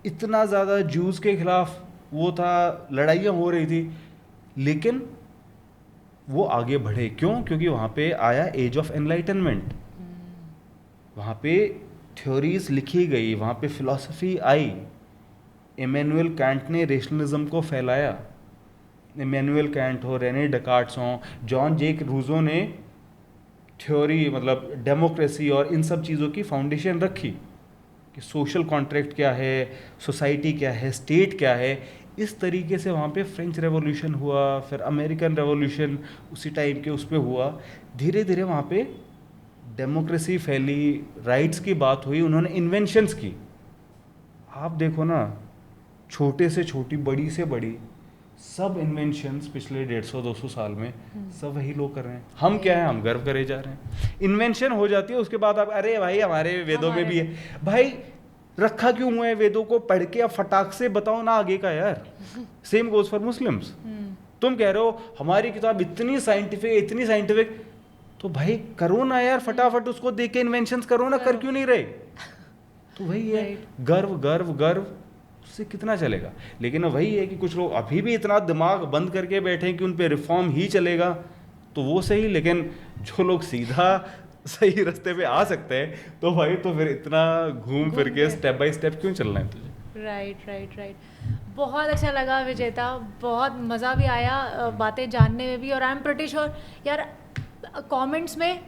इतना ज़्यादा जूस के खिलाफ वो था, लड़ाइयाँ हो रही थी, लेकिन वो आगे बढ़े। क्यों? क्योंकि वहाँ पे आया एज ऑफ एनलाइटनमेंट, वहाँ पे थ्योरीज लिखी गई, वहाँ पे फिलॉसफी आई, इमैनुअल कैंट ने रेशनलिज्म को फैलाया। इमैनुअल कैंट हो, रेने डेकार्ट्स हों, जॉन जेक रूसो ने थ्योरी मतलब डेमोक्रेसी और इन सब चीज़ों की फाउंडेशन रखी कि सोशल कॉन्ट्रैक्ट क्या है, सोसाइटी क्या है, स्टेट क्या है। इस तरीके से वहाँ पे फ्रेंच रेवोल्यूशन हुआ, फिर अमेरिकन रेवोल्यूशन उसी टाइप के उस पर हुआ। धीरे धीरे वहाँ पे डेमोक्रेसी फैली, राइट्स की बात हुई, उन्होंने इन्वेंशंस की। आप देखो ना, छोटे से छोटी, बड़ी से बड़ी, सब इन्वेंशंस पिछले 150-200 साल में सब वही लोग कर रहे हैं। हम क्या है, हम गर्व करे जा रहे हैं। इन्वेंशन हो जाती है, उसके बाद आप अरे भाई हमारे वेदों में भी है। भाई रखा क्यों हुआ है वेदों को? पढ़ के अब फटाक से बताओ ना आगे का यार। Same goes for Muslims. तुम कह रहे हो हमारी किताब इतनी साइंटिफिक, तो भाई करो ना यार, फटाफट उसको देख के इन्वेंशंस करो ना, कर क्यों नहीं रहे? तो वही है, गर्व गर्व गर्व, उससे कितना चलेगा। लेकिन वही है कि कुछ लोग अभी भी इतना दिमाग बंद करके बैठे हैं कि उन पे रिफॉर्म ही चलेगा, तो वो सही। लेकिन जो लोग सीधा सही रास्ते पे आ सकते हैं, तो भाई तो फिर इतना घूम फिर के स्टेप बाय स्टेप क्यों चलना है तुझे? राइट। बहुत अच्छा लगा विजेता, बहुत मज़ा भी आया बातें जानने में भी। और आई एम प्रिटी श्योर यार, कमेंट्स में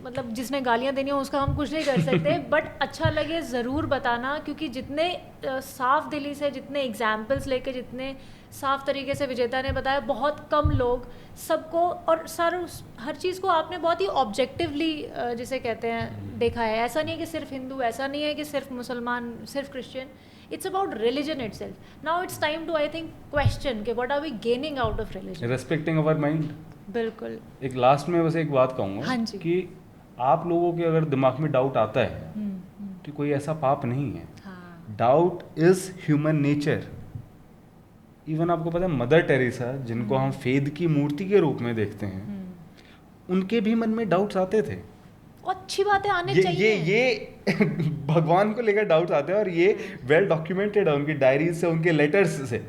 मतलब जिसने गालियाँ देनी हो उसका हम कुछ नहीं कर सकते, बट अच्छा लगे ज़रूर बताना, क्योंकि जितने साफ दिली से, जितने एग्जाम्पल्स लेके, जितने साफ तरीके से विजेता ने बताया, बहुत कम लोग सबको और हर चीज़ को आपने बहुत ही ऑब्जेक्टिवली जिसे कहते हैं देखा है। ऐसा नहीं है कि सिर्फ हिंदू, ऐसा नहीं है कि सिर्फ मुसलमान, सिर्फ Christian, it's about religion itself. Now it's time to I think question कि what are we gaining out of religion, respecting our mind. बिल्कुल। एक लास्ट में बस एक बात कहूँगा, हाँ जी। कि आप लोगों के अगर दिमाग में डाउट आता है तो कोई ऐसा पाप नहीं है। Doubt is human nature. Even आपको पता है मदर टेरेसा, जिनको हम फेद की मूर्ति के रूप में देखते हैं, उनके भी मन में डाउट्स आते थे। अच्छी बातें आने चाहिए। ये भगवान को लेकर डाउट्स आते हैं, और ये वेल डॉक्यूमेंटेड है उनकी डायरीज से, उनके लेटर्स से।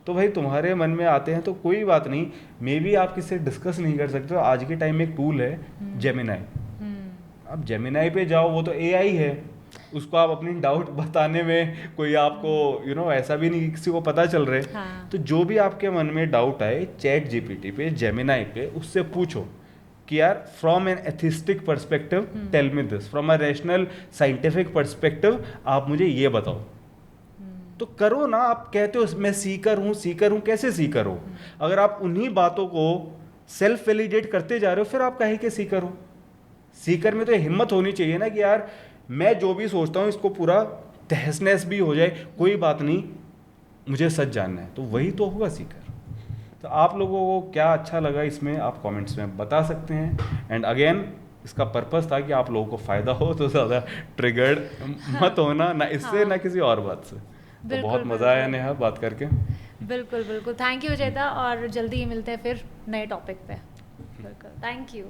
तो भाई तुम्हारे मन में आते हैं तो कोई बात नहीं, मे बी आप किससे डिस्कस नहीं कर सकते हो। आज के टाइम में एक टूल है जेमिनाई, आप जेमिनाई पे जाओ, वो तो एआई है, उसको आप अपनी डाउट बताने में कोई आपको ऐसा भी नहीं किसी को पता चल रहे। तो जो भी आपके मन में डाउट आए, चैट जीपीटी पे, जेमिनाई पे, उससे पूछो कि यार from an atheistic perspective tell me this, from a rational scientific perspective आप मुझे ये बताओ। तो करो ना। आप कहते हो मैं सीकर हूँ, कैसे सीकर हो? अगर आप उन्हीं बातों को सेल्फ वैलिडेट करते जा रहे हो, फिर आप कहे कि सीकर हो। सीकर में तो हिम्मत होनी चाहिए ना कि यार मैं जो भी सोचता हूँ इसको पूरा तहस नहस भी हो जाए, कोई बात नहीं, मुझे सच जानना है। तो वही तो होगा सीकर। तो आप लोगों को क्या अच्छा लगा इसमें आप कमेंट्स में बता सकते हैं। एंड अगेन इसका पर्पस था कि आप लोगों को फ़ायदा हो, तो ज़्यादा ट्रिगर्ड मत होना, ना इससे ना किसी और बात से। तो बहुत मज़ा आया नेहा बात करके। बिल्कुल। थैंक यू विजेता, और जल्दी ही मिलते हैं फिर नए टॉपिक पे। बिल्कुल, थैंक यू।